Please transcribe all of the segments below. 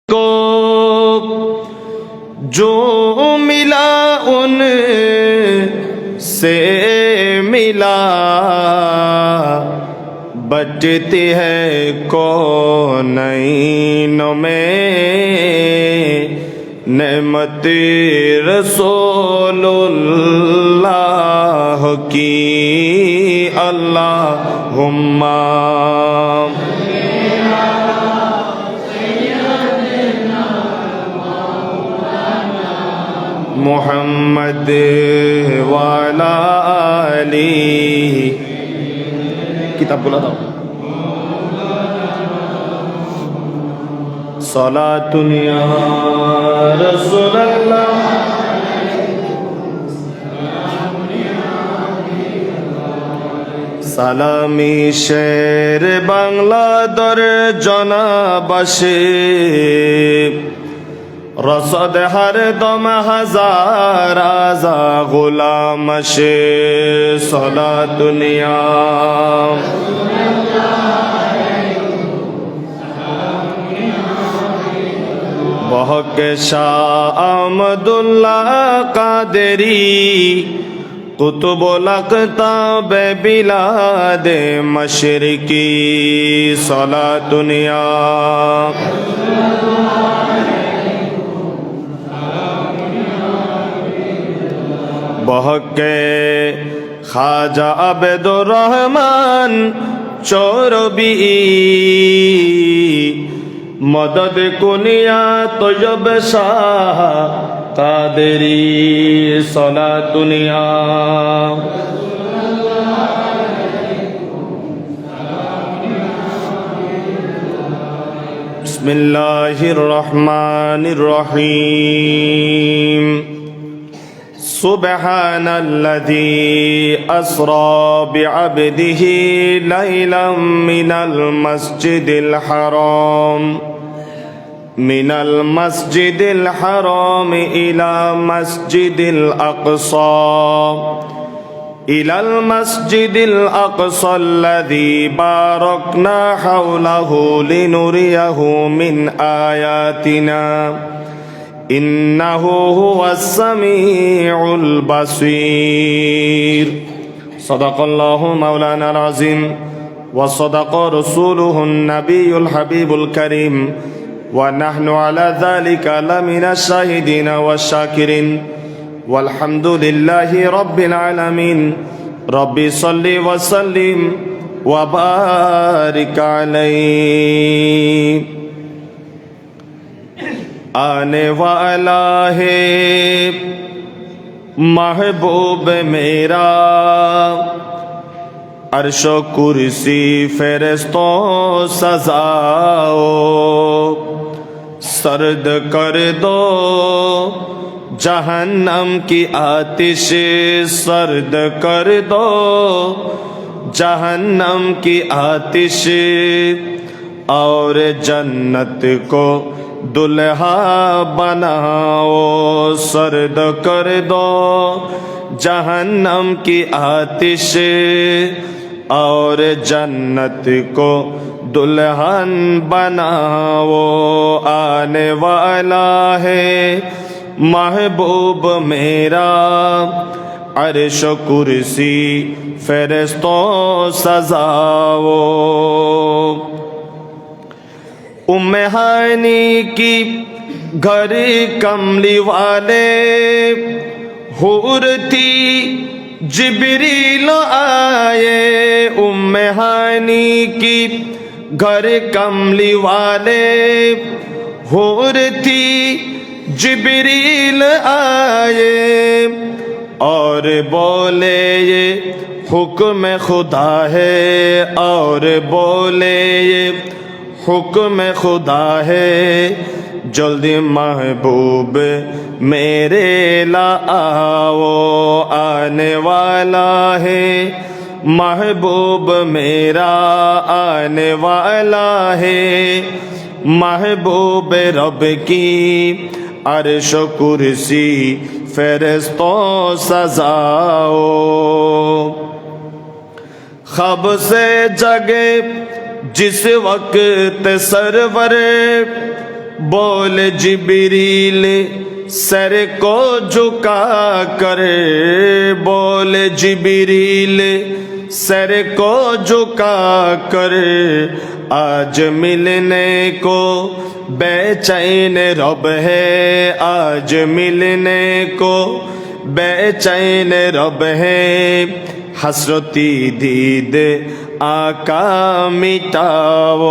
को जो मिला उन से मिला, बचती है कौनैन में नेमत रसूलुल्लाह की। अल्लाहुम्मा मुहम्मद वाला अली। किताब बोला था सलातुन या रसूलल्लाह। সালামি শের বাংলা দর জনাবাসে, রসদ হর দম হাজার আজা গুলাম শে। সলা দুনিয়া বহকে শাহ আহমদুল্লাহ কাদেরি, কুতুবুল আকতাব বিলাদে মশরিকি। সলা দুনিয়া বহকে খাজা আবেদুর রহমান চৌরবি, মদদ কুনিয়া তৈয়ব শাহ কাদেরি। সলা দুনিয়া বিসমিল্লাহির রহমানির রহিম। سبحان الذي أسرى بعبده ليلا من المسجد الحرام إلى مسجد المسجد الأقصى الذي باركنا حوله لنريه من آياتنا إنه هو السميع البصير. صدق الله مولانا العظيم وصدق رسوله النبي الحبيب الكريم ونحن على ذلك لمن الشاهدين والشاكرين والحمد لله رب العالمين. ربي صل وسلم وبارك عليه. आने वाला है महबूब मेरा, अर्शो कुर्सी फरिश्तों सजाओ, सर्द कर दो जहन्नम की आतिश, सर्द कर दो जहन्नम की आतिश, और जन्नत को दुल्हा बनाओ, सर्द कर दो जहन्नम की आतिश, और जन्नत को दुल्हन बनाओ। आने वाला है महबूब मेरा, अर्श कुर्सी फरिश्तों सजाओ। उम्मे हानी की घर कमली वाले हूर थी जिब्रील आए, उम्मे हानी की घर कमली वाले हूर थी जिब्रील आए, और बोले ये हुक्म खुदा है, और बोले ये हुक्म खुदा है, जल्दी महबूब मेरे ला आओ। आने वाला है महबूब मेरा, आने वाला है महबूब रब की, अर्श कुर्सी फरिश्तों सजाओ। ख्वाब से जगे जिस वक्त सरवर बोल जिब्रील सर को झुका कर, बोल जिब्रील सर को झुका कर, आज मिलने को बेचैन रब है, आज मिलने को बेचैन रब है, हसरती दीद आका मिटाओ,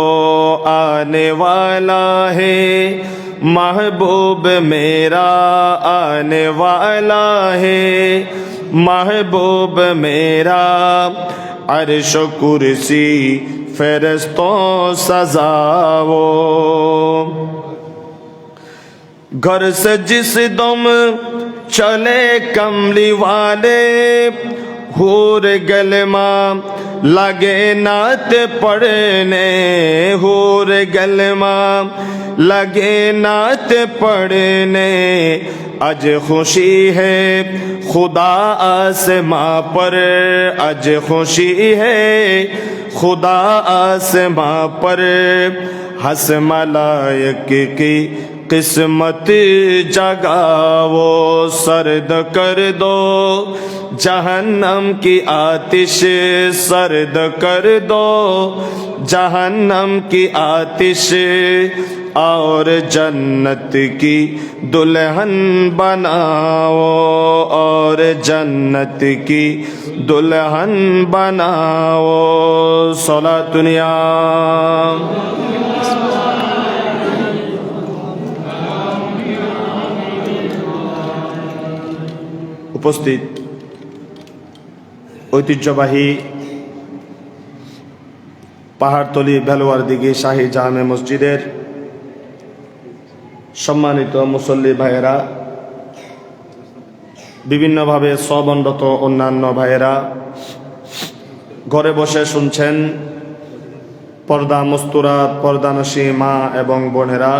आने वाला है महबूब मेरा, आने वाला है महबूब मेरा, अर्श कुर्सी फरिश्तों सजाओ। घर से जिस दम चले कमली वाले, हूर गलमा लगे नात पढ़ने, हूर गलमा लगे नात पढ़ने, अज खुशी है खुदा आसमां पर, अज खुशी है खुदा आसमां पर, हंस मलाइक की किस्मत जगाओ, सर्द कर दो जहन्नम की आतिश, सर्द कर दो जहन्नम की आतिश, और जन्नत की दुल्हन बनाओ, और जन्नत की दुल्हन बनाओ। सलातुनिया উপস্থিত ঐতিহ্যবাহী পাহাড়তলি বেলোয়ারদিঘি শাহী জামে মসজিদের সম্মানিত মুসল্লি ভাইয়েরা, বিভিন্নভাবে সবনরত অন্যান্য ভাইয়েরা, ঘরে বসে শুনছেন পর্দা মস্তুরাত পর্দানশী মা এবং বোনেরা,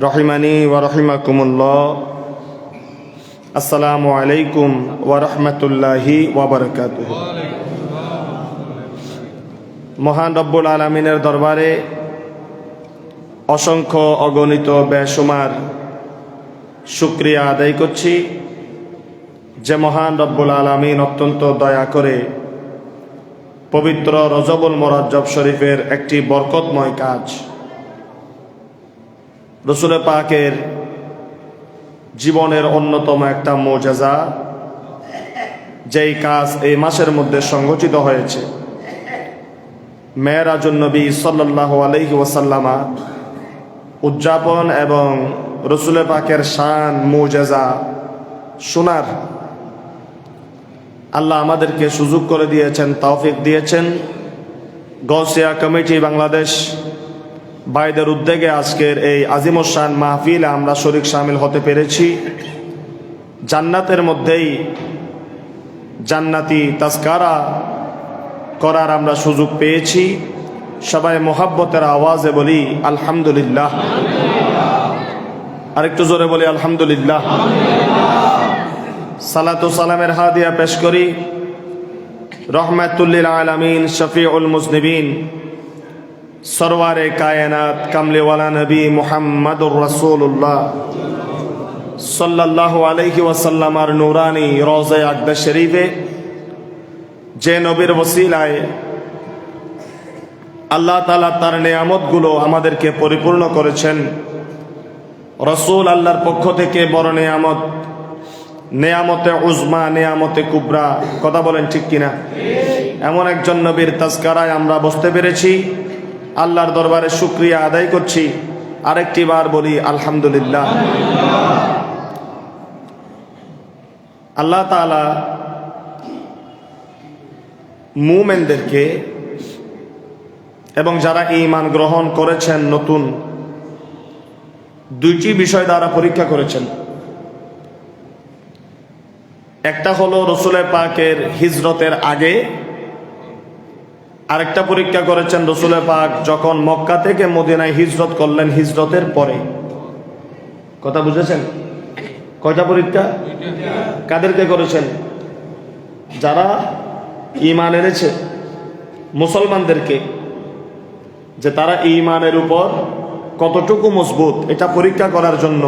রহিমানি ওয়া রহিমাকুমুল্লাহ, আসসালামু আলাইকুম ওয়া রাহমাতুল্লাহি ওয়া বারাকাতুহু। মহান রব্বুল আলামিনের দরবারে অসংখ্য অগণিত বেশুমার শুকরিয়া আদায় করছি, যে মহান রব্বুল আলামিন অত্যন্ত দয়া করে পবিত্র রজবুল মুরাজ্জব শরীফের একটি বরকতময় কাজ, রাসূল পাকের জীবনের অন্যতম একটা মুজিজা, যেই কাজ এই মাসের মধ্যে সংঘটিত হয়েছে, মেরাজুন নবী সাল্লাল্লাহু আলাইহি ওয়াসাল্লামা উদযাপন এবং রাসূল পাকের শান মুজিজা শোনার আল্লাহ আমাদেরকে সুযোগ করে দিয়েছেন, তৌফিক দিয়েছেন। গৌসিয়া কমিটি বাংলাদেশ ভাইদের উদ্যোগে আজকের এই আজিমুশ-শান মাহফিলে আমরা শরীক শামিল হতে পেরেছি। জান্নাতের মধ্যেই জান্নাতি তাজকারা করার আমরা সুযোগ পেয়েছি। সবাই মোহাব্বতের আওয়াজে বলি আলহামদুলিল্লাহ, আরেকটু জোরে বলি আলহামদুলিল্লাহ। সালাতু সালামের হাদিয়া পেশ করি রহমাতুল লিল আলামিন, শফিউল মুজনিবিন, সরওয়ারে কায়নাত, কামলিওয়ালা নবী মুহাম্মদুর রাসূলুল্লাহ সাল্লাল্লাহু আলাইহি ওয়াসাল্লামার নূরানি রওজা আকদাস শরীফে, যে নবীর ওসিলায় আল্লাহ তাআলা তার নেয়ামতগুলো আমাদেরকে পরিপূর্ণ করেছেন। রাসূল আল্লাহর পক্ষ থেকে বড় নেয়ামত, নেয়ামতে উজমা, নেয়ামতে কুবরা, কথা বলেন ঠিক কিনা? এমন একজন নবীর তাজকারায় আমরা বসতে পেরেছি। আল্লাহর দরবারে শুকরিয়া আদায় করছি। আরেকটি বার বলি আলহামদুলিল্লাহ। আল্লাহ তাআলা মুমিনদেরকে এবং যারা ঈমান গ্রহণ করেছেন নতুন, দুইটি বিষয় দ্বারা পরীক্ষা করেছেন। একটা হলো রাসূল পাকের হিজরতের আগে, আরেকটা পরীক্ষা করেছেন রাসূল পাক যখন মক্কা থেকে মদিনায় হিজরত করলেন, হিজরতের পরে। কথা বুঝেছেন? কয়টা পরীক্ষা? কাদেরকে করেছেন? যারা ঈমান এনেছে, মুসলমানদেরকে, যে তারা ঈমানের উপর কতটুকু মজবুত এটা পরীক্ষা করার জন্য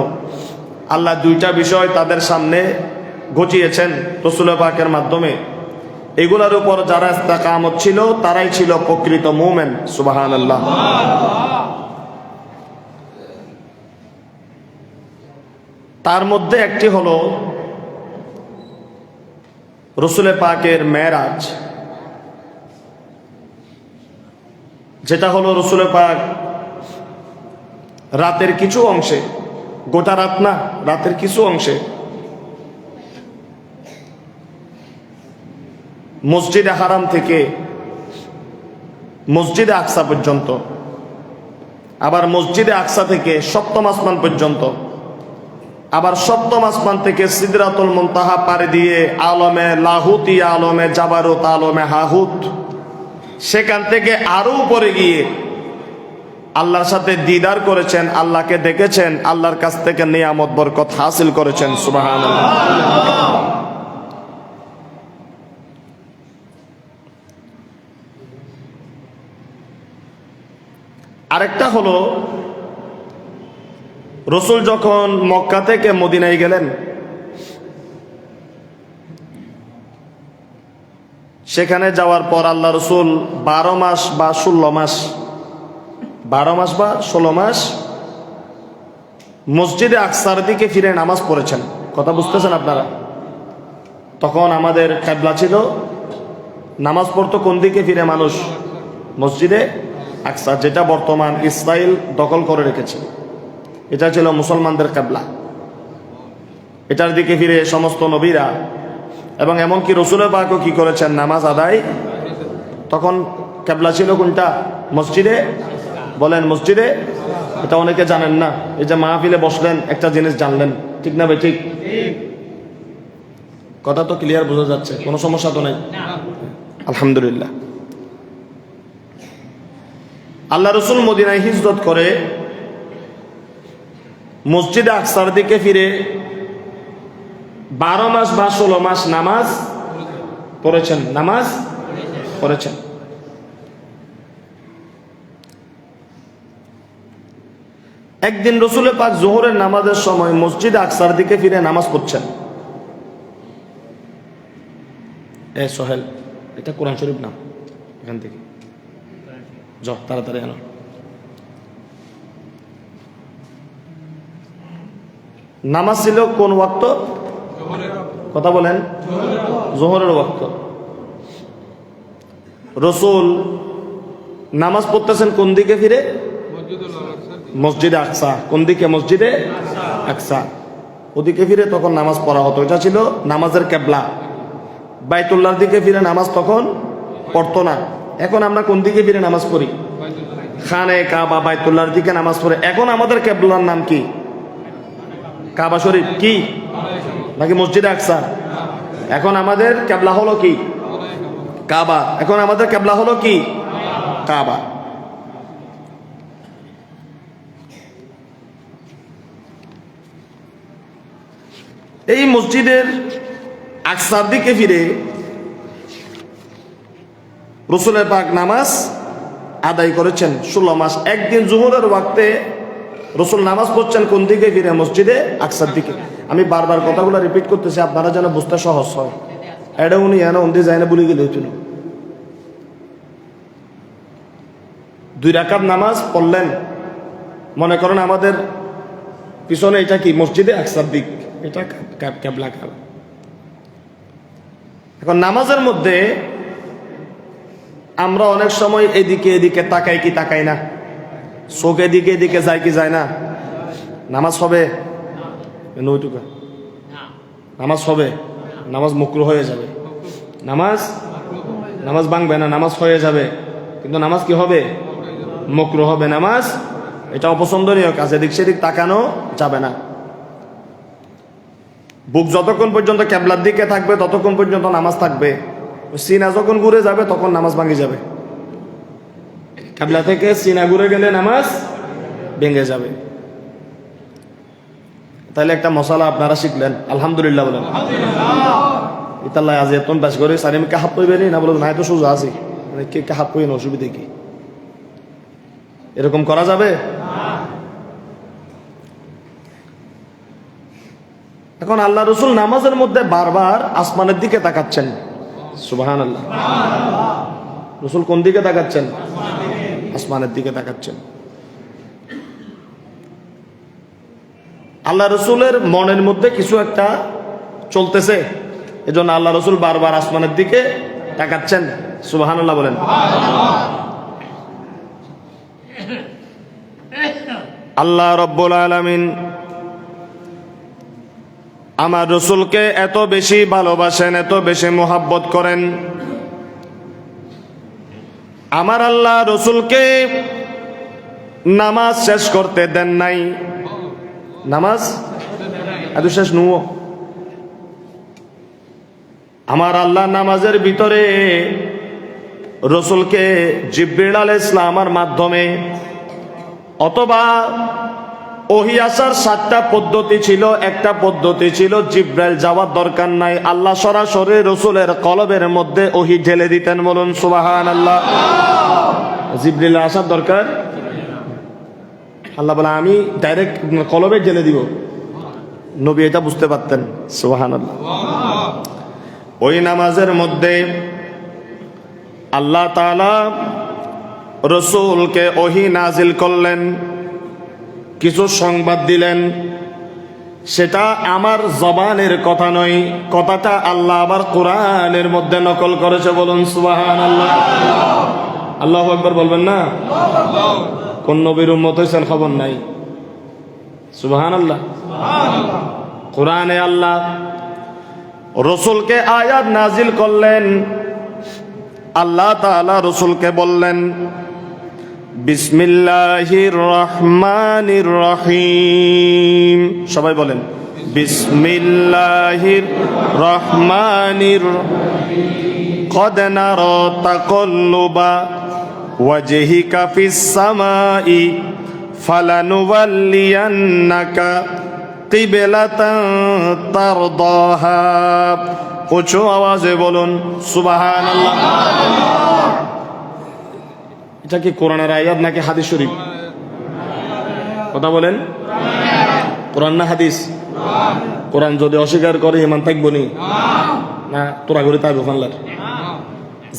আল্লাহ দুইটা বিষয় তাদের সামনে ঘটিয়েছেন রাসূল পাকের মাধ্যমে। এগুলোর উপর যারা ইস্তেকামত ছিল তারাই ছিল প্রকৃত মুমিন। সুবহানাল্লাহ। তার মধ্যে একটি হলো রাসূল পাকের মেরাজ, যেটা হলো রাসূল পাক রাতের কিছু অংশে, গোটা রাত না, রাতের কিছু অংশে মসজিদে হারাম থেকে মসজিদে আকসা পর্যন্ত, আবার মসজিদে আকসা থেকে সপ্তম আসমান পর্যন্ত, আবার সপ্তম আসমান থেকে সিদরাতুল মুনতাহা পাড়ি দিয়ে আলমে লাহুতি, আলমে জাবারুত, আলমে হাহুত, সেখান থেকে আরো উপরে গিয়ে আল্লাহর সাথে দিদার করেছেন, আল্লাহকে দেখেছেন, আল্লাহর কাছ থেকে নিয়ামত বরকত হাসিল করেছেন। সুবহানাল্লাহ। আরেকটা হলো রাসূল যখন মক্কা থেকে মদিনায় গেলেন, সেখানে যাওয়ার পর আল্লাহ রাসূল 12 মাস বা 16 মাস, 12 মাস বা 16 মাস মসজিদে আকসার দিকে ফিরে নামাজ পড়েছেন। কথা বুঝতেছেন আপনারা? তখন আমাদের কিবলা ছিল, নামাজ পড়তো কোন দিকে ফিরে মানুষ? মসজিদে আকসা, যেটা বর্তমান ইসরায়েল দখল করে রেখেছে। এটা ছিল মুসলমানদের কিবলা। এটার দিকে ফিরে সমস্ত নবীরা এবং এমনকি রাসূল পাকও কি করেছেন? নামাজ আদায়। তখন কিবলা ছিল কোনটা? মসজিদে। বলেন মসজিদে। এটা অনেকে জানেন না। এই যে মাহফিলে বসলেন একটা জিনিস জানলেন, ঠিক না ভাই? ঠিক কথা তো ক্লিয়ার বোঝা যাচ্ছে, কোনো সমস্যা তো নাই? আলহামদুলিল্লাহ। আল্লাহ রাসূল মদিনায় হিজরত করে মসজিদে আকসার দিকে ফিরে 12 মাস বা 16 মাস নামাজ পড়েছেন। নামাজ পড়েছেন। একদিন রাসূল পাক যোহরের নামাজের সময় মসজিদে আকসার দিকে ফিরে নামাজ পড়ছেন। সোহেল, এটা কোরআন শরীফ নাম, এখান থেকে যাও তাড়াতাড়ি আনো। নামাজ ছিল কোন ওয়াক্ত? কথা বলেন। যোহরের ওয়াক্ত। রাসূল নামাজ পড়তেছেন কোন দিকে ফিরে? মসজিদে আকসা। কোন দিকে? মসজিদে আকসা। ওদিকে ফিরে তখন নামাজ পড়া হতো। এটা ছিল নামাজের কিবলা। বাইতুল্লাহর দিকে ফিরে নামাজ তখন পড়তো না। এখন আমরা কোন দিকে ফিরে নামাজ পড়ি? খানে কাবা, বাইতুল্লাহর দিকে নামাজ পড়ে। এখন আমাদের কিবলার নাম কি? কাবা শরীফ কি নাকি মসজিদে আকসা? এখন আমাদের কিবলা হলো কি? কাবা। এখন আমাদের কিবলা হলো কি? কাবা। এই মসজিদের আকসার দিকে ফিরে রাসূল পাক নামাজ আদায় করেছেন 16 মাস। একদিন যোহরের ওয়াক্তে রাসূল নামাজ পড়ছেন কোন দিকে ফিরে? মসজিদে আকসার দিকে। আমি বারবার কথাগুলো রিপিট করতেছি আপনারা যেন বুঝতে সহজ হয়। এটা উনি এনে উন্দি যায় না বলে গেলে হইতো না। 2 রাকাত নামাজ পড়লেন, মনে করেন আমাদের পিছনে এটা কি? মসজিদে আকসার দিক, এটা কিবলা কাবা। এখন নামাজের মধ্যে আমরা অনেক সময় এদিকে এদিকে তাকাই কি তাকাই না? চোখ এদিকে এদিকে যায় কি যায় না? নামাজ হবে? নামাজ হবে? নামাজ মুকরুহ হয়ে যাবে। নামাজ ভাঙবে না, নামাজ হয়ে যাবে, কিন্তু নামাজ কি হবে? মুকরুহ হবে। নামাজ এটা অপছন্দনীয় কাজ, এদিক সেদিক তাকানো যাবে না। বুক যতক্ষণ পর্যন্ত কিবলার দিকে থাকবে ততক্ষণ পর্যন্ত নামাজ থাকবে। সিনা যখন ঘুরে যাবে তখন নামাজ ভাঙে যাবে। কিবলা থেকে সিনা ঘুরে গেলে নামাজ ভেঙে যাবে। তাহলে একটা মশালা আপনারা শিখলেন, আলহামদুলিল্লাহ বলেন। ইতাল্লাহ আজ এত বাস করে সারিম কে হাত পইবেনি না বলবেন, না তো সোজা আছি, কে হাত পইন, অসুবিধে কি? এরকম করা যাবে? এখন আল্লাহ রসুল নামাজের মধ্যে বারবার আসমানের দিকে তাকাচ্ছেন। সুবহানাল্লাহ। রসুল কোন দিকে তাকাচ্ছেন? আসমানের দিকে তাকাচ্ছেন। আল্লাহ রসুলের মনের মধ্যে কিছু একটা চলতেছে, এজন্য আল্লাহ রসুল বারবার আসমানের দিকে তাকাচ্ছেন। সুবহানাল্লাহ বলেন। আল্লাহ রব্বুল আলামিন আমার রসুলকে এত বেশি ভালোবাসেন, এত বেশি মোহাব্বত করেন। আমার আল্লাহ রসুলকে নামাজ শেষ করতে দেন নাই। নামাজ এত শেষ নুও। আমার আল্লাহ নামাজের ভিতরে রসুলকে জিবরিল আলাইহিস সালামের মাধ্যমে অথবা ওহী আসার 7টা পদ্ধতি ছিল, একটা পদ্ধতি ছিল জিবরাইল যাওয়ার দরকার নাই, আল্লাহ সরাসরি রসুলের কলবের মধ্যে ওহী ঢেলে দিতেন। বলুন সুবহানাল্লাহ। জিবরিল আসার দরকার, আল্লাহ বলে আমি ডাইরেক্ট কলবে ঢেলে দিব। নবী এটা বুঝতে পারতেন। সুবহানাল্লাহ। ওই নামাজের মধ্যে আল্লাহ তাআলা রসুলকে ওহী নাজিল করলেন, কিছু সংবাদ দিলেন। সেটা আমার জবানের কথা নয়, কথাটা আল্লাহ আবার কোরআনের মধ্যে নকল করেছে। বলুন সুবহানাল্লাহ। আল্লাহু আকবার বলবেন না? কোন নবীর উম্মত হইছেন খবর নাই। সুবহানাল্লাহ। কোরআনে আল্লাহ রসুলকে আয়াত নাজিল করলেন। আল্লাহ তাআলা রসুলকে বললেন বিসমিল্লাহির রহমানির রহিম। সবাই বলেন বিসমিল্লাহির রহমানির কদ নারা তাকাল্লুবা ওয়াজহিকা ফিস সামাই ফালানুওয়াল্লিয়ান্নাকা কিবলাতান তারদাহা। উচ্চ আওয়াজে বলুন সুবহানাল্লাহ। এটা কি কোরআনের আয়াত নাকি হাদিস শরীফ? কথা বলেন। কোরআন না হাদিস? কোরআন যদি অস্বীকার করে ইমান থাকবো নি? না, তোরা করে তাই বোখানলার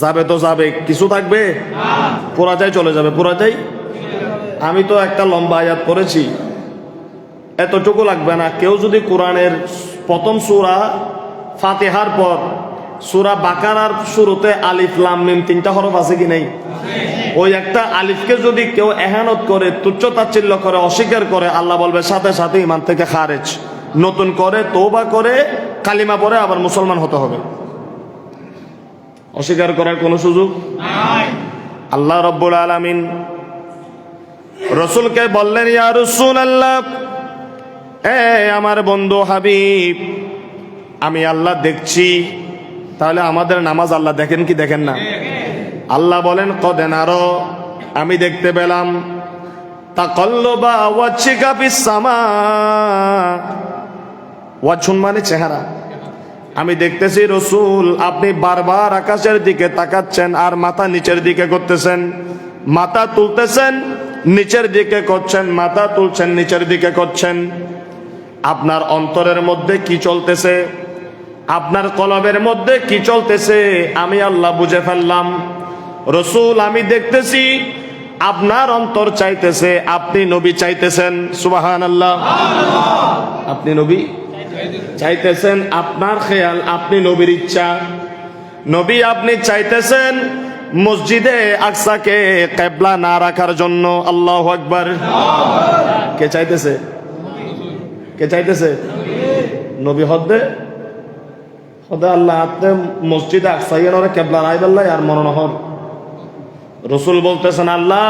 যাবে তো যাবে, কিছু থাকবে? পুরাটাই চলে যাবে, পুরাটাই। আমি তো একটা লম্বা আয়াত পড়েছি, এতটুকু লাগবে না। কেউ যদি কোরআনের প্রথম সূরা ফাতিহার পর সূরা বাকারার শুরুতে আলিফ লাম মিম 3টা হরফ আছে কি নাই? ওই একটা আলিফকে যদি কেউ এহানত করে, তুচ্ছ তাচ্ছিল্য করে, অস্বীকার করে, আল্লাহ বলবে সাথে সাথে ইমান থেকে খারেজ। নতুন করে তওবা করে কালিমা পড়ে আবার মুসলমান হতে হবে। অস্বীকার করার কোনো সুযোগ নাই। আল্লাহ রাব্বুল আলামিন রসুলকে বললেন ইয়া রাসূলুল্লাহ, এ আমার বন্ধু হাবিব, আমি আল্লাহ দেখছি। তাহলে আমাদের নামাজ আল্লাহ দেখেন কি দেখেন না? আল্লাহ বলেন কদ নারা, আমি দেখতে পেলাম, তাকাল্লুবা ওয়াজহিকা ফিস সামা। ওয়াজহুন মানে চেহারা। আমি দেখতেছি রসুল আপনি বারবার আকাশের দিকে তাকাচ্ছেন আর মাথা নিচের দিকে করতেছেন, মাথা তুলতেছেন নিচের দিকে করছেন, মাথা তুলছেন নিচের দিকে করছেন। আপনার অন্তরের মধ্যে কি চলতেছে, আপনার কলবের মধ্যে কি চলতেছে আমি আল্লাহ বুঝে ফেললাম। রসুল আমি দেখতেছি আপনার অন্তর চাইতেছে আপনি নবী চাইতেছেন। সুবহানাল্লাহ। আপনি নবী চাইতেছেন, আপনার খেয়াল আপনি নবীর ইচ্ছা। নবী আপনি চাইতেছেন মসজিদে আকসাকে কিবলা না রাখার জন্য। আল্লাহু আকবার। কে চাইতেছে? কে চাইতেছে? নবী হদে হদে আল্লাহ আপনি মসজিদে আকসাইয়ের ওরা কিবলা রাইবাল্লাহ আর মনোনহর। রসুল বলতেছেন আল্লাহ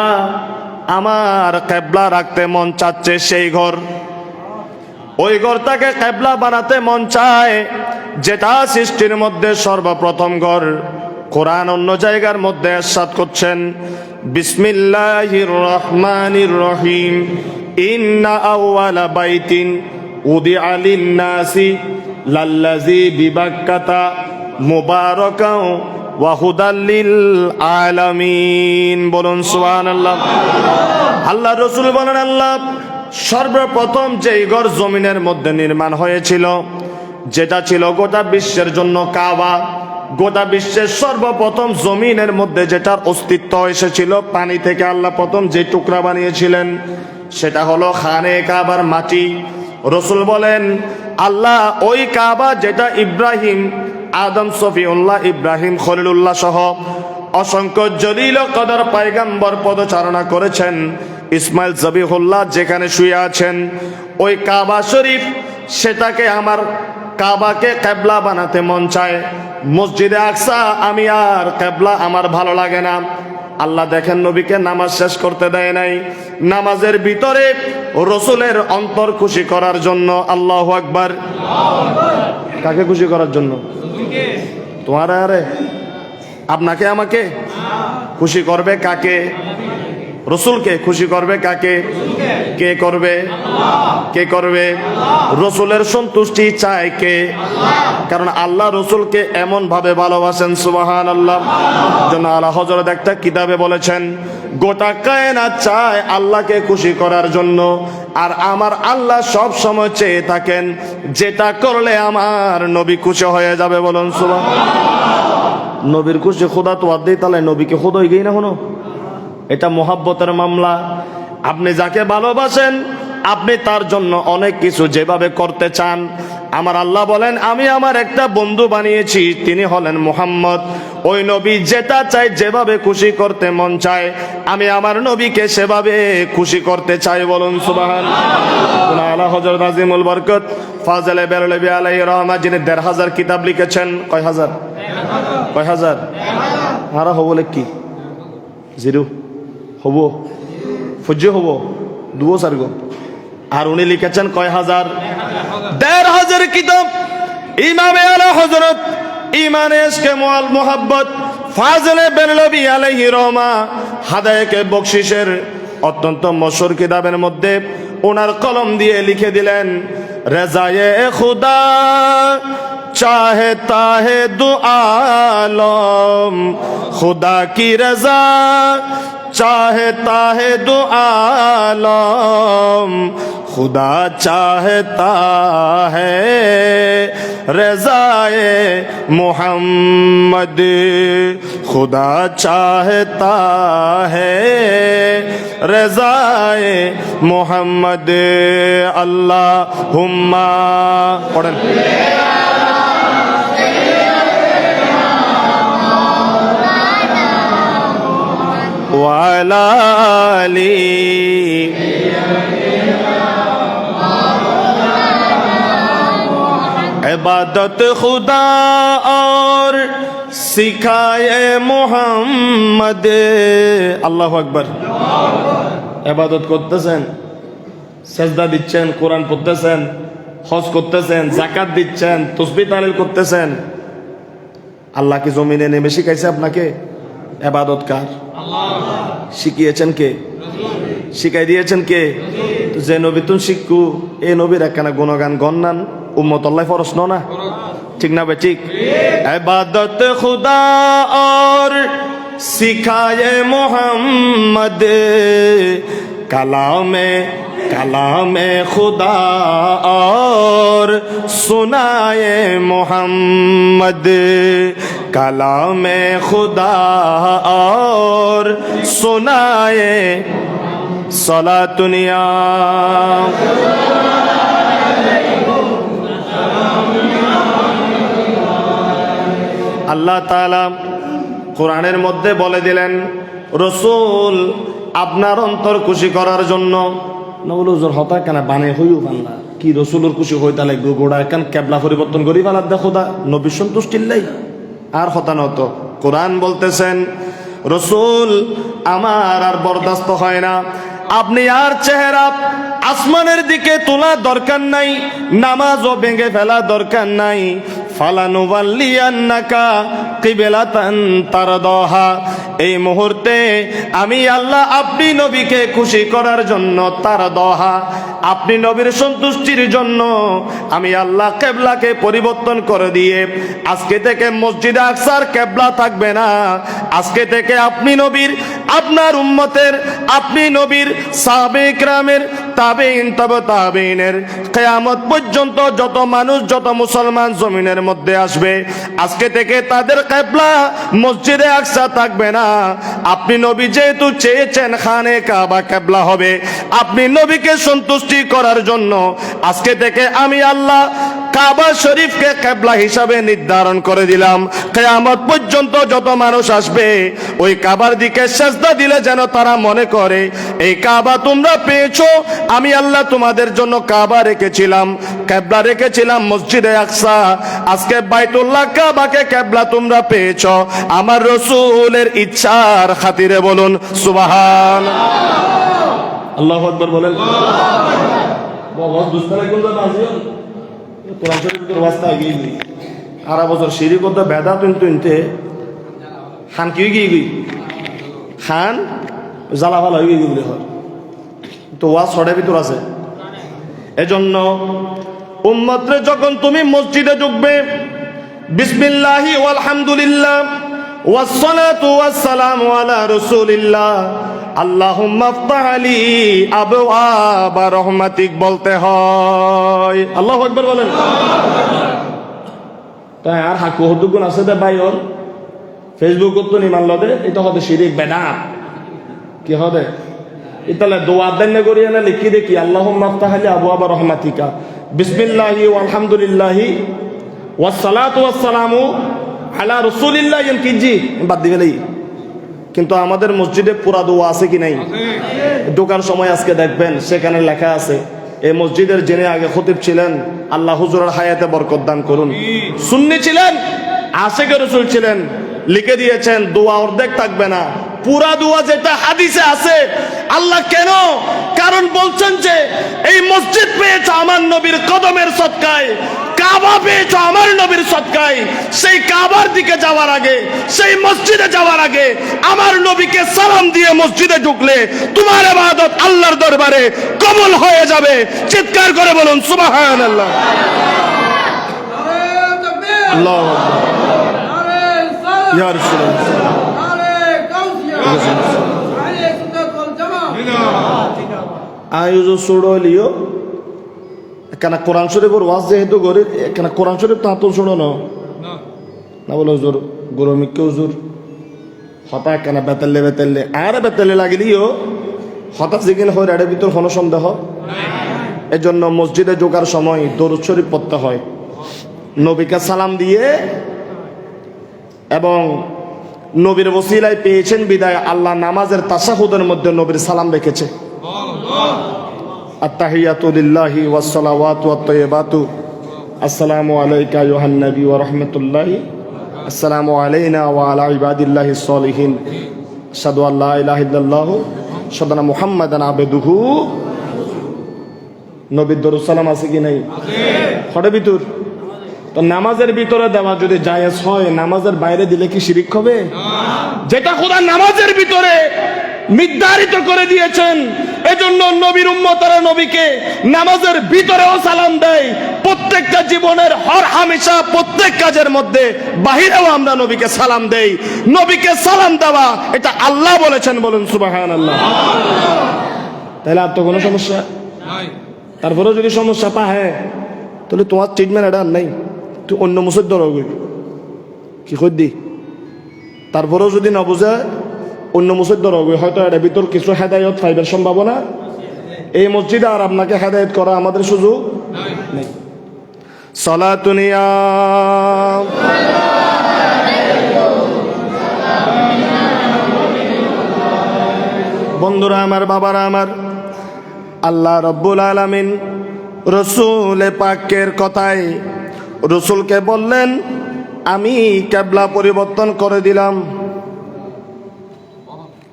আমার কিবলা রাখতে মন চাচ্ছে সেই ঘর, ওই ঘরটাকে কিবলা বানাতে মন চায়, যেটা সৃষ্টির মধ্যে সর্বপ্রথম ঘর। কোরআন অন্য জায়গার মধ্যে ইরশাদ করছেন বিসমিল্লাহির রহমানির রহিম, ইন্না আউওয়ালা বাইতিন উদিআ লিন-নাসি লাল্লাযী বিবাক্কাতা মুবারাকান ওয়া হুদাল লিল আলামিন। বলুন সুবহানাল্লাহ। আল্লাহ রসুল বলেন আল্লাহ সর্বপ্রথম যেই ঘর জমিনের মধ্যে নির্মাণ হয়েছিল, যেটা ছিল গোটা বিশ্বের জন্য কাবা, গোটা বিশ্বের সর্বপ্রথম জমিনের মধ্যে যেটার অস্তিত্ব এসেছিল পানি থেকে আল্লাহ প্রথম যে টুকরা বানিয়েছিলেন, সেটা হলো খানে কাবার মাটি। রসুল বলেন, আল্লাহ ওই কাবা যেটা ইব্রাহিম, আদম, সফিউল্লাহ, ইব্রাহিম, খলিলুল্লাহ সহ অসংখ্য জলিল কদর পয়গম্বর পদচারণা করেছেন, ইসমাইল জবিহুল্লাহ যেখানে শুয়ে আছেন, ওই কাবা শরীফ, সেটাকে আমার কাবাকে কেবলা বানাতে মন চায়। মসজিদে আকসা আমি আর কেবলা আমার ভালো লাগে না। আল্লাহ দেখেন নবীকে নামাজ শেষ করতে দেয় নাই, নামাজের ভিতরে রসুলের অন্তর খুশি করার জন্য। আল্লাহু আকবার। কাকে খুশি করার জন্য? তোমার আরে আপনাকে আমাকে খুশি করবে কাকে? রসুলকে খুশি করবে কাকে? কে করবে? কে করবে? রসুলের সন্তুষ্টি চায় কে? কারণ আল্লাহ রসুলকে এমন ভাবে ভালোবাসেন, সুবহানাল্লাহ। জন্য আল্লাহ হযরত একটা কিতাবে বলেছেন, গোটা কায়নাত চায় আল্লাহকে খুশি করার জন্য, আর আমার আল্লাহ সব সময় চেয়ে থাকেন যেটা করলে আমার নবী খুশি হয়ে যাবে। বলুন সুবহানাল্লাহ। নবীর খুশি খোদা তো আদেই, তাহলে নবীকে খোদা হয়ে গেই না হনো। এটা মোহাব্বতের মামলা। আপনি যাকে ভালোবাসেন আপনি তার জন্য অনেক কিছু যেভাবে করতে চান। আমার আল্লাহ বলেন, আমি আমার একটা বন্ধু বানিয়েছি, তিনি হলেন মুহাম্মদ। ওই নবী যেটা চাই, যেভাবে খুশি করতে মন চায়, আমি আমার নবীকে সেভাবে খুশি করতে চাই। বলুন সুবহানাল্লাহ। আলা হযরত আজিমুল বরকত ফাজলে বেরলভী আলাইহির রহমত, যিনি ১৫০০ কিতাব লিখেছেন। কয় হাজার? কয় হাজার? আর হবলে কি জিরো হব, ফুজে হব, দুও সারগো। আর উনি লিখেছেন কয় হাজার? ১৫০০ কিতাব। ইমামে আলা হযরত ইমানে ইশকে মুহাব্বত ফাজলে বেরলভী আলাইহি রহমা হাদায়াকে বকশিসের অত্যন্ত মশহুর কিতাবের মধ্যে ওনার কলম দিয়ে লিখে দিলেন, রেজায়ে খুদা चाहता है दो आलम, खुदा की रजा चाहता है दो आलम, खुदा चाहता है रज़ाए मोहम्मद, खुदा चाहता है रज़ाए मोहम्मद। अल्लाहुम्मा पढ़ें। वाला अली इबादत खुदा और सिखाए मोहम्मद। আল্লাহু আকবার। ইবাদত করতেছেন, সেজদা দিচ্ছেন, কোরআন পড়তেছেন, হজ করতেছেন, যাকাত দিচ্ছেন, তাসবিহ তাহলিল করতেছেন। আল্লাহ কি জমিনে নেমে শিখাইছে আপনাকে? ইবাদত কার? শিখিয়েছেন কে? শিখাই দিয়েছেন কে? যে নবী তুন শিক্ষু, এই নবীর একখানা গুণগান গন্নান উম্মত আল্লাহ ফরজ না, ঠিক না ভাই? ঠিক। ইবাদত খুদা और सिखाए मोहम्मद, कलामे खुदा और सुनाए मोहम्मद, कलामे खुदा और सुनाए सलातुनिया। আল্লাহ তাআলা কোরআনের মধ্যে বলে দিলেন, রসুল আপনার অন্তর খুশি করার জন্য। নবুলুজুর হতা কেন বানে হইও বাংলা কি রসুলের খুশি হই, তাহলে গোড়া কেন কেবলা পরিবর্তন করি বানার দেখো দা নবী সন্তুষ্টির লাই আর হতা নত। কোরআন বলতেছেন, রসুল আমার আর বরদাস্ত হয় না, আপনি আর চেহারা আসমানের দিকে তোলা দরকার নাই, নামাজও ভেঙে ফেলা দরকার নাই। ফালানুওয়াল্লিয়ান্নাকা কিবলাতান তারদাহা, এই মুহূর্তে আমি আল্লাহ আপনি নবীকে খুশি করার জন্য, তারদাহা আপনি নবীর সন্তুষ্টির জন্য আমি আল্লাহ কিবলাকে পরিবর্তন করে দিয়ে আজকে থেকে মসজিদে আকসার কিবলা থাকবে না। আজকে থেকে আপনি নবীর, আপনার উম্মতের, আপনি নবীর সাহাবে ইকরামের তাবেইন তবে তাবেইনের কিয়ামত পর্যন্ত যত মানুষ যত মুসলমান জমিনের মধ্যে আসবে, আজকে থেকে তাদের কিবলা মসজিদে আকসা থাকবে না। আপনি নবী যেহেতু চেয়েছেন খানে কাবা কিবলা হবে, আপনি নবীকে সন্তুষ্টি করার জন্য আজকে থেকে আমি আল্লাহ কাবা শরীফকে কিবলা হিসাবে নির্ধারণ করে দিলাম। কিয়ামত পর্যন্ত যত মানুষ আসবে ওই কাবার দিকে সিজদা দিলে যেন তারা মনে করে এই কাবা তোমরা পেয়েছো, আমি আল্লাহ তোমাদের জন্য কাবা রেখেছিলাম, কিবলা রেখেছিলাম মসজিদে আকসা। আজকে বাইতুল্লাহ কাবাকে কিবলা তোমরা পেয়েছো আমার রাসূলের ইচ্ছার খাতিরে। বলুন সুবহানাল্লাহ। আল্লাহু আকবার বলেন। বহুত দুস্তারে কোন জায়গা আছে কোরআন শরীফের ওয়াস্তা গই আর বছর শিরি কত বেদা তুনতে খান কি গই খান জ্বালা ভালো হয়ে গই বলে হয় তো ওয়াজ ছড়ে ভিতর আছে। এজন্য উম্মতরে যখন তুমি মসজিদে ঢুকবে বিসমিল্লাহি ওয়াল হামদুলিল্লাহ ওয়াসসালাতু ওয়াসসালামু আলা রাসূলিল্লাহ আল্লাহুম্মা আফতাহ লি আবওয়াবা রাহমাতিক বলতে হয়। আল্লাহু আকবার বলেন। তাই আর হাকু হদুগুন আছে দে ভাইর ফেসবুকত তো নিমান লদে এটা হবে শিরিক বেদাত কি হবে ইতালে দোয়া দেন করিয়া না লিখি দেখি আল্লাহুম্মা আফতাহ লি আবওয়াবা রাহমাতিকা বিসমিল্লাহি ওয়াল হামদুলিল্লাহি ওয়াসসালাতু ওয়াসসালামু আলা রাসূলিল্লাহ এন কিজি বাদ দিবেলাই। কিন্তু আমাদের মসজিদে পুরা দোয়া আছে কি নাই? ঢোকার সময় আজকে দেখবেন সেখানে লেখা আছে এই মসজিদের যিনি আগে খতিব ছিলেন আল্লাহ হুজুরের হায়াতে বরকত দান করুন, সুন্নি ছিলেন, আশিকে রাসূল ছিলেন, লিখে দিয়েছেন দোয়া অর্ধেক থাকবে না, পুরা দোয়া যেটা হাদিসে আছে। আল্লাহ কেন? কারণ বলছেন যে এই মসজিদ পেয়েছ আমার নবীর কদমের সদকায়, কাবা পেয়েছ আমার নবীর সদকায়। সেই কাবার দিকে যাওয়ার আগে, সেই মসজিদে যাওয়ার আগে আমার নবীকে সালাম দিয়ে মসজিদে ঢুকলে তোমার ইবাদত আল্লাহর দরবারে কবুল হয়ে যাবে। চিৎকার করে বলুন সুবহানাল্লাহ। আল্লাহু আকবার। ইয়া রাসূলুল্লাহ আয়োজন ছোড়লিও কেন কোরআন শরীফের ওয়াজ যেহেতু গরিব কেন কোরআন শরীফ তা তো শোনো না বলো হুজুর গরমিকে হুজুর হঠাৎ কেন বেতাল্লে আর বেতাল্লে লাগিলিও হঠাৎ যেখানে হয় এর ভিতর কোনো সন্দেহ। এই জন্য মসজিদে ঢোকার সময় দরুদ শরীফ পড়তে হয়, নবীকে সালাম দিয়ে, এবং নবীর ওসিলায় পেয়েছেন বিদায় আল্লাহ নামাজের তাশাহুদের মধ্যে নবীর সালাম রেখেছে। আত্তাহিয়াতু লিল্লাহি ওয়াস সালাওয়াতু ওয়াত তাইয়্যিবাতু আসসালামু আলাইকা আইয়ুহান নবী ওয়া রাহমাতুল্লাহি আসসালামু আলাইনা ওয়া আলা ইবাদিল্লাহিস সলিহিন আশহাদু আল্লা ইলাহা ইল্লাল্লাহু আশহাদু আন্না মুহাম্মাদান আবদুহু। নবীর দরুদ সালাম আছে কি নাই? আছে। ভিতর তো নামাজের ভিতরে দেওয়া যদি জায়েজ হয়, নামাজের বাইরে দিলে কি শিরিক হবে? যেটা খোদা নামাজের ভিতরে নির্ধারিত করে দিয়েছেন। এজন্য নবীর উম্মতরা নবীকে নামাজের ভিতরেও সালাম দেয়। প্রত্যেকটা জীবনের হর হামেশা প্রত্যেক কাজের মধ্যে বাহিরেও আমরা নবীকে সালাম দেই। নবীকে সালাম দেওয়া এটা আল্লাহ বলেছেন। বলুন সুবহানাল্লাহ। তাহলে আর তো কোনো সমস্যা নাই। তারপরেও যদি সমস্যা পায় তাহলে তোমার ট্রিটমেন্ট এটা নাই, তুই অন্য মুসিদ ধরবি কি কই দি। তারপরেও যদি না বুঝে অন্য মুসিদ ধরবি, হয়তো এর ভিতর কিছু হেদায়ত পাইবার সম্ভাবনা। এই মসজিদে আর আপনাকে হেদায়ত করা আমাদের সুযোগ নেই। সালাতুনিয়া বন্ধুরা আমার, বাবারা আমার, আল্লাহ রব্বুল আলামিন রসুল পাকের কথায় রসুলকে বললেন আমি কিবলা পরিবর্তন করে দিলাম।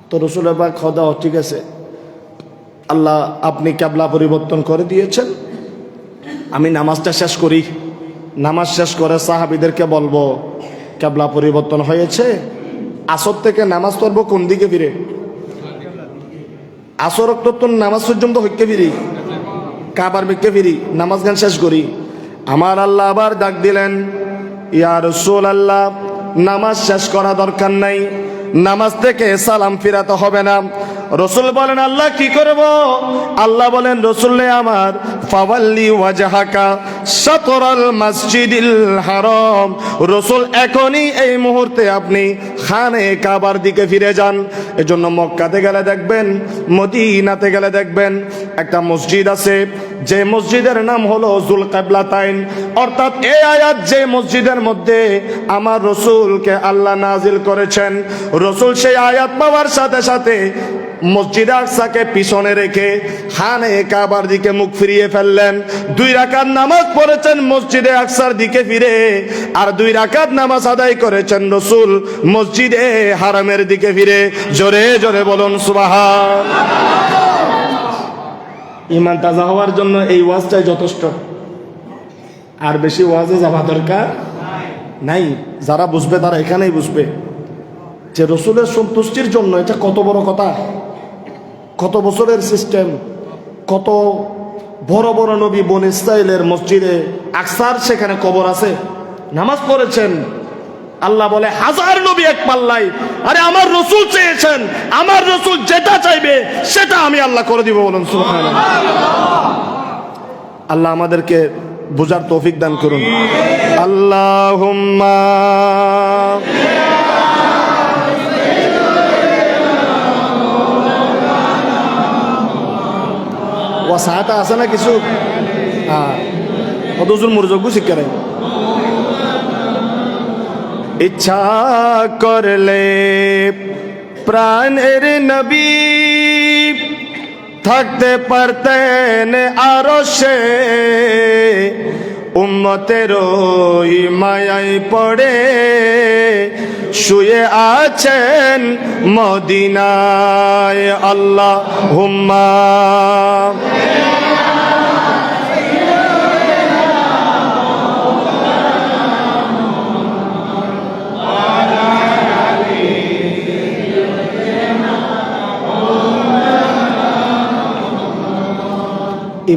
তো রসুল পাক খোদা ঠিক আছে আল্লাহ আপনি কিবলা পরিবর্তন করে দিয়েছেন, আমি নামাজটা শেষ করি, নামাজ শেষ করে সাহাবীদেরকে বলবো কিবলা পরিবর্তন হয়েছে, আসর থেকে নামাজ পড়বো কোন দিকে ফিরে? আসর তো নামাজ পর্যন্ত হইতে ফিরি, কাবার বিকে ফিরি, নামাজ গান শেষ করি। আমার আল্লাহ আবার ডাক দিলেন ইয়া রাসূলুল্লাহ নামাজ শেষ করা দরকার নাই, নামাজ থেকে সালাম ফিরাতে হবে না, রসুল বলেন আল্লাহ কি করব? আল্লাহ বলেন রসুলে আমার ফাওয়াল্লি ওয়াজহাকা শাতরাল মসজিদিল হারাম, রসুল এখনই এই মুহূর্তে আপনি খানে কাবার দিকে ফিরে যান। এজন্য মক্কাতে গেলে দেখবেন, মদিনাতে গেলে দেখবেন একটা মসজিদ আছে, যে মসজিদের নাম হলো যুল কিবলাতাইন। অর্থাৎ এই আয়াত যে মসজিদের মধ্যে আমার রসুলকে আল্লাহ নাজিল করেছেন, রসুল সেই আয়াত পাওয়ার সাথে সাথে মসজিদে আকসাকে পিছনে রেখে খানে কাবার দিকে মুখ ফিরিয়ে ফেললেন। 2 রাকাত নামাজ পড়েছেন মসজিদে আকসার দিকে ফিরে, আর 2 রাকাত নামাজ আদায় করেছেন রসুল মসজিদে হারামের দিকে ফিরে। জোরে জোরে বলুন সুবহানাল্লাহ। ঈমান তাজা হওয়ার জন্য এই ওয়াজটাই যথেষ্ট, আর বেশি ওয়াজে যাওয়া দরকার নাই। যারা বুঝবে তারা এখানেই বুঝবে যে রসুলের সন্তুষ্টির জন্য এটা কত বড় কথা, কত বছরের সিস্টেম, কত বড় বড় নবী বনি ইসরাইলের মসজিদে আকসার সেখানে কবর আছে, নামাজ পড়েছেন। আল্লাহ বলে 1000 নবী এক পাল্লাই। আরে আমার রসুল চেয়েছেন, আমার রসুল যেটা চাইবে সেটা আমি আল্লাহ করে দিব। বলুন সুবহানাল্লাহ। আল্লাহ আমাদেরকে বুঝার তৌফিক দান করুন। আল্লাহুম্মা ওয়াসাতা আছে না কিছু? হ্যাঁ, কতজন মনোযোগ শিক্ষা দেয়। ইচ্ছা করলে প্রাণের নবী থাকতে পারতেন আরশে, উম্মতের ওই মায়ায় পড়ে শুয়ে আছেন মদিনায়। আল্লাহুম্মা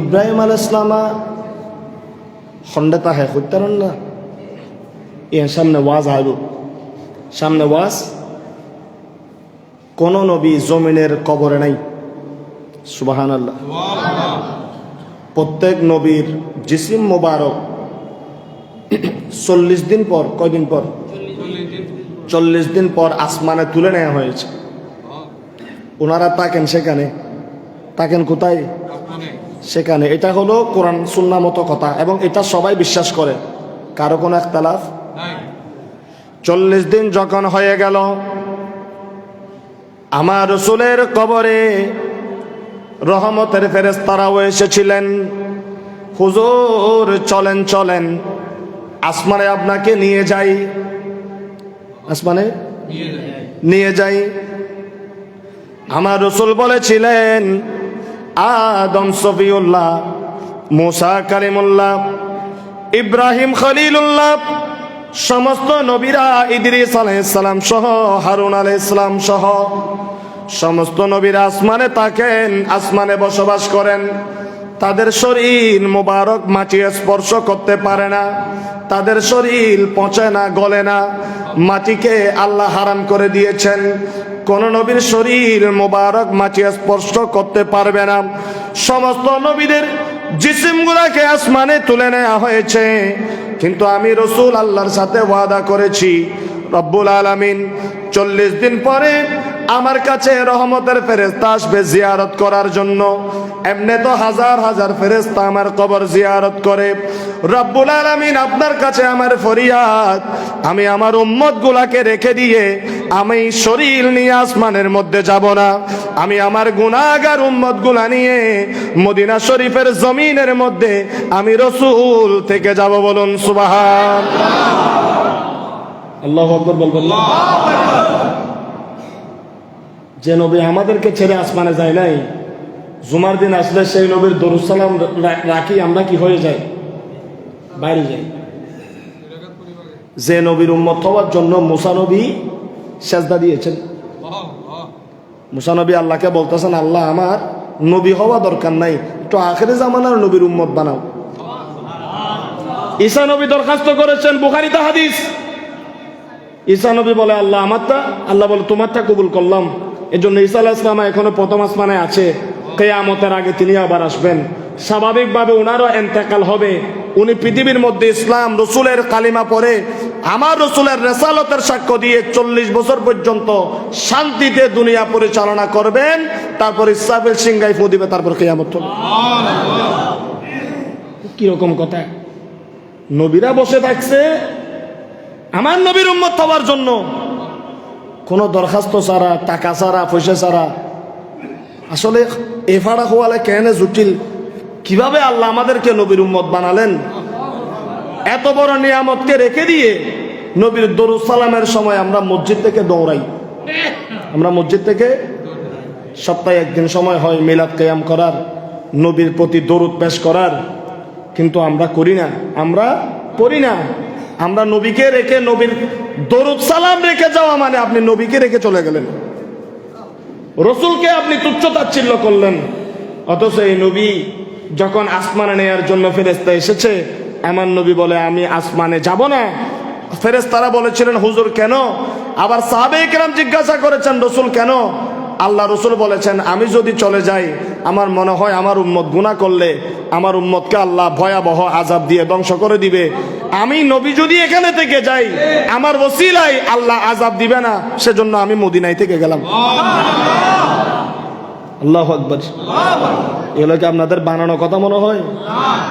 ইব্রাহিম আলাইহিস সালাম খন্ডতা হ্যাঁ করতেন না। এর সামনে ওয়াজ আইব, সামনে ওয়াজ। কোন নবী জমিনের কবরে নাই। সুবহানাল্লাহ। প্রত্যেক নবীর জিসিম মোবারক 40 দিন পর, কয়দিন পর? 40 দিন পর আসমানে তুলে নেওয়া হয়েছে। ওনারা তাকেন সেখানে, তাকেন কোথায়? সেখানে। এটা হলো কোরআন সুন্নাহ মতো কথা, এবং এটা সবাই বিশ্বাস করে, কারো কোনো ইখতিলাফ নাই। 40 দিন যখন হয়ে গেল, আমার রাসূলের কবরে রহমতের ফেরেশতারাও এসেছিলেন। হুজুর চলেন চলেন, আসমানে আপনাকে নিয়ে যাই, আসমানে নিয়ে যাই। আমার রাসূল বলেছিলেন আদম সফিউল্লাহ, মুসা কালিমুল্লাহ, ইব্রাহিম খলিলুল্লাহ, সমস্ত নবীরা, ইদ্রিস আলাইহিস সালাম সহ, হারুন আলাইহিস সালাম সহ সমস্ত নবীরা আসমানে থাকেন, আসমানে বসবাস করেন। তাদের শরীর মোবারক মাটি স্পর্শ করতে পারে না, তাদের শরীর পচে না, গলে না। মাটিকে আল্লাহ হারাম করে দিয়েছেন। কোন নবীর শরীর মোবারক মাটি স্পর্শ করতে পারবে না। সমস্ত নবীদের জিসিমগুলোকে আসমানে তুলে নেওয়া হয়েছে। কিন্তু আমি রাসূল আল্লাহর সাথে ওয়াদা করেছি, রব্বুল আলামিন 40 দিন পরে আমার কাছে রহমতের ফেরেশতা আসবে জিয়ারত করার জন্য। এমনি তো হাজার হাজার ফেরেশতা আমার কবর জিয়ারত করে। রব্বুল আলামিন আপনার কাছে আমার ফরিয়াদ, আমি আমার উম্মত গুলাকে রেখে দিয়ে আমি শরীর নিয়ে আসমানের মধ্যে যাব না। আমি আমার গুনাহগার উম্মত গুলা নিয়ে মদিনা শরীফের জমিনের মধ্যে আমি রাসূল থেকে যাব। বলুন সুবহানাল্লাহ। আল্লাহু আকবার বলবেন না? যে নবী আমাদেরকে ছেড়ে আসমানে যায় নাই, জুমার দিন আসলে সেই নবীর দরুদ সালাম রাখি আমরা কি হয়ে যায়? বাইরে যাই। যে নবীর উম্মত হওয়ার জন্য মুসা নবী সেজদা দিয়েছেন। মুসা নবী আল্লাহকে বলতেছেন, আল্লাহ আমার নবী হওয়া দরকার নাই, একটু আখিরে জামানার নবীর উম্মত বানাও। ঈসা নবী দরখাস্ত করেছেন, বুখারীতে হাদিস। ঈসা নবী বলে আল্লাহ আমারটা, আল্লাহ বলে তোমারটা কবুল করলাম, এজন্য ঈসা আলাইহিস সালাম এখনো প্রথম আসমানে আছে, কিয়ামতের আগে তিনি আবার আসবেন। স্বাভাবিকভাবে ওনারও ইন্তেকাল হবে। উনি পৃথিবীর মধ্যে ইসলাম রসুলের কালিমা পড়ে আমার রসুলের রেসালতের সাক্ষ্য দিয়ে 40 বছর পর্যন্ত শান্তিতে দুনিয়া পরিচালনা করবেন। তারপর ইসরাফিল সিংহায় ফু দিবে, তারপর কিয়ামত হবে। কিরকম কথা! নবীরা বসে থাকছে আমার নবীর উম্মত হওয়ার জন্য, কোনো দরখাস্ত ছাড়া, টাকা ছাড়া, পয়সা ছাড়া। আসলে এফাড়া হওয়ালে কেন জটিল, কিভাবে আল্লাহ আমাদেরকে নবীর উম্মত বানালেন? এত বড় নিয়ামতকে রেখে দিয়ে নবীর দরুদ সালামের সময় আমরা মসজিদ থেকে দৌড়াই। আমরা মসজিদ থেকে সপ্তাহে একদিন সময় হয় মিলাদ কিয়াম করার, নবীর প্রতি দরুদ পেশ করার, কিন্তু আমরা করি না, আমরা পড়ি না। আমরা নবীকে রেখে, নবীর দরুদ সালাম রেখে যাওয়া মানে আপনি নবীকে রেখে চলে গেলেন, রসুলকে আপনি তুচ্ছ তাচ্ছিল্য করলেন। অথচ এই নবী যখন আসমানে নেয়ার জন্য ফেরেশতা এসেছে, আমার নবী বলে আমি আসমানে যাব না। ফেরেশতারা বলেছিলেন হুজুর কেন? আবার সাহাবায়ে কেরাম জিজ্ঞাসা করেছেন রসুল কেন? আল্লাহ রসুল বলেছেন আমি যদি চলে যাই, আমার মনে হয় আমার উম্মত গুনাহ করলে আমার উম্মতকে আল্লাহ ভয়াবহ আযাব দিয়ে ধ্বংস করে দিবে। আমি নবী যদি এখানে থেকে যাই, আমার ওসিলায় আল্লাহ আযাব দিবে না, সেজন্য আমি মদিনায় থেকে গেলাম। আল্লাহু আকবার। এগুলো কি আপনাদের বানানো কথা মনে হয়?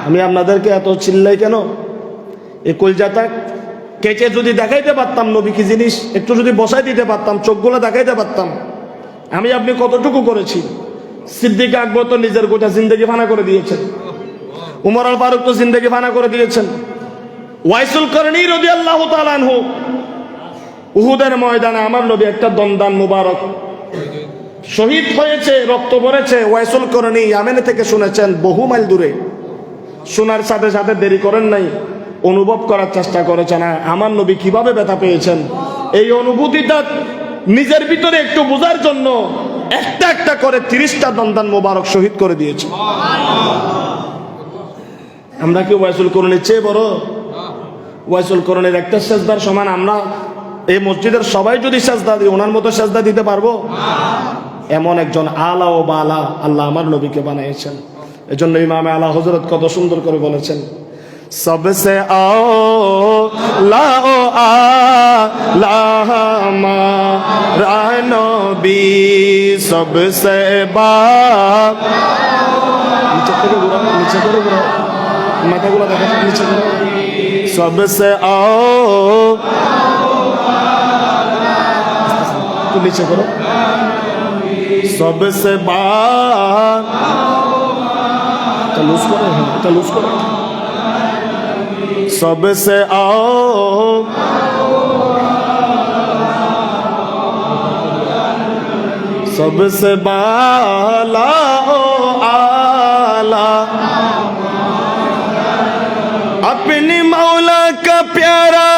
আমি আপনাদেরকে এত চিল্লাই কেন? এই কলজাটা কেচে যদি দেখাইতে পারতাম নবী কি জিনিস, একটু যদি বসাই দিতে পারতাম, চোখগুলো দেখাইতে পারতাম, আমি আপনি কতটুকু করেছি। সিদ্দিক আকবর তো নিজের গোটা জিন্দেগি ফানা করে দিয়েছেন, উমর আল ফারুক তো জিন্দেগি ফানা করে দিয়েছেন, ওয়াইসুল করনী রাদিয়াল্লাহু তাআলা আনহু উহুদের ময়দানে আমার নবী একটা দন্দান মুবারক শহীদ হয়েছে, রক্ত পড়েছে। ওয়াইসুল করনী ইয়ামেন থেকে শুনেছেন, বহু মাইল দূরে। শোনার সাথে সাথে দেরি করেন নাই, অনুভব করার চেষ্টা করেছেন আমার নবী কিভাবে ব্যথা পেয়েছেন। এই অনুভূতিটা নিজের ভিতরে একটু বোঝার জন্য একটা একটা করে 30টা দন্দান মোবারক শহীদ করে দিয়েছে। আমরা কি ওয়াইসুল করণীর চেয়ে বড়? ওয়াইসুল করণীর একটা সেজদার সমান আমরা এই মসজিদের সবাই যদি সেজদা দিই, ওনার মতো সেজদা দিতে পারবো? এমন একজন আলা ও বালা আল্লাহ আমার নবীকে বানিয়েছেন। এজন্য ইমামে আলা হযরত কত সুন্দর করে বলেছেন, सबसे आला ओ आला हमारा नबी सबसे बाप। नीचे করে ঘোরাও, नीचे করে ঘোরাও, মাথাগুলো দেখা যাচ্ছে, नीचे করো। सबसे तो नीचे करो। सबसे बाप लूज करो, हाँ लूज करो। सबसे सबसे बाला ओ आला अपनी मौला का प्यारा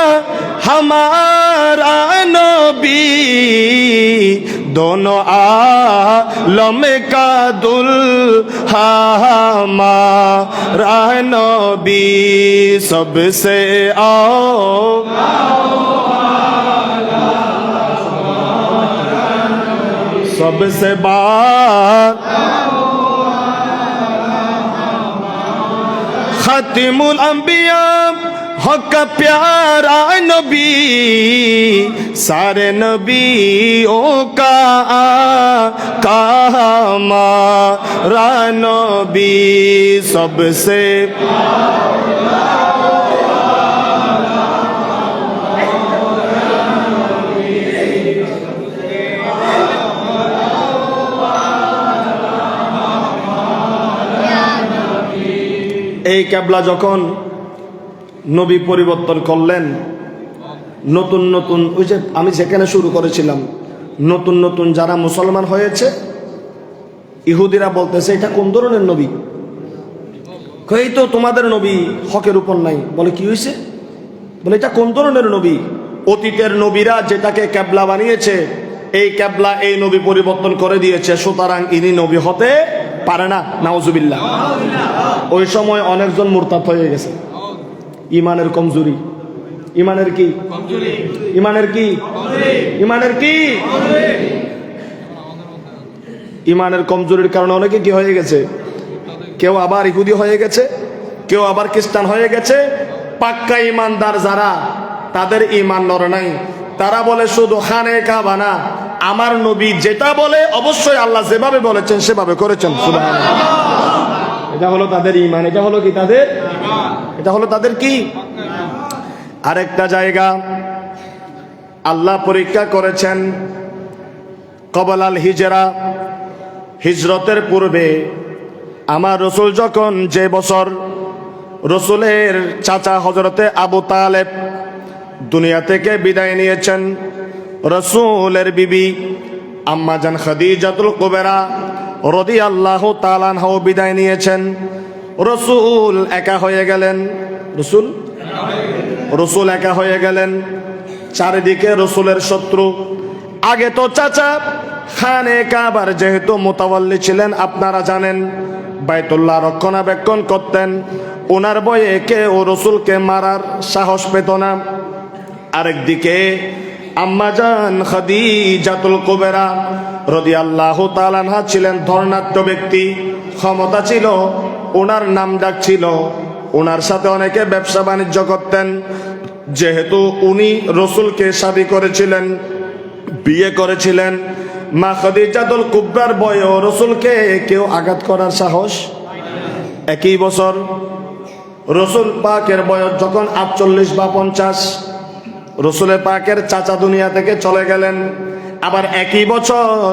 हमारा नबी दोनों आलम का दुल्हा हमारा नबी सबसे सबसे खत्मुल अंबिया हक प्यारा नबी सारे नबियों का हमारा नबी सबसे এই কেবলা যখন নবী পরিবর্তন করলেন, নতুন নতুন ওই যে আমি যেখানে শুরু করেছিলাম, নতুন নতুন যারা মুসলমান হয়েছে ইহুদিরা বলতেছে এটা কোন ধরনের নবী? এই তো তোমাদের নবী হকের উপর নাই। বলে কি হয়েছে? বলে এটা কোন ধরনের নবী? অতীতের নবীরা যেটাকে কেবলা বানিয়েছে, এই কেবলা এই নবী পরিবর্তন করে দিয়েছে, সুতরাং ইনি নবী হতে পারে না। নাউজুবিল্লাহ। ওই সময় অনেকজন মুরতাদ হয়ে গেছে। ইমানের কমজোরি। ইমানের কি? ইমানের কি? ইমানের কি? ইমানের কমজোরির কারণে অনেকে কি হয়ে গেছে, কেউ আবার ইহুদি হয়ে গেছে, কেউ আবার খ্রিস্টান হয়ে গেছে। পাক্কা ইমানদার যারা, তাদের ইমান নড়ে নাই। তারা বলে শুধু খানে কাবা না, আমার নবী যেটা বলে অবশ্যই আল্লাহ যেভাবে বলেছেন সেভাবে করেছেন। সুবহানাল্লাহ। এটা হলো তাদের ইমান। এটা হলো কি তাদের, এটা হলো তাদের কি। আরেকটা জায়গা আল্লাহ পরীক্ষা করেছেন কবলাল হিজরা, হিজরতের পূর্বে আমার রসুল যখন, যে বছর রসুলের চাচা হজরতে আবু তালেব দুনিয়া থেকে বিদায় নিয়েছেন, রসুলের বিবি আম্মা জান খাদিজাতুল কুবরা রাদিয়াল্লাহু তাআলা আনহা বিদায় নিয়েছেন। রসুল একা হয়ে গেলেন। রসুল একা হয়ে গেলেন। চারিদিকে রসুলের শত্রু। আগে তো চাচা খানে কাবার যেহেতু মোতাওয়াল্লি ছিলেন, আপনারা জানেন, বাইতুল্লাহ রক্ষণাবেক্ষণ করতেন। ওনার ভয়ে কেউ রসুলকে মারার সাহস পেত না। আরেকদিকে আম্মাজান খাদিজাতুল কুবরা রাদিয়াল্লাহু তাআলা আনহা ছিলেন ধর্ণাঢ্য ব্যক্তি, ক্ষমতা ছিল, ওনার নাম ডাক ছিল, ওনার সাথে অনেকে ব্যবসা বাণিজ্য করতেন। যেহেতু উনি রসুলকে শাদী করেছিলেন, বিয়ে করেছিলেন, মা খাদিজাতুল কুবরার বয়ও রসুলকে কেউ আঘাত করার সাহস। একই বছর রসুল পাকের বয়স যখন 48 বা 50, রসুলের পাকের চাচা দুনিয়া থেকে চলে গেলেন। আবার একই বছর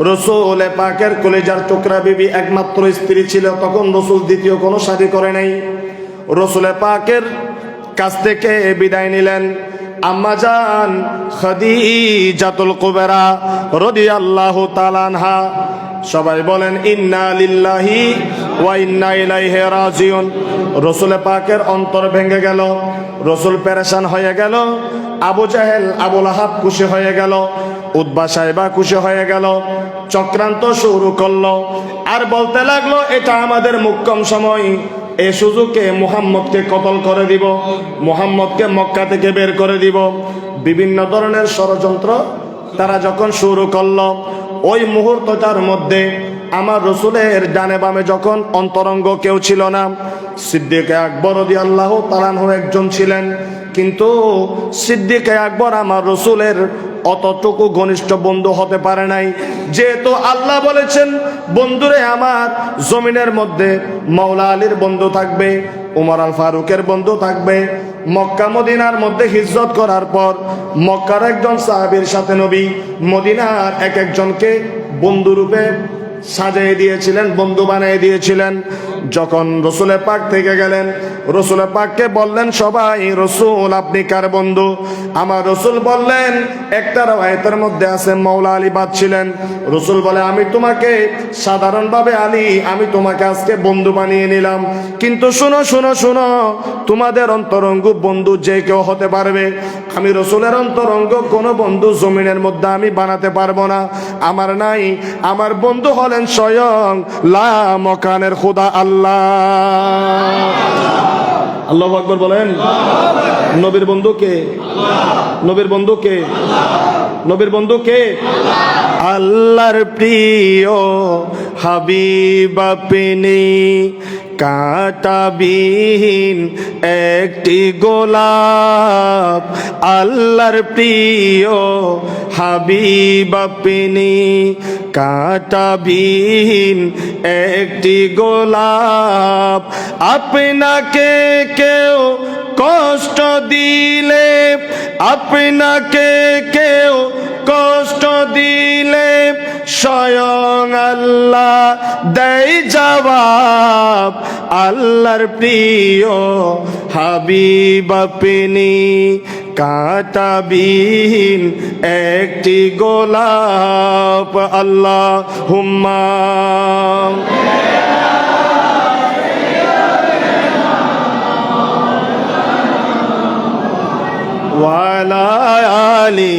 রসুলের পাকের কলিজার টুকরা বিবি একমাত্র স্ত্রী ছিল, তখন রসুল দ্বিতীয় কোনো শাদী করে নাই। রসুলের পাকের কাছ থেকে বিদায় নিলেন আম্মাজান খাদিজাতুল কুবরা রাদিয়াল্লাহু তাআলা আনহা। সবাই বলেন ইন্না লিল্লাহি ওয়া ইন্না ইলাইহি রাজিউন। রসুল পাকের অন্তর ভেঙে গেল, রসুল পেরেশান হয়ে গেল, আবু জাহেল আবু লাহাব খুশি হয়ে গেল, উতবা সাইবা খুশি হয়ে গেল, চক্রান্ত শুরু করলো। আর বলতে লাগলো এটা আমাদের মোক্ষম সময়, এই সুযোগে মুহাম্মদকে কতল করে দিব, মুহাম্মদকে মক্কা থেকে বের করে দিব। বিভিন্ন ধরনের ষড়যন্ত্র তারা যখন শুরু করলো, ওই মুহূর্তটার মধ্যে আমার রসুলের ডানে বামে যখন অন্তরঙ্গ কেউ ছিল না, সিদ্দিক আকবর রাদিয়াল্লাহু তাআলা আনহু একজন ছিলেন। কিন্তু সিদ্দিক আকবর আমার রসুলের অতটুকু ঘনিষ্ঠ বন্ধু হতে পারে নাই। যেহেতু আল্লাহ বলেছেন বন্ধুরে আমার জমিনের মধ্যে মাওলা আলীর বন্ধু থাকবে, উমর আল ফারুকের বন্ধু থাকবে। মক্কা মদিনার মধ্যে হিজরত করার পর মক্কার একজন সাহাবীর সাথে নবী মদিনার এক একজনকে বন্ধুরূপে সাজিয়ে দিয়েছিলেন, বন্ধু বানিয়ে দিয়েছিলেন। যখন রসুলের পাক থেকে গেলেন, রসুলের পাককে বললেন সবাই, রসুল আপনি কার বন্ধু? আমার রসুল বললেন, একটা রাওয়ায়াতের মধ্যে আছে মাওলা আলী বাদ ছিলেন। রসুল বলে আমি তোমাকে সাধারণভাবে আলী, আমি তোমাকে আজকে বন্ধু বানিয়ে নিলাম, কিন্তু শুনো শুনো শুনো, তোমাদের অন্তরঙ্গ বন্ধু যে কেউ হতে পারবে, আমি রসুলের অন্তরঙ্গ কোনো বন্ধু জমিনের মধ্যে আমি বানাতে পারবো না, আমার নাই। আমার বন্ধু হলেন স্বয়ং লা মকানের খুদা আল্লাহ। আল্লাহু আকবার বলেন। নবীর বন্ধু কে? নবীর বন্ধু কে? নবীর বন্ধু কে? আল্লাহর প্রিয় হাবিব আপনি, কাঁটাবিহীন একটি গোলাপ। আল্লাহর প্রিয় হাবিব আপনি, কাঁটাবিহীন একটি গোলাপ। আপনাকে কেউ কষ্ট দিলে, আপনাকে কেউ কষ্ট দিলে, স্বয়ং আল্লাহ দেয় জবাব। আল্লাহর প্রিয় হাবিব আপনি, কাঁটাবিহীন একটি গোলাপ। আল্লাহুম্মা ওয়ালা আলি।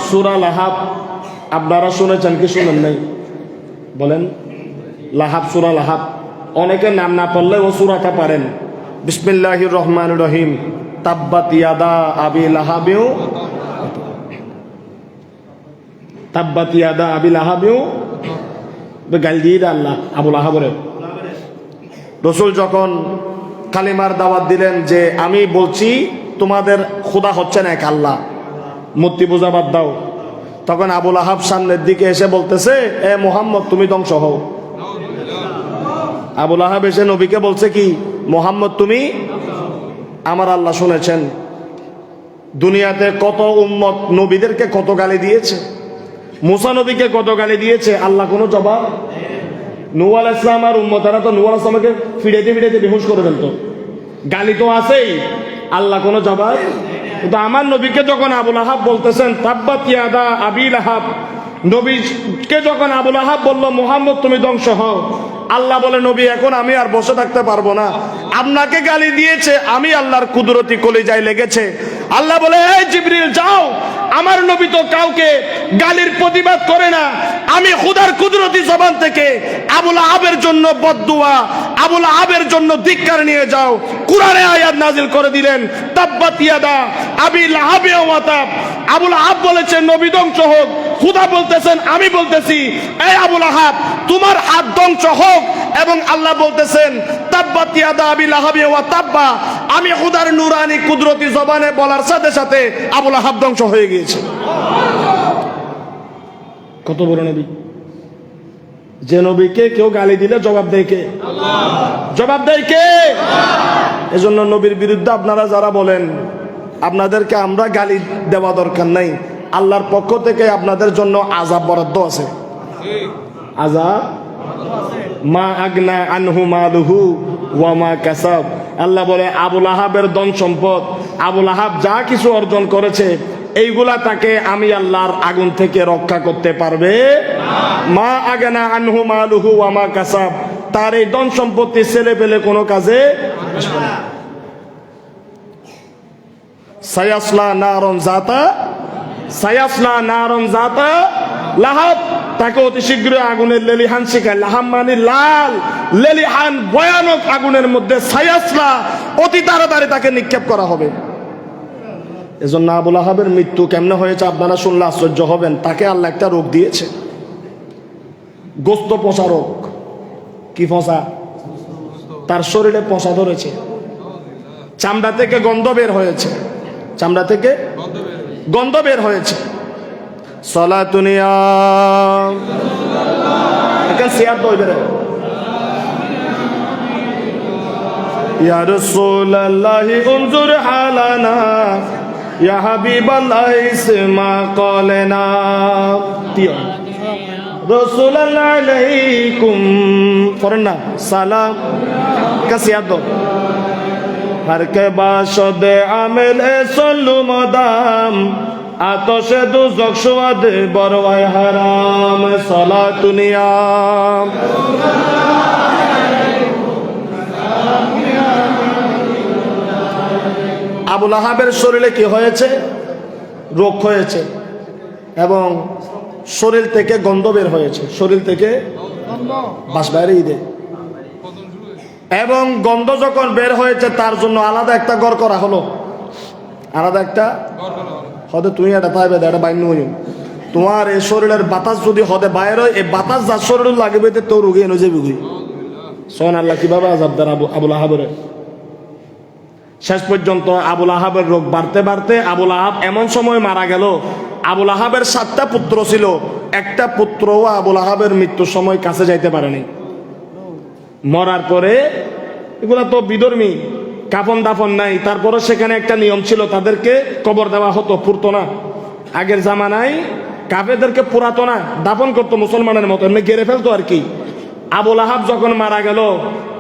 সূরা লাহাব আপনারা শুনেছেন কি শুনেন নাই? বলেন। লাহাব, সূরা লাহাব। অনেকে নাম না পড়লে ও সূরাটা পারেন। বিসমিল্লাহির রহমানির রহিম। তাব্বাত ইয়াদা আবি লাহাবিউ, তাব্বাত ইয়াদা আবি লাহাবিউ, গাল দিয়ে দেয় আল্লাহ আবু লাহাবের। রসুল যখন কালিমার দাওয়াত দিলেন যে আমি বলছি তোমাদের খোদা হচ্ছে না এক আল্লাহ, মূর্তি পূজা বাদ দাও, তখন আবু লাহাব সামনের দিকে এসে বলতেছে এ মুহাম্মদ তুমি ধ্বংস হও। আবু লাহাব এসে নবীকে বলছে কি, মুহাম্মদ তুমি, আমার আল্লাহ শুনেছেন দুনিয়াতে কত উম্মত নবীদেরকে কত গালি দিয়েছে, মুসা নবীকে কত গালি দিয়েছে, আল্লাহ কোনো জবাব। নূহ আলাইহিস সালাম আর উম্মতারা তো নূহ আলাইহিস সালামকে ফিরাইতে ফিরাইতে বেহুশ করে ফেলতো, গালি তো আছেই, আল্লাহ কোনো জবাব। কিন্তু আমার নবীকে যখন আবু লাহাব বলতেছেন তাব্বাত ইয়াদা আবি লাহাব, নবীকে যখন আবু লাহাব বলল মুহাম্মদ তুমি ধ্বংস হও, আল্লাহ বলে নবী এখন আমি আর বসে থাকতে পারবো না, আপনাকে গালি দিয়েছে, আমি আল্লাহর কুদরতি কলিজায় লেগেছে। আল্লাহ বলে এই জিবরিল যাও, আমার নবী তো কাউকে গালির প্রতিবাদ করে না, আমি খুদার কুদরতি জবান থেকে আবু লাহাবের জন্য বদদুয়া, আবু লাহাবের জন্য ধিক্কার নিয়ে যাও। কুরআনে আয়াত নাজিল করে দিলেন তাব্বাত ইয়াদা আবি লাহাব ওয়া তাব। আবু লাহাব বলেছেন নবী ধ্বংস হোক, খুদা বলতেছেন আমি বলতেছি এই আবু লাহাব তোমার হাত ধ্বংস হোক, এবং আল্লাহ বলতেছেন তাব্বাত ইয়াদা আবি লাহাব ওয়া তাব্বা, আমি খুদার নূরানি কুদরতি জবানে বলার সাথে সাথে আবু লাহাব ধ্বংস হয়ে গিয়েছে। কত বড় নবী, যে নবীকে কেউ গালি দিলে জবাব দেয় কে? জবাব দেয় কে? এজন্য নবীর বিরুদ্ধে আপনারা যারা বলেন আপনাদেরকে আমরা গালি দেওয়া দরকার নাই, আল্লাহর পক্ষ থেকে আপনাদের জন্য আযাব বরাদ্দ আছে। আযাব মা আগনা আনহু মালুহু ওয়া মা কাসাব। আল্লাহ বলে আবু লাহাবের ধন সম্পদ, আবু লাহাব যা কিছু অর্জন করেছে এইগুলা তাকে আমি আল্লাহর আগুন থেকে রক্ষা করতে পারবে মা আগনা আনহু মালুহু ওয়া মা কাসাব, তার এই ধন সম্পত্তি ছেলে পেলে কোনো কাজে আসবে না। সায়াসলা নারন জাতা, সায়াসলা নারন জাতা লাহাব, তাকে অতি শীঘ্রই আগুনের লেলিহান শিখায়। লাহাব মানে লাল, লেলিহান ভয়ানক আগুনের মধ্যে সায়াসলা, অতি তাড়াতাড়ি তাকে নিক্ষেপ করা হবে। এজন্য আবু লাহাবের মৃত্যু কেমনে হয়েছে আপনারা শুনলে আশ্চর্য হবেন। তাকে আল্লাহ একটা রোগ দিয়েছে, গোস্ত পচা রোগ। কি পচা? তার শরীরে পচা ধরেছে, চামড়া থেকে গন্ধ বের হয়েছে, চামড়া থেকে গন্ধ বের হয়েছে। সলাতুনিয়া এখন সিয়ার দই বের, ইয়া রাসূলুল্লাহি উনজুর হালানা ইয়া হাবিবাল্লাহি ইসমা ক্বালানা তিয় রাসূলুল্লাহ আলাইকুম পড়েন না সালাম কাসিয়াদ হর কে বাশদ আমেল সল্লু মদাম আতশে দুজক সুয়াদ বরওয়াই হারাম সালাতুনিয়া। আবু লাহাবের শরীরে কি হয়েছে? রোগ হয়েছে এবং শরীর থেকে গন্ধ বের হয়েছে, শরীর থেকে বাস বাইরে ঈদে, এবং গন্ধ যখন বের হয়েছে তার জন্য আলাদা একটা ঘর করা হলো, আলাদা একটা হদে তুমি এটা পাইবে এটা বাইন হইম, তোমার এই শরীরের বাতাস যদি হদে বাইর হয়, এই বাতাস যার শরীর লাগবে তো রোগী এনে যাবি গুই। সোহান আল্লাহ কিভাবে আযাব দেন আবু লাহাবের। শেষ পর্যন্ত আবু লাহাবের রোগ বাড়তে বাড়তে আবু লাহাব এমন সময় মারা গেল, আবু লাহাবের 7টা পুত্র ছিল, একটা পুত্রও আবু লাহাবের মৃত্যুর সময় কাছে যাইতে পারেনি। মরার পরে এগুলা তো বিধর্মী, কাফন দাফন নাই, তারপরে সেখানে একটা নিয়ম ছিল, তাদেরকে কবর দেওয়া হতো, পুরতো না। আগের জামানায় কাফেরদেরকে পুরাতো না, দাফন করতো মুসলমানের মতো, এমনি গেড়ে ফেলতো আর কি। আবু লাহাব যখন মারা গেল,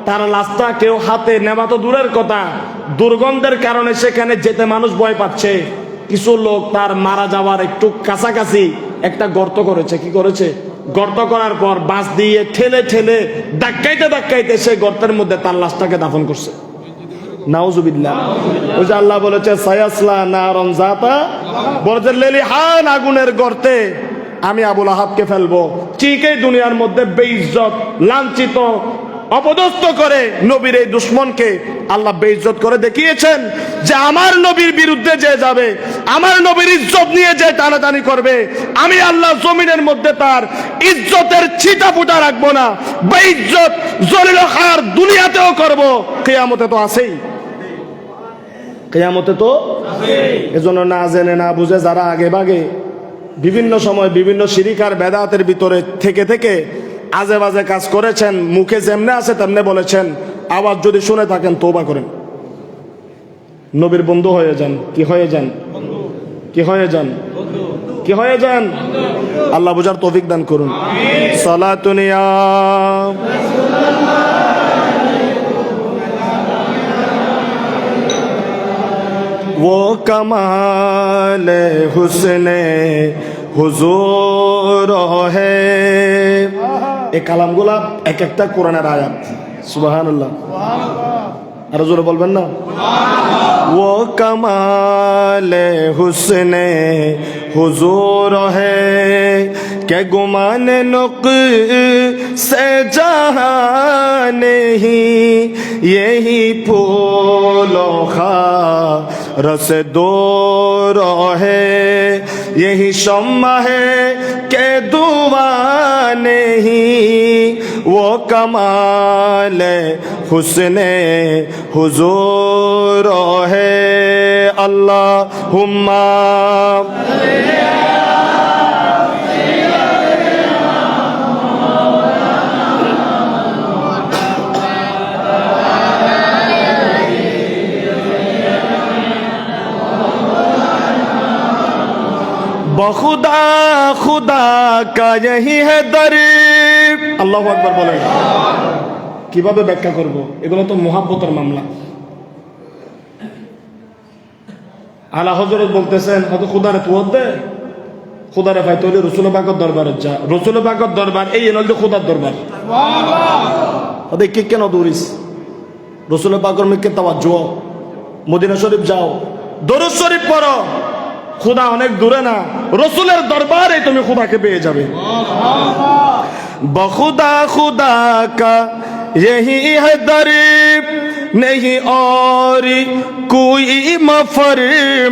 তার লাশটা কেউ হাতে নেওয়া তো দূরের কথা, দুর্গন্ধের কারণে সেখানে যেতে মানুষ ভয় পাচ্ছে। কিছু লোক তার মারা যাওয়ার একটু কাছাকাছি একটা গর্ত করেছে। কি করেছে? গর্ত করার পর বাঁশ দিয়ে ঠেলে ঠেলে ধাক্কাইতে ধাক্কাইতে সে গর্তের মধ্যে তার লাশটাকে দাফন করছে। নাউজুবিল্লাহ। ওই যে আল্লাহ বলেছে সায়াসলা নারন জাতা, বলছে লেলিহান আগুনের গর্তে আমি আবু লাহাবকে ফেলবো। ঠিক এই দুনিয়ার মধ্যে বেইজ্জত, লাঞ্ছিত, অপদস্থ করে নবীর এই দুশমনকে আল্লাহ বেইজ্জত করে দেখিয়েছেন যে আমার নবীর বিরুদ্ধে যে যাবে, আমার নবীর ইজ্জত নিয়ে যে টানাটানি করবে, আমি আল্লাহ জমিনের মধ্যে তার ইজ্জতের ছিটা ফুটা রাখবো না। বেইজ্জত জলিল খার দুনিয়াতেও করব, কিয়ামতে তো আছেই, কিয়ামতে তো এজন্য না জেনে না বুঝে যারা আগে ভাগে বিভিন্ন সময় বিভিন্ন শিরিক আর বেদাতের ভিতরে থেকে থেকে আজে বাজে কাজ করেছেন, মুখে যেমনে আছে তেমনে বলেছেন, আওয়াজ যদি শুনে থাকেন তওবা করেন, নবীর বন্ধু হয়ে যান। কি হয়ে যান? কি হয়ে যান? কি হয়ে যান? আল্লাহ বুঝার তৌফিক দান করুন। সালাতুন ইয়া वो कमाल हुस्ने हुजूर है। এই কালামগুলা এক একটা কোরআনের আয়াত। সুবহানাল্লাহ। আরো জোরে বলবেন না? वो कमाल हुस्ने हुजूर है के गुमान नुक से जहां नहीं, यही फूलों खा रस दूर है, यही शम्मा है के दुआ नहीं, वो कमाल हुस्ने हुजूर है। अल्लाहुम्मा बखुदा खुदा का यही है दर। আল্লাহু আকবার বলেন। কিভাবে ব্যাখ্যা করব? এগুলো তো মুহাব্বতের মামলা। আলা হযরত বলতেছেন হয়তো খুদারে তুয়াদ দে, খুদারে ভাই তোরে রাসূল পাকের দরবারে যা, রাসূল পাকের দরবার এই নলদে খুদার দরবার। সুবহানাল্লাহ। ওদের কি কেন দৌড়িস? রাসূল পাকের মিকে তাওয়াজ্জু, মদিনা শরীফ যাও, দরুদ শরীফ পড়ো। খুদা অনেক দূরে না, রাসূলের দরবারে তুমি খুদাকে পেয়ে যাবে। বখুদা খুদা কা यही है दर, नहीं और कोई मफर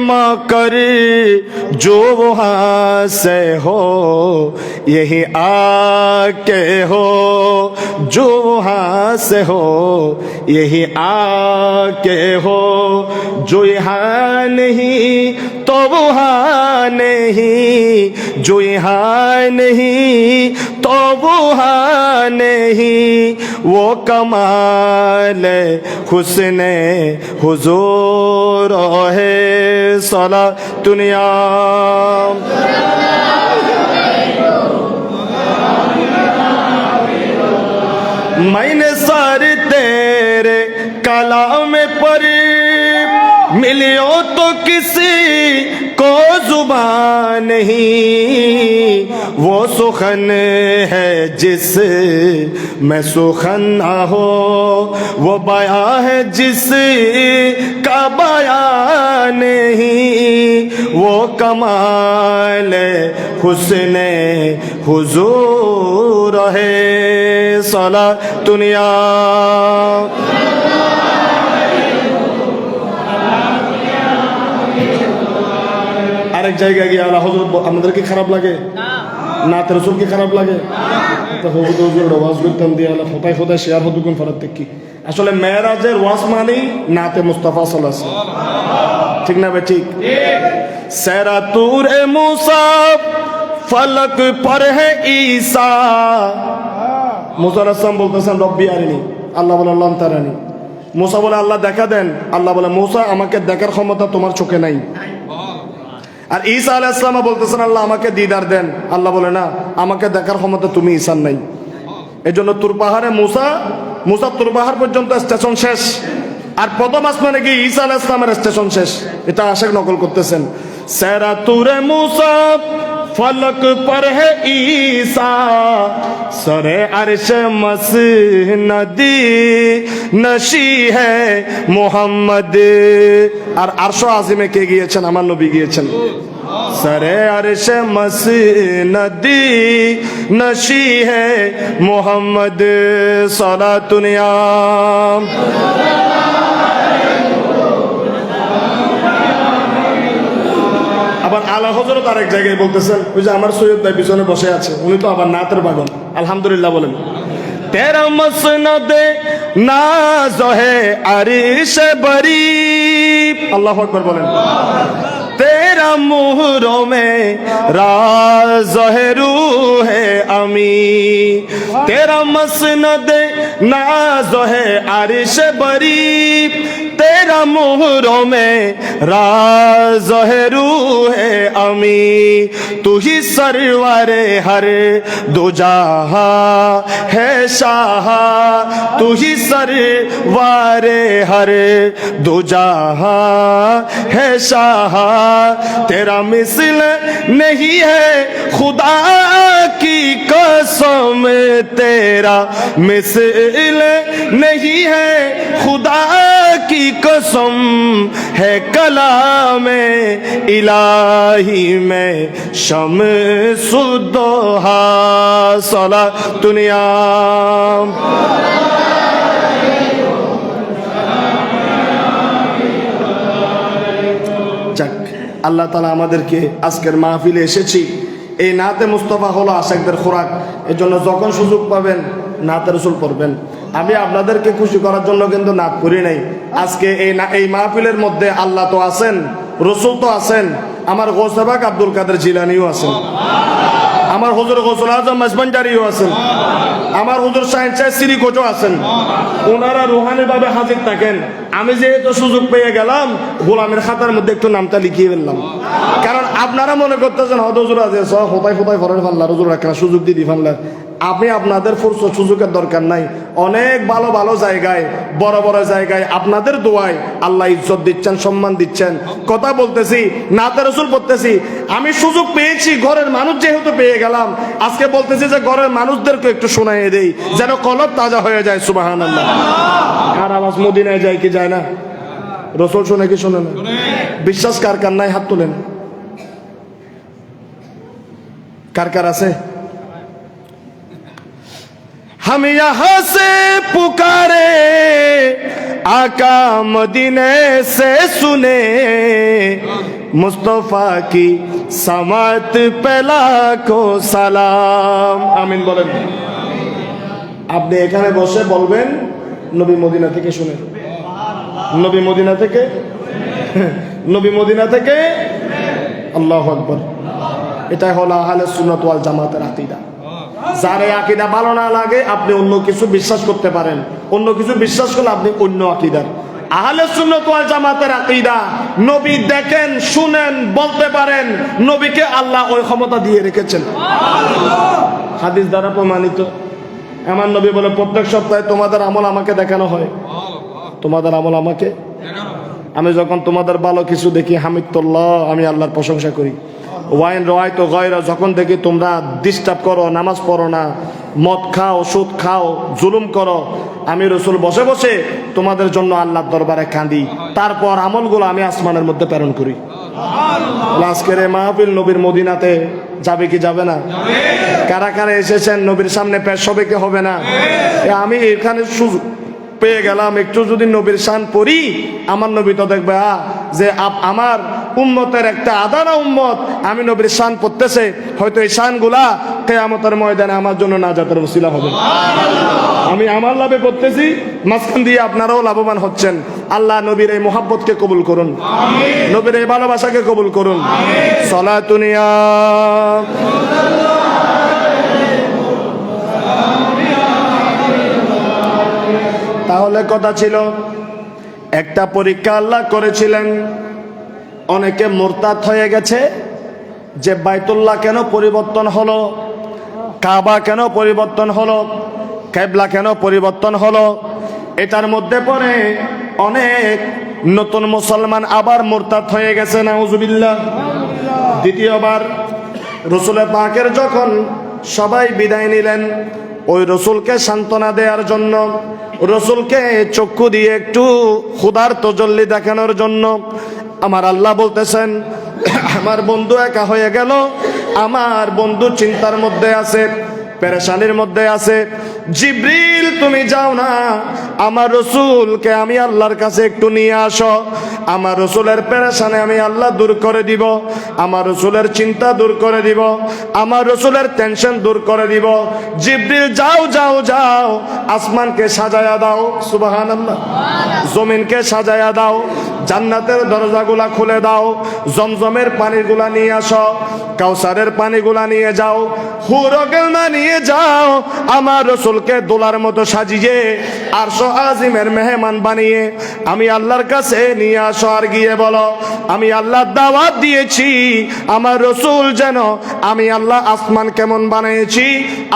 मा कर, जो वहाँ से हो यही आके हो, जो वहाँ से हो यही आके हो, जो यहाँ नहीं तो वहाँ नहीं, जो यहाँ नहीं तो वहाँ नहीं, वो कमाल हुस्ने हुजूर है। सलातुन या मैंने सर तेरे कलाम पर मिलियो तो किसी को जुबान नहीं, वो सुखन है जिस मैं सुखन ना हो, वो बया है जिस का बया नहीं, वो कमाल हुस्ने हुजूर है। सलातुन या আরেক জায়গায় গিয়ে আল্লাহ হযরত আমাদের কি খারাপ লাগে না? তার রাসূল কি খারাপ লাগে? তো হুজুর ওয়াজ করতেন দিয়ে আল্লাহ ফটাই ফটাই শেয়ার হতো কোন ফরাত কি? আসলে মেরাজের ওয়াজ মানে নাতে মুস্তাফা সাল্লাল্লাহু আলাইহি ওয়াসাল্লাম। ঠিক না ভাই? ঠিক। সেরা তুরে মুসা ফলক পর হে ঈসা। মুসা আলাইহিস সালাম বলতেছেন রব্বি আরিনি, আল্লাহ বলে আল্লাহ তারানি। মুসা বলে আল্লাহ দেখা দেন, আল্লাহ বলে মুসা আমাকে দেখার ক্ষমতা তোমার চোখে নাই। আর ঈসা আলাইহিস সালাম বলতেছেন আল্লাহ আমাকে দিদার দেন, আল্লাহ বলে না আমাকে দেখার ক্ষমতা তুমি ঈসার নাই। এজন্য তুর পাহাড়ে মুসা তুর পাহাড় পর্যন্ত স্টেশন শেষ, আর প্রথম আসমানে গিয়ে ঈসা আলাইহিস সালামের স্টেশন শেষ। এটা আশেক নকল করতেছেন। সেরা তুরে মুসা फलक पर है ईसा, सरे अर्श मसनदी नशी है मोहम्मद। আর আরশ আজিমে কে গিয়েছেন? আমার নবী গিয়েছেন। सरे अर्श मसनदी नशी है मोहम्मद सलातुनिया। আবার আলা হযরত আরেক জায়গায় বলতেছেন, ওই যে আমার সৈয়দ ভাই পিছনে বসে আছে, উনি তো আবার নাতের পাগল। আলহামদুলিল্লাহ বলেন। তেরা মসনদ নাজ হে আরিশ বরি, আল্লাহু আকবার বলেন। तेरा मुहरों में राज है रूह है अमी, तेरा मसनद नाज है आरिश बरी, तेरा मुहरों में राज है रूह है अमी, तू ही सरवारे हर दो जहां है शाह, तू ही सरवारे हर दो जहां है शाह, तेरा मिसल नहीं है खुदा की कसम, तेरा मिसल नहीं है खुदा की कसम, है कलाम इलाही में शम्सुद्दोहा सलातुनिया। আল্লাহ তাআলা আমাদেরকে আজকের মাহফিলে এসেছি, এই নাতে মুস্তাফা হলো আশিকদের খোরাক। এর জন্য যখন সুযোগ পাবেন নাতে রাসূল পড়বেন। আমি আপনাদেরকে খুশি করার জন্য কিন্তু নাত করি নাই। আজকে এই মাহফিলের মধ্যে আল্লাহ তো আছেন, রসুল তো আছেন, আমার গৌসে পাক আব্দুল কাদের জিলানীও আছেন, আমার হুজুর গৌসুল আজম মাসবান্ডারিও আছেন, আমার হুজুর শাহিন শাহ সিরিকোচও আছেন। ওনারা রুহানি ভাবে হাজির থাকেন। আমি যেহেতু সুযোগ পেয়ে গেলাম, গোলামের খাতার মধ্যে একটু নামটা লিখিয়ে ফেললাম। কারণ আপনারা মনে করতেছেন হদ হুজুর আছে হোতাই ফোতাই ফরের ফাল্লা হুজুর একটা সুযোগ দিয়ে ফাল্লা। আপনি আপনাদের ফুরসত সুযোগের দরকার নাই। অনেক ভালো ভালো জায়গায়, বড় বড় জায়গায় আপনাদের দোয়ায় আল্লাহ ইজ্জত দিচ্ছেন, সম্মান দিচ্ছেন। কথা বলতেছি, নাতে রাসূল পড়তেছি। আমি সুযোগ পেয়েছি, ঘরের মানুষ যেহেতু পেয়ে গেলাম, আজকে বলতেছি যে ঘরের মানুষদেরকে একটু শোনাইয়ে দেই, যেন কলব তাজা হয়ে যায়। সুবহানাল্লাহ। আর আওয়াজ মদিনায় যায় কি যায় না? রাসূল শুনে কি শুনে না? বিশ্বাস কার কার নাই হাত তোলেন। কার কার আছে? हम यहाँ से पुकारे आका मदीने से सुने, मुस्तफा की समात पहला को सलाम। आमीन বলেন। আপনি এখানে বসে বলবেন নবী মদিনা থেকে শুনে, নবী মদিনা থেকে, নবী মদিনা থেকে। আল্লাহু আকবার। এটা হলো আহলে সুন্নাত ওয়াল জামাতের আকীদা। যার এই আকীদা ভালো না লাগে আপনি অন্য কিছু বিশ্বাস করতে পারেন, অন্য কিছু বিশ্বাস করলে আপনি অন্য আকীদার। আহলে সুন্নাত ওয়াল জামাতের আকীদা, নবী দেখেন, শুনেন, বলতে পারেন, নবীকে আল্লাহ ওই ক্ষমতা দিয়ে রেখেছেন। হাদিস দ্বারা প্রমাণিত। আমার নবী বলে প্রত্যেক সপ্তাহে তোমাদের আমল আমাকে দেখানো হয়, তোমাদের আমল আমাকে। আমি যখন তোমাদের ভালো কিছু দেখি হামিদুল্লাহ, আমি আল্লাহর প্রশংসা করি। ওয়াইন রয় তো গয়রা, যখন দেখি তোমরা ডিস্টার্ব করো, নামাজ পড়ো না, মদ খাও, সুদ খাও, জুলুম করো, আমি রাসূল বসে বসে তোমাদের জন্য আল্লাহর দরবারে কাঁদি। তারপর আমলগুলো আমি আসমানের মধ্যে প্রেরণ করি। আজকের এই মাহফিল নবীর মদিনাতে যাবে কি যাবে না? কারা কারা এসেছেন নবীর সামনে পেশ হবে কি হবে না? আমি এখানে সুযোগ পেয়ে গেলাম, একটু যদি নবীর শান পড়ি, আমার নবী তো দেখবে যে আমার উম্মতের একটা আদানা উম্মত আমি নবীর শান পড়তেছে, হয়তো এই শানগুলা কিয়ামতের ময়দানে আমার জন্য নাজাতের ওসিলা হবে। আমি আমার লাভে পড়তেছি, মাঝখান দিয়ে আপনারাও লাভবান হচ্ছেন। আল্লাহ নবীর এই মোহাব্বতকে কবুল করুন, নবীর এই ভালোবাসাকে কবুল করুন। সালাতুনিয়া। তাহলে কথা ছিল, একটা পরীক্ষা আল্লাহ করেছিলেন। অনেকে মুরতাদ হয়ে গেছে যে বাইতুল্লাহ কেন পরিবর্তন হলো, কাবা কেন পরিবর্তন হলো, কিবলা কেন পরিবর্তন হলো। এটার মধ্যে পড়ে অনেক নতুন মুসলমান আবার মুরতাদ হয়ে গেছে, নাউজুবিল্লাহ। দ্বিতীয়বার রাসূলের পাকের যখন সবাই বিদায় নিলেন, ওই রাসূলকে সান্ত্বনা দেওয়ার জন্য, রাসূলকে চক্ষু দিয়ে একটু খুদার তজল্লি দেখানোর জন্য আমার আল্লাহ বলতেছেন, আমার বন্ধু একা হয়ে গেল, আমার বন্ধু চিন্তার মধ্যে আছে, পেরেশানির মধ্যে আছে। জিবরিল তুমি যাও না, আমার রসুলকে আমি আল্লাহর কাছে একটু নিয়ে আসো, আমার রসুলের পেরেশানি আমি আল্লাহ দূর করে দিব, আমার রসুলের চিন্তা দূর করে দিব, আমার রসুলের টেনশন দূর করে দিব। জিবরিল যাও যাও যাও, আসমানকে সাজায়া দাও, সুবহানাল্লাহ, জমিনকে সাজায়া দাও, জান্নাতের দরজাগুলা খুলে দাও, জমজমের পানিগুলা নিয়ে আসো, কাউসারের পানিগুলা নিয়ে যাও, হুরগেলমা নিয়ে যাও, আমার রসুলকে দোলার মতো সাজিয়ে আরশ আজিমের মেহমান বানিয়ে আমি আল্লাহর কাছে নিয়ে আসো। আর গিয়ে বলো, আমি আল্লাহ দাওয়াত দিয়েছি আমার রসুল যেন, আমি আল্লাহ আসমান কেমন বানিয়েছি,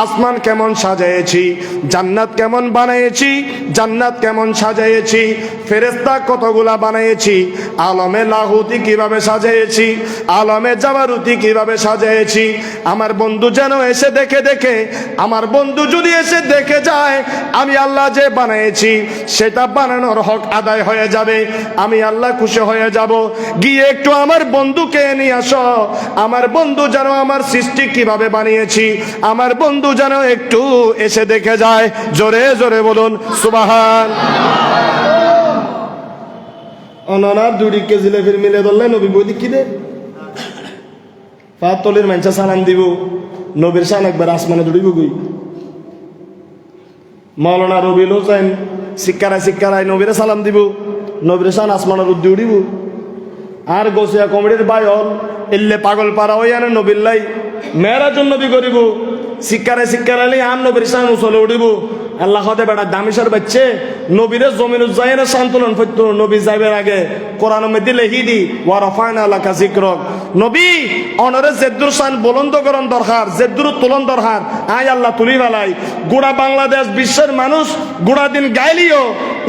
আসমান কেমন সাজিয়েছি, জান্নাত কেমন বানিয়েছি, জান্নাত কেমন সাজিয়েছি, ফেরেশতা কতগুলা বানিয়েছি, আলমে লাহুতি কিভাবে সাজিয়েছি, আলমে জাবারুতি কিভাবে সাজিয়েছি, আমার বন্ধু যেন এসে দেখে দেখে, আমার বন্ধু যদি এসে দেখে যায় আমি আল্লাহ যে বানিয়েছি সেটা বানানোর হক আদায় হয়ে যাবে, আমি আল্লাহ খুশি হয়ে যাব। গিয়ে একটু আমার বন্ধুকে নিয়ে আসো, আমার বন্ধু যেন আমার সৃষ্টি কিভাবে বানিয়েছি, আমার বন্ধু যেন একটু এসে দেখে যায়। জোরে জোরে বলুন সুবহান। অনার 2 কেজি লেফির মিলে ধরলে নবী বৈদিক কি দে পাতলের মানুষ সালাম দিব, নবীর সান একবার আসমানে দৌড়িব গই। মৌলানা রবিল হোসেন শিক্ষারায় নবীরে সালাম দিব, নবীর সান আসমানের উদ্দি উড়িব। আর গোসিয়া কমিটির বাইল এলে পাগল পারা হই আনে নবীল্লাই মেয়েরা জন্য নবী করিব, শিক্ষারায় আন নবীর সান উচলে উঠিব। আল্লাহ হতে বেটা দামিসার বাচ্চে নবীরে জমিন উজ্জাইনে সান্তলন ফত্য, নবী যাইবের আগে কোরআন মধ্যে লেখি দি ওয়া রাফা'না লাকা যিকরাক, নবী অনরে জেদ্দুর শান বুলন্দ করন দরকার, জেদ্দুর তুলন দরকার, আয় আল্লাহ তুলি ফেলাই। গোড়া বাংলাদেশ বিশ্বের মানুষ গোড়া দিন গাইলিও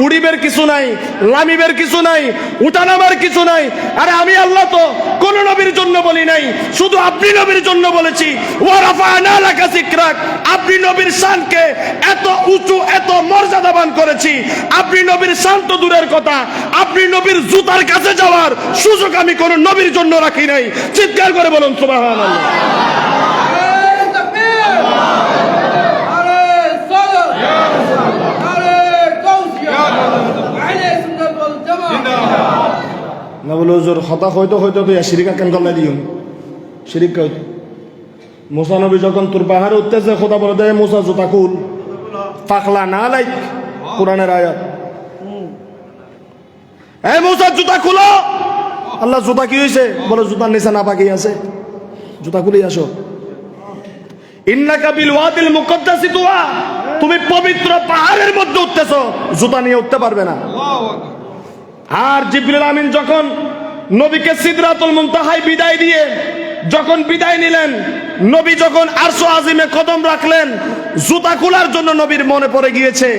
উড়িবের কিছু নাই, লামিবের কিছু নাই, উঠানামার কিছু নাই। আরে আমি আল্লাহ তো কোন নবীর জন্য বলি নাই, শুধু আপনি নবীর জন্য বলেছি। ওয়া রাফা'না লাকা যিকরাক, আপনি নবীর শানকে এত উঁচু এত মর্যাদাবান করেছি, আপনি নবীর শান তো দূরের কথা, আপনি নবীর জুতার কাছে যাওয়ার সুযোগ আমি কোন নবীর জন্য রাখি নাই। চিৎকার করে বলুন সুবহানাল্লাহ। না বলো জোর হতা হয়তো হয়তো তুই শিরিকা কেন গল্লা দিও শিরিক হয়তো মুসা নবী যখন তোর পাহাড়ে উঠতেছে খোদা বলে দেয় মুসা জুতা খুল, পাকলা না লাইক কোরআনের আয়াত, এই মুসা জুতা খুলো। আল্লাহ জুতা কি হয়েছে বলে জুতার নিচে না পাকি আছে, জুতা খুলে আসো। ইন্নাকা বিল ওয়াদিল মুকদ্দাসি তুয়া, তুমি পবিত্র পাহাড়ের মধ্যে উঠতেছো, জুতা নিয়ে উঠতে পারবে না। আর জিবরিল আমিন যখন নবীকে সিদরাতুল মুনতাহায় বিদায় দিয়ে যখন বিদায় নিলেন, নবী যখন আরশ আজিমে কদম রাখলেন, জুতা খোলার জন্য নবীর মনে পড়ে গিয়েছে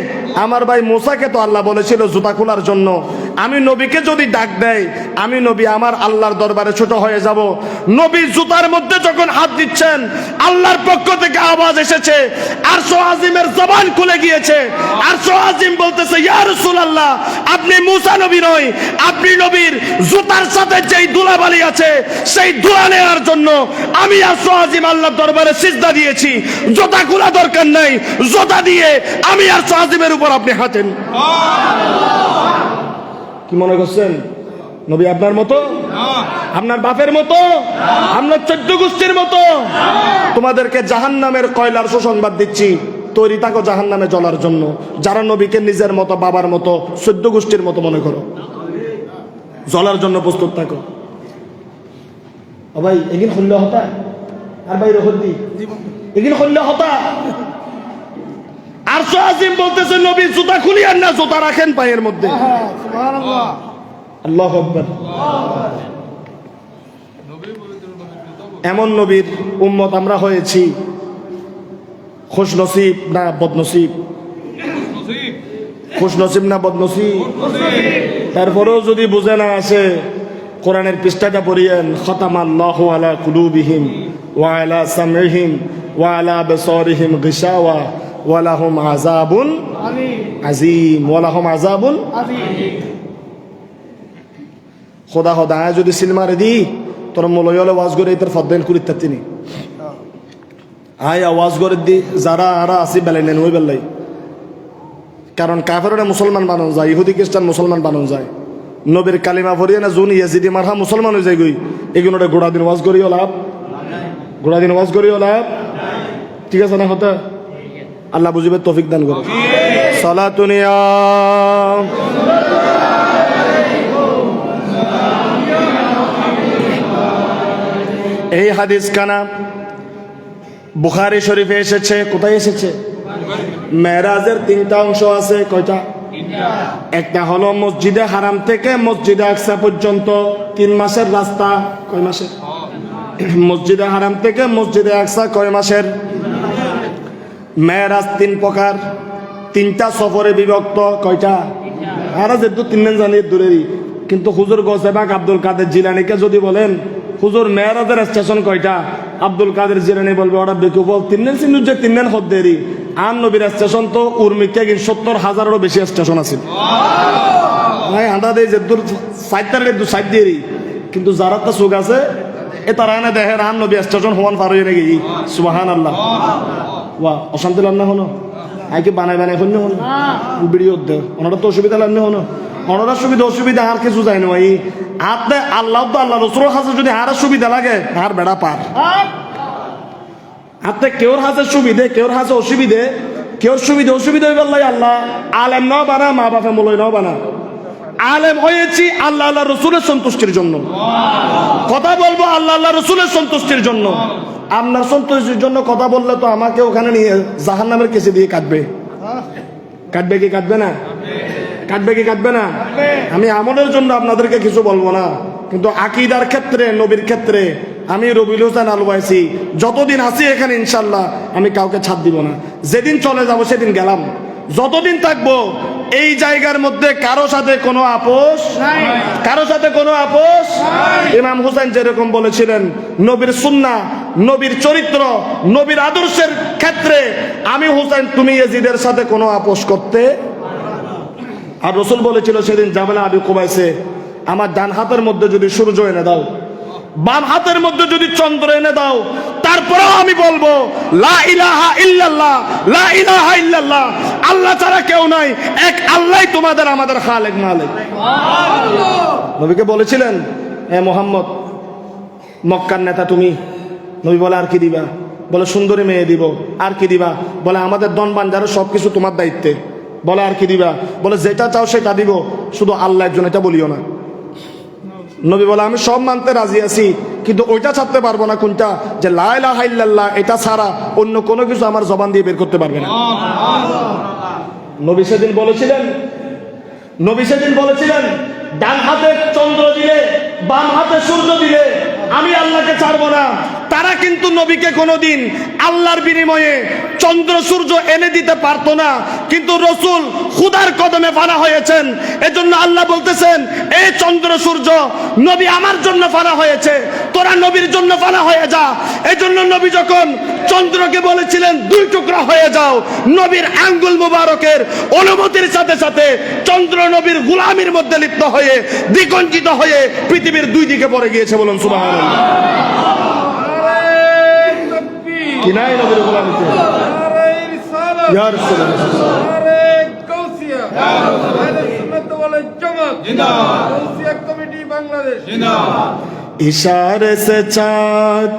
আমার ভাই মুসাকে তো আল্লাহ বলেছিল জুতা খোলার জন্য, আমি নবীকে যদি ডাক দেয় আমি নবী আমার আল্লাহর দরবারে ছোট হয়ে যাব। নবী জুতার মধ্যে যখন হাত দিচ্ছেন আল্লাহর পক্ষ থেকে আওয়াজ এসেছে, আরশ আজিমের জবান খুলে গিয়েছে, আরশ আজিম বলতেছে ইয়া রাসূলুল্লাহ আপনি মুসা নবী নয়, আপনি নবীর জুতার সাথে যেই ধুলাবালি আছে সেই ধুলা নেওয়ার জন্য আমি আরশ আজিম আল্লাহর দরবারে সিজদা দিয়েছি, জুতা খোলা দরকার নাই, জুতা দিয়ে আমি আরশ আজিমের উপর আপনি হাঁটেন। কি মনে করছেন নবী আপনার মতো, আপনার বাপের মতো, আপনার 14 গোষ্ঠীর মতো? তোমাদেরকে জাহান্নামের কয়লার সুসংবাদ দিচ্ছি, তৈরি থাকো জাহান্নামে জ্বলার জন্য। যারা নবীকে নিজের মতো বাবার মতো 14 গোষ্ঠীর মতো মনে করো, জ্বলার জন্য প্রস্তুত থাকো। ও ভাই এগিন খুললে হতা আর ভাই রহদ্দি এগিন খুললে হতা। আরশ আজিম বলতেছে নবী জুতা খুলিয়ান না, জুতা রাখেন পায়ের মধ্যে। সুবহানাল্লাহ, আল্লাহু আকবার। এমন নবীর উম্মত আমরা হয়েছি, খুশ নসিব না বদনসিব? খুশ নসিব না বদনসিব? তারপরেও যদি বুঝে না আসে কোরআনের পৃষ্ঠাটা পড়িয়েন, খতামাল্লাহু আলা কুলুবিহিম ওয়া আলা সামইহিম ওয়া আলা আবসারিহিম গিশাওয়া ওয়া লাহুম আযাবুন আযীম, ওয়া লাহুম আযাবুন আযীম। খোদা খোদা যদি সিল মারে দি তোর মলয় হলে ওয়াজ করে তোর ফদ্দেন করিতে তিনি আয় আওয়াজ করে দি যারা আরা আসি বেলাই নেন ওই বেলাই কারণ কাফেররা মুসলমান বানানো যায় ইহুদি খ্রিস্টান মুসলমান বানানো যায় নবীর কালিমা ভরিয়ে না জুন ইয়াজিদি মারহা মুসলমান হয়ে যায় গই এগুলো গোড়া দিন ওয়াজ করিও লাভ গোড়া দিন ওয়াজ করিও লাভ ঠিক আছে না হতা আল্লাহ বুঝিবে তৌফিক দান করো সালাতুনিয়া এই হাদিস কানা বুখারী শরীফে এসেছে কোথায় এসেছে মেরাজের 3টা অংশ আছে কয়টা একটা হলো মসজিদে হারাম থেকে মসজিদে আকসা পর্যন্ত 3 মাসের রাস্তা কয় মাসের মসজিদে হারাম থেকে মসজিদে আকসা কয় মাসের মেরাজ 3 প্রকার 3টা সফরে বিভক্ত কয়টা আর যেহেতু 3 দিন জানি দূরেরই কিন্তু হুজুর গৌসেবাক আব্দুল কাদের জিলানীকে যদি বলেন হুজুর মেরাজের স্টেশন কয়টা আব্দুল কাদের জিলানী বলবে ওরা বেকুফল 3 দিন সিন্ধু যে 3 দিন হদ্দেরি আর নবীর স্টেশন তো উর্মিকে 70,000-এরও বেশি স্টেশন আছে আন্ডা দেয় যে দূর সাইড দিয়ে কিন্তু যারা তো সুখ আছে এ তারা এনে দেখে আর নবী স্টেশন হওয়ান পার হয়ে নাকি সুবহান আল্লাহ ওয়া অশান্তি লাগ না হনো আইকে বানাই বানাই হন্য হন ভিডিও দে ওনারা তো অসুবিধা লাগ না হনো ওনারা অসুবিধা আর কিছু যায় না ভাই আপনি আল্লাহ তো আল্লাহ রসুলের কাছে যদি আর সুবিধা লাগে আর বেড়া পার আপনি কেউর হাতে সুবিধে কেউর হাতে অসুবিধে কেউর অসুবিধা হইবার লাই আল্লাহ আলেম নাও বানা মা বাপে মলয় নাও বানা আলেম হয়েছি আল্লাহ আল্লাহ রসুলের সন্তুষ্টির জন্য কথা বলবো আল্লাহ আল্লাহ রসুলের সন্তুষ্টির জন্য আপনার সন্তুষ্টির জন্য কথা বললে তো আমাকে ওখানে নিয়ে জাহান্নামের কেসে দিয়ে কাটবে কি কাটবে না কাটবে না আমি আমলের জন্য আপনাদেরকে কিছু বলবো না কিন্তু আকীদার ক্ষেত্রে নবীর ক্ষেত্রে আমি রবিউল হোসেন আলওয়াইসি যতদিন আছি এখানে ইনশাল্লাহ আমি কাউকে ছাড় দিব না যেদিন চলে যাব সেদিন গেলাম যতদিন থাকবো এই জায়গার মধ্যে কারো সাথে কোনো আপোষ ইমাম হুসাইন যেরকম বলেছিলেন নবীর সুন্নাহ নবীর চরিত্র নবীর আদর্শের ক্ষেত্রে আমি হুসাইন তুমি ইয়াজিদের সাথে কোনো আপোষ করতে আর রসুল বলেছিল সেদিন জাবেলা আবি কুবাইসে আমার ডান হাতের মধ্যে যদি সূর্য এনে দাও বাম হাতের মধ্যে যদি চন্দ্র এনে দাও তারপরেও আমি বলবো লা ইলাহা ইল্লাল্লাহ লা ইলাহা ইল্লাল্লাহ আল্লাহ ছাড়া কেউ নাই এক আল্লাহই তোমাদের আমাদের খালেক মালিক নবীকে বলেছিলেন এ মুহাম্মদ মক্কার নেতা তুমি নবী বলে আর কি দিবা বলে সুন্দরী মেয়ে দিব আর কি দিবা বলে আমাদের দন বাঞ্জারের সবকিছু তোমার দায়িত্বে বলে আর কি দিবা বলে যেটা চাও সেটা দিব শুধু আল্লাহ একজন এটা বলিও না নবী বলে আমি সব মানতে রাজি আছি কিন্তু ওইটা ছাড়তে পারবো না কোনটা যে লা ইলাহা ইল্লাল্লাহ এটা ছাড়া অন্য কোনো কিছু আমার জবান দিয়ে বের করতে পারবে না নবী সেদিন বলেছিলেন ডান হাতে চন্দ্র দিলে বাম হাতে সূর্য দিলে আমি আল্লাহকে ছাড়বো না তারা কিন্তু নবীকে কোনোদিন আল্লাহর বিনিময়ে চন্দ্র সূর্য এনে দিতে পারতো না কিন্তু রসুল খুদার কদমে ফানা হয়েছেন এজন্য আল্লাহ বলতেছেন এই চন্দ্র সূর্য নবী আমার জন্য ফানা হয়েছে তোরা নবীর জন্য ফানা হয়ে যা এজন্য নবী যখন চন্দ্রকে বলেছিলেন 2 টুকরা হয়ে যাও নবীর আঙ্গুল মুবারকের অনুমতির সাথে সাথে চন্দ্র নবীর গোলামির মধ্যে লিপ্ত হয়ে দ্বিকঞ্চিত হয়ে পৃথিবীর 2 দিকে পড়ে গিয়েছে বলুন সুবহানাল্লাহ কি নাই নবীর গোলামিতে ইয়া রাসূলুল্লাহ আরে গাউসিয়া আহলে সুন্নাত ওয়াল জামাত জিন্দাবাদ গাউসিয়া কমিটি বাংলাদেশ জিন্দাবাদ इशारे से चाँद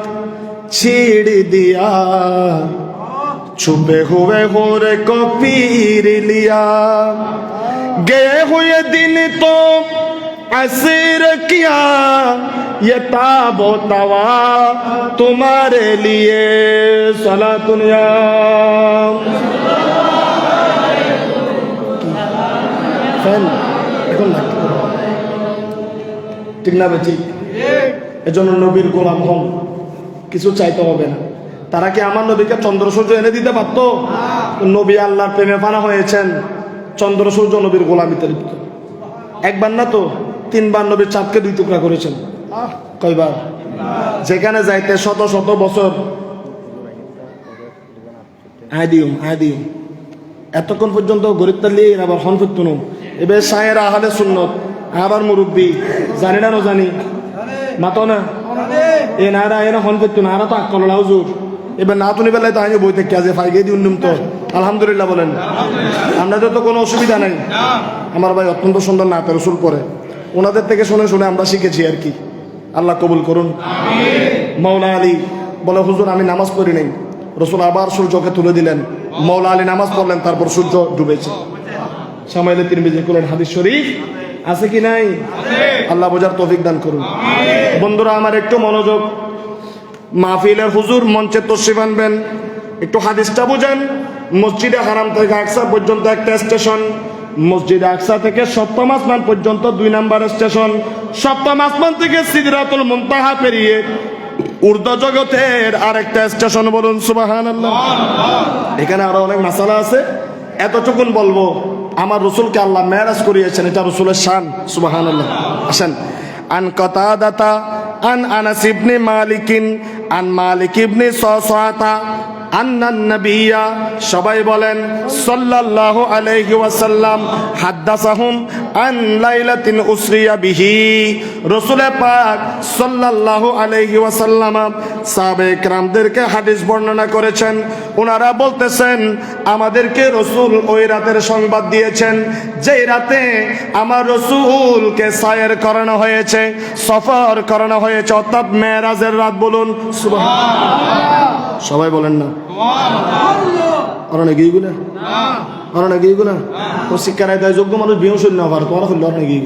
छीड़ दिया छुपे हुए होरे को पीर लिया गए हुए दिन तो असर किया ये ताबो तवा तुम्हारे लिए सलातुनिया ঠিক না বেটি এজন্য নবীর গোলাম হন কিছু চাইতে হবে না তারা কি আমার নবীকে চন্দ্র সূর্য এনে দিতে পারতো নবী আল্লাহর প্রেমে ফানা হয়েছেন চন্দ্র সূর্য নবীর গোলামিতে লিপ্ত একবার না তো 3 বার নবীর চাঁদকে 2 টুকরা করেছেন কয়বার যেখানে যাইতে শত শত বছর আদিম এতক্ষণ পর্যন্ত গরিব তালিয়ে আবার হন ফিরতুন এবার সায়েরা আহলে সুন্নত আবার মুরব্বী জানি না জানি মাতো না এ নারা এরা হন করতো নারা তো আকল হুজুর এবার না তুমি বেলায় তো আমি বই থেকে আজ ফাইগে দিই উন্নম তো আলহামদুলিল্লাহ বলেন আপনাদের তো কোনো অসুবিধা নেই আমার ভাই অত্যন্ত সুন্দর নাতে রসুল পরে ওনাদের থেকে শুনে শুনে আমরা শিখেছি আর কি আল্লাহ কবুল করুন মৌলা আলী বলে হুজুর আমি নামাজ পড়ি নাই রসুল আবার সূর্যকে তুলে দিলেন মৌলা আলী নামাজ পড়লেন তারপর সূর্য ডুবেছে সামাইলে তিরমিজি করলেন হাদিস শরীফ আছে কি নাই আল্লাহ বোঝার তৌফিক দান করুন বন্ধুরা আমার একটু মনোযোগ মাহফিলের হুজুর মঞ্চে তশরিফ আনবেন একটু হাদিসটা বুঝেন মসজিদে হারাম থেকে আকসা পর্যন্ত একটা স্টেশন মসজিদে আকসা থেকে সপ্তম আসমান পর্যন্ত 2 নাম্বার স্টেশন সপ্তম আসমান থেকে সিদরাতুল মুনতাহা পেরিয়ে ঊর্ধ্ব জগতের আরেকটা স্টেশন বলুন সুবহানাল্লাহ এখানে আরো অনেক মাসালা আছে এতটুকুন বলবো আমার রসুলকে আল্লাহ মেরাজ করিয়েছেন এটা রসুলের শান সুবহানাল্লাহ আসেন আন কাতাদাতা আন আনাস ইবনে মালিকিন আন মালিক ইবনে সাসাতা আন্নান নবিয়্যা সবাই বলেন সাল্লাল্লাহু আলাইহি ওয়াসাল্লাম হাদাসাহুম আন লাইলাতিন উসরিয়া বিহি রাসূল পাক সাল্লাল্লাহু আলাইহি ওয়াসাল্লাম সাহাবায়ে কেরামদেরকে হাদিস বর্ণনা করেছেন ওনারা বলতেছেন আমাদেরকে রাসূল ওই রাতের সংবাদ দিয়েছেন যেই রাতে আমার রাসূলকে সায়ের করানো হয়েছে সফর করানো হয়েছে অর্থাৎ মেরাজের রাত বলুন সুবহানাল্লাহ সবাই বলেন না আর নাকি এগুলা আর নাকি এগুলা ও শিক্ষারায় তাই যোগ্য মানুষ বিয়ে শুনলে আবার তোমার হইল আর নাকি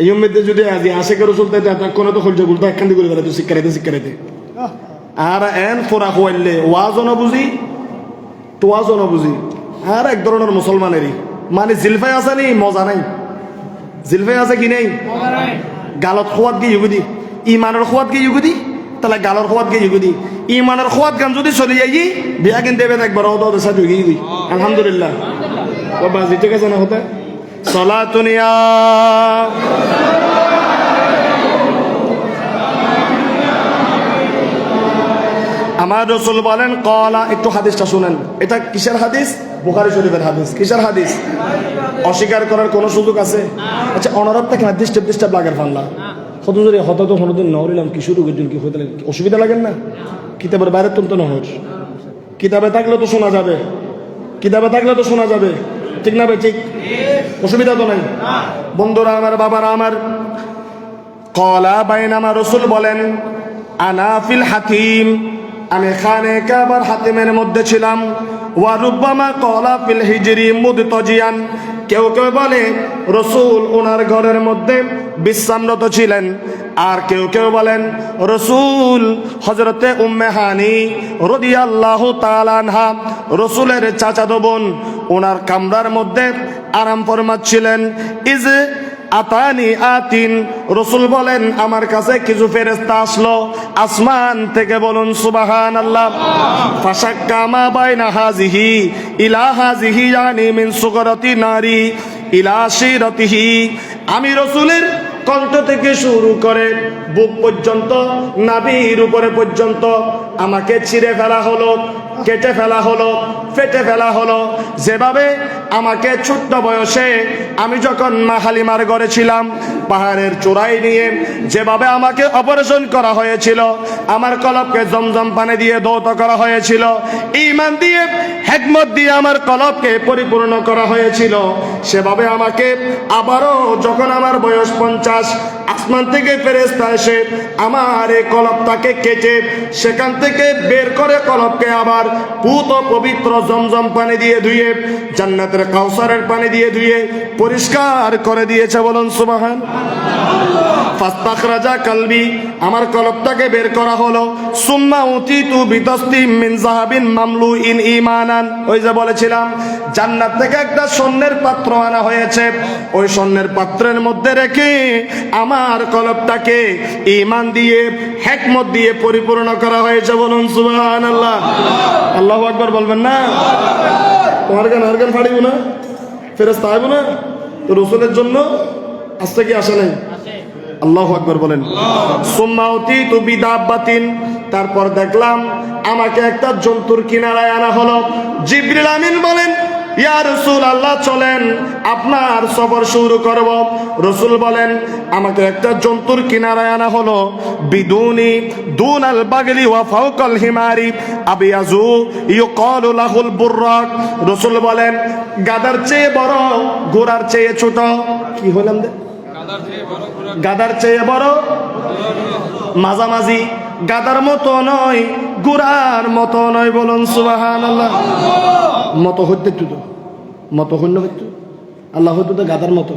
এই উম্মেদে যদি আজি আশেখ রসুল তাই কোনো তো হলছে গুলটা একখান দিয়ে করে শিক্ষারাইতে আর এন ফোরা খোয়াইলে ওয়াজও না বুঝি টোয়াজও না বুঝি আর এক ধরনের মুসলমানেরই মানে জিলফাই আছে নি মজা নাই জিলফাই আছে কি নেই গালত খোয়াত গিয়ে ইহুদি ইমানের খোয়াত গিয়ে ইহুদি তাহলে গালর খোয়াত গিয়ে ইহুদি ইমানের খোয়াত গান যদি চলে যাই বিয়া কিনতে দেবে একবার ওদের সাথে গিয়ে দিই আলহামদুলিল্লাহ বাবা জি ঠিক আছে না হতে সালাতুনিয়া আমার রাসূল বলেন কলা একটু হাদিসটা শুনেন এটা কিসের হাদিস বুখারী শরীফের হাদিস কিসের হাদিস অস্বীকার করার কোনো সুযোগ আছে আচ্ছা অনারব থেকে হাদিস টেপ লাগার ফানলা কত জোরে হত তো কোনোদিন নহরিলাম কি শুরু করছেন কি হতে অসুবিধা লাগেন না কিতাবের বাইরে তো নহর কিতাবে থাকলে তো শোনা যাবে কিতাবে থাকলে তো শোনা যাবে ঠিক না ভাই ঠিক অসুবিধা তো নাই বন্ধুরা আমার বাবারা আমার কলা বাইনামা রাসূল বলেন আনা ফিল হাতিম আমি খানে কাবার হাতিমের মধ্যে ছিলাম ওয়া রুব্বামা কলা ফিল হিজরি মুদতাজিয়ান কেউ কেউ বলে রাসূল ওনার ঘরের মধ্যে বিশ্রামরত ছিলেন আর কেউ কেউ বলেন রাসূল হযরতে উম্মে হানি রাদিয়াল্লাহু তাআলা আনহা রাসূলের চাচাতো বোন ওনার কামরার মধ্যে আরাম ফরমাচ্ছিলেন ইজ আতানি আতিন রাসূল বলেন আমার কাছে কিছু ফেরেশতা আসলো আসমান থেকে বলুন সুবহানাল্লাহ ফাশাক্কা মা বাইনা হাযিহি ইলা হাযিহি ইয়ানি মিন সুগরাতি নারি ইলা শিরাতিহি আমি রাসূলের কণ্ঠ থেকে শুরু করে বুক পর্যন্ত নাভির উপরে পর্যন্ত আমাকে ছিঁড়ে ফেলা হলো কেটে ফেলা হলো ফেটে ফেলা হলো যেভাবে আমাকে ছোট্ট বয়সে আমি যখন মা হালিমার ঘরে ছিলাম পাহাড়ের চূড়ায় নিয়ে যেভাবে আমাকে অপারেশন করা হয়েছিল আমার কলবকে জমজম পানি দিয়ে ধৌত করা হয়েছিল ঈমান দিয়ে হিকমত দিয়ে আমার কলবকে পরিপূর্ণ করা হয়েছিল সেভাবে আমাকে আবারও যখন আমার বয়স 50 আসমান থেকে ফেরেশতা এসে আমার এই কলবটাকে কেটে সেখান থেকে বের করে কলবকে আবার পুত পবিত্র জমজম পানি দিয়ে ধুয়ে জান্নাতের কাউসারের পানি দিয়ে ধুয়ে পরিষ্কার করে দিয়েছে বলুন সুবহান ফাস্তাখরাজা কলবি আমার কলবটাকে বের করা হলো সুম্মা উতিতু বিতাসতিম মিন যাহাবিন মামলুইন ঈমানান ওই যে বলেছিলাম জান্নাত থেকে একটা স্বর্ণের পাত্র আনা হয়েছে ওই স্বর্ণের পাত্রের মধ্যে রেখে আমার কলবটাকে ঈমান দিয়ে হিকমত দিয়ে পরিপূর্ণ করা হয়েছে বলুন সুবহানাল্লাহ আল্লাহু আকবার বলবেন না অর্গান ফাড়িব না ফেরেশতা আইব না তো রাসূলের জন্য আসতে কি আসে নাই আল্লাহু আকবার বলেন সুম্মা উতিতু বিদাব্বাতিন তারপর দেখলাম আমাকে একটা জন্তুর কিনারায় আনা হলো জিবরিল আমিন বলেন ইয়া রাসূলুল্লাহ চলেন আপনার সফর শুরু করব। রাসূল বলেন আমাকে একটা জন্তুর কিনারায় আনা হলো, বিদুনি দুনাল বাগলি ওয়া ফাওকাল হিমারি আবিয়াজু ইউকালু লাহুল বুররাক। রাসূল বলেন গাধার চেয়ে বড়, ঘোড়ার চেয়ে ছোট। কি হলাম দে? গাধার চেয়ে বড়, মাঝামাঝি, গাধার মতো নয়, ঘোড়ার মতো নয়। বলুন সুবহানাল্লাহ। মতো হইতে তো মতো হইল হইতো আল্লাহ হইতো তো গাধার মতো,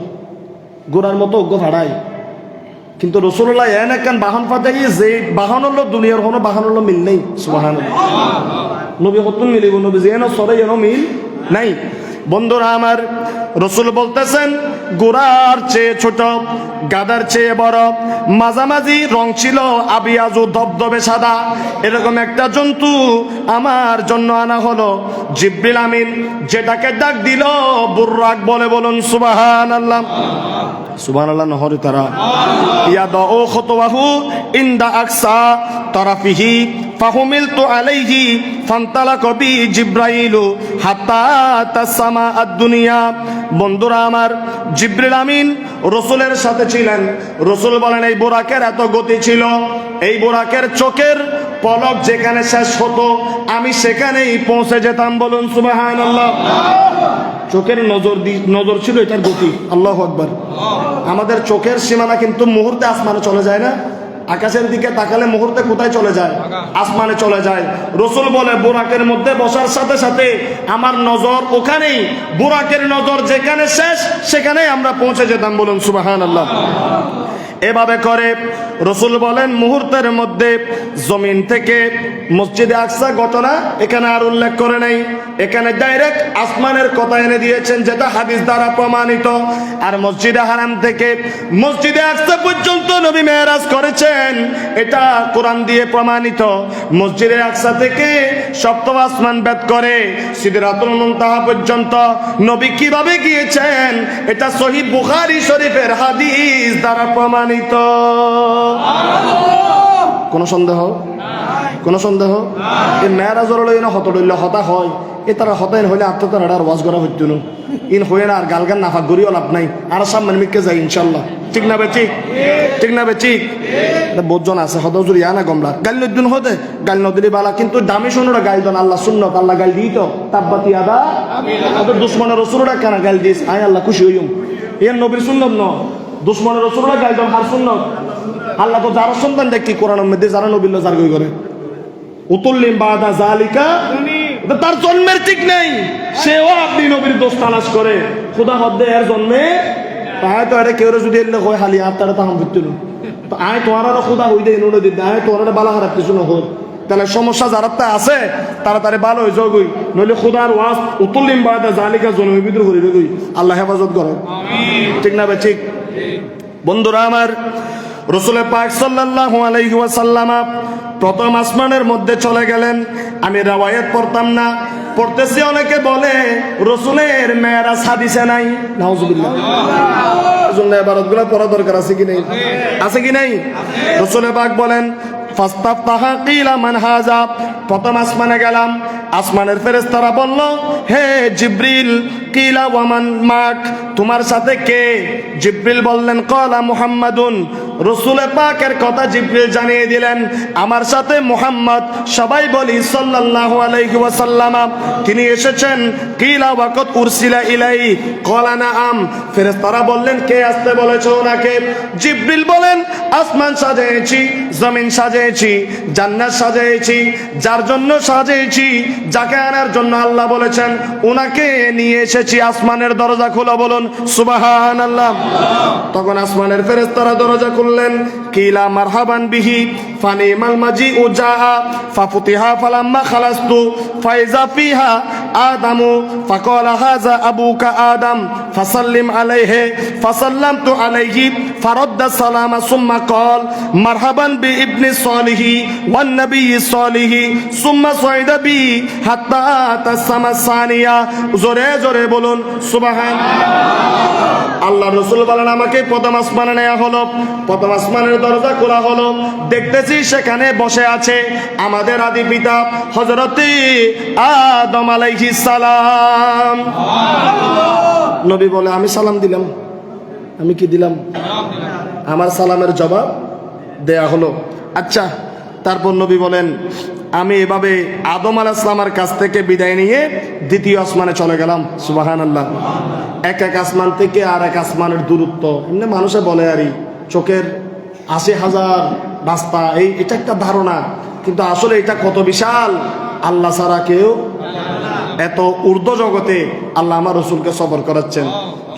ঘোড়ার মতো অজ্ঞ ভাড়াই। কিন্তু রাসূলুল্লাহ এন একখান বাহন পাঠাই যে বাহন হলো দুনিয়ার কোনো বাহন হলো মিল নেই। সুবহানাল্লাহ। নবী হতুন মিলিব, নবী যেন সরে যেন মিল নাই। বন্ধুরা আমার, রাসূল বলতেছেন ঘোড়ার চেয়ে ছোট, গাধার চেয়ে বড়, মাঝামাঝি রং ছিল, আবিয়াজু ধবধবে সাদা, এরকম একটা জন্তু আমার জন্য আনা হলো। জিবরিল আমিন যেটাকে ডাক দিল বুররাক বলে। বলুন সুবহানাল্লাহ। সুবহানাল্লাহ নহরে তারা ইয়াদাউ খুতওয়াহু ইনদা আকসা তারাফিহি ফাহুমিলতু আলাইহি ফান্তালাকা বি জিবরাইলু হাত্তা তাসামা আদ-দুনিয়া। বন্ধুরা আমার, জিবরিল আমিন রাসূলের সাথে ছিলেন। রাসূল বলেন এই বুরাকের এত গতি ছিল, এই বুরাকের চোখের পলক যেখানে শেষ হতো আমি সেখানেই পৌঁছে যেতাম। বলুন সুবহানাল্লাহ। চোখের নজর ছিল, এটার গতি। আল্লাহু আকবার। আমাদের চোখের সীমানা কিন্তু মুহূর্তে আসমানে চলে যায় না? আকাশের দিকে তাকালে মুহূর্তে কোথায় চলে যায়? আসমানে চলে যায়। রাসূল বলে বুরাকের মধ্যে বসার সাথে সাথে আমার নজর ওখানেই, বুরাকের নজর যেখানে শেষ সেখানেই আমরা পৌঁছে যেতাম। বলুন সুবহানাল্লাহ। এভাবে করে রাসূল বলেন মুহূর্তের মধ্যে জমিন থেকে মসজিদে আকসা ঘটনা এখানে আর উল্লেখ করে নাই, এখানে ডাইরেক্ট আসমানের কথা এনে দিয়েছেন, যেটা হাদিস দ্বারা প্রমাণিত। আর মসজিদে হারাম থেকে মসজিদে আকসা পর্যন্ত নবী মেরাজ করেছেন, এটা কোরআন দিয়ে প্রমাণিত। মসজিদে আকসা থেকে সপ্তম আসমান ভেদ করে সিদরাতুল মুনতাহা পর্যন্ত নবী কিভাবে গিয়েছেন, এটা সহিহ বুখারী শরীফের হাদিস দ্বারা প্রমাণিত। কোন সন্দেহ? কোন সন্দেহ? এই মেরাজর লইনা হতডইল হতা হয়, এ তারা হতাইন হইলে আত্মতার আর ওয়াজ করা হইতো না। ইন হয়ে না আর গালগান নাফাক গড়িও লাভ নাই। আর সামনে মিকে যাই ইনশাল্লাহ। ঠিক না বেঠিক? ঠিক না বেঠিক? বোধজন আছে হদজুর ইয়া না গমলা গাল নদ্দিন হতে গাল নদীর বালা, কিন্তু দামি শুনোরা গাল দন আল্লাহ সুন্নত আল্লাহ গাল দিই তো তাব্বাতি আদা ওদের দুশ্মনের রসুলরা কেন গাল দিস আয় আল্লাহ খুশি হইম। এর নবীর সুন্নত ন, দুশ্মনের রসুলরা গাল দন হার সুন্নত। আল্লাহ তো যারা সন্তান দেখি কোরআনের মধ্যে যারা নবীর জার গই করে উতুল্লিম বাদা জালিকা, তার জন্মের ঠিক নেই, সেও আপনি নবীর দোষ তালাশ করে খুদা হদ্দে এর জন্মে তাই তো এটা কেউ যদি এলে হয় হালি আর তারা তাহাম ভিত্তিল তো আয় তোমার খুদা হই দে নুনে দিতে আয় তোমার বালা হারাপ কিছু নহল। তাহলে সমস্যা যারা আছে তাড়াতাড়ি ভালো হয়ে যাও গই, নইলে খুদার ওয়াজ উতুল্লিম বাদা জালিকা জন্মের ভিতরে করিবে গই। আল্লাহ হেফাজত করো। ঠিক না ভাই? ঠিক। বন্ধুরা আমার, রাসূল পাক সাল্লাল্লাহু আলাইহি ওয়াসাল্লাম প্রথম আসমানের মধ্যে চলে গেলেন। আমি riwayat পড়তাম না, পড়তেছি অনেকে বলে রাসূলের মেরাজ হাদিসে নাই। নাউজুবিল্লাহ। এজন্য ইবারতগুলো পড়া দরকার আছে কি নাই? আছে কি নাই? রাসূল পাক বলেন ফাস্তাফতাহা কিলা মান হাযা, প্রথম আসমানে গেলাম, আসমানের ফেরেশতারা বলল হে জিবরিল কিলা ওয়া মান মাক, তোমার সাথে কে? জিবরিল বললেন ক্বালা মুহাম্মাদুন, রাসূল পাকের কথা জিবরিল জানিয়ে দিলেন আমার সাথে মুহাম্মদ, সবাই বলি সাল্লাল্লাহু আলাইহি ওয়াসাল্লাম, তিনি এসেছেন। কিলা ওয়াকাত উরসিলা ইলাই, ক্বালা নাআম, ফেরেশতারা বললেন কে আসতে বলেছো ওনাকে? জিবরিল বলেন আসমান সাজিয়েছি, জমিন সাজিয়েছি, জান্নাত সাজিয়েছি, যার জন্য সাজিয়েছি, যাকে আনার জন্য আল্লাহ বলেছেন ওনাকে নিয়ে এসেছি। আসমানের দরজা খোলা। বলুন সুবহানাল্লাহ। তখন আসমানের ফেরেশতারা দরজা খুললেন। কিলা মারহাবান বিহি ফানিমাল মাজিউ জাআ ফাফুতিহা ফালাম্মা খালাস্তু ফাইজা ফিহা আদামু ফাকালা হাযা আবুকা আদম ফাসাল্লিম আলাইহি ফাসাল্লামতু আলাইহি ফারাদ্দা সালামা সুম্মা ক্বাল মারহাবান বি ইবনি সালিহি ওয়ান নবী সালিহি সুম্মা সাইদা বি হাত্তা তাসামা সানিয়া। জোরে জোরে বলুন সুবহানাল্লাহ। আল্লাহ রাসূল বলেন আমাকে প্রথম আসমানে নেওয়া হলো, প্রথম আসমানের দরজা খোলা হলো, দেখতেছি সেখানে বসে আছে আমাদের আদি পিতা হযরতে আদম আলাইহিস আলাইহিস সালাম। নবী বলে আমি সালাম দিলাম। আমি কি দিলাম? আমার সালামের জবাব দেয়া হলো। আচ্ছা, তারপর নবী বলেন আমি এভাবে আদম আলাইহিস সালামের কাছ থেকে বিদায় নিয়ে দ্বিতীয় আসমানে চলে গেলাম। সুবহানাল্লাহ। এক আসমান থেকে আর এক আসমানের দূরত্ব এমনি মানুষে বলে আরই চোখের ৮০,০০০ রাস্তা, এটা একটা ধারণা, কিন্তু আসলে এটা কত বিশাল আল্লাহ ছাড়া কেউ। এত ঊর্ধ্ব জগতে আল্লাহ আমার রসুলকে সবর করাচ্ছেন।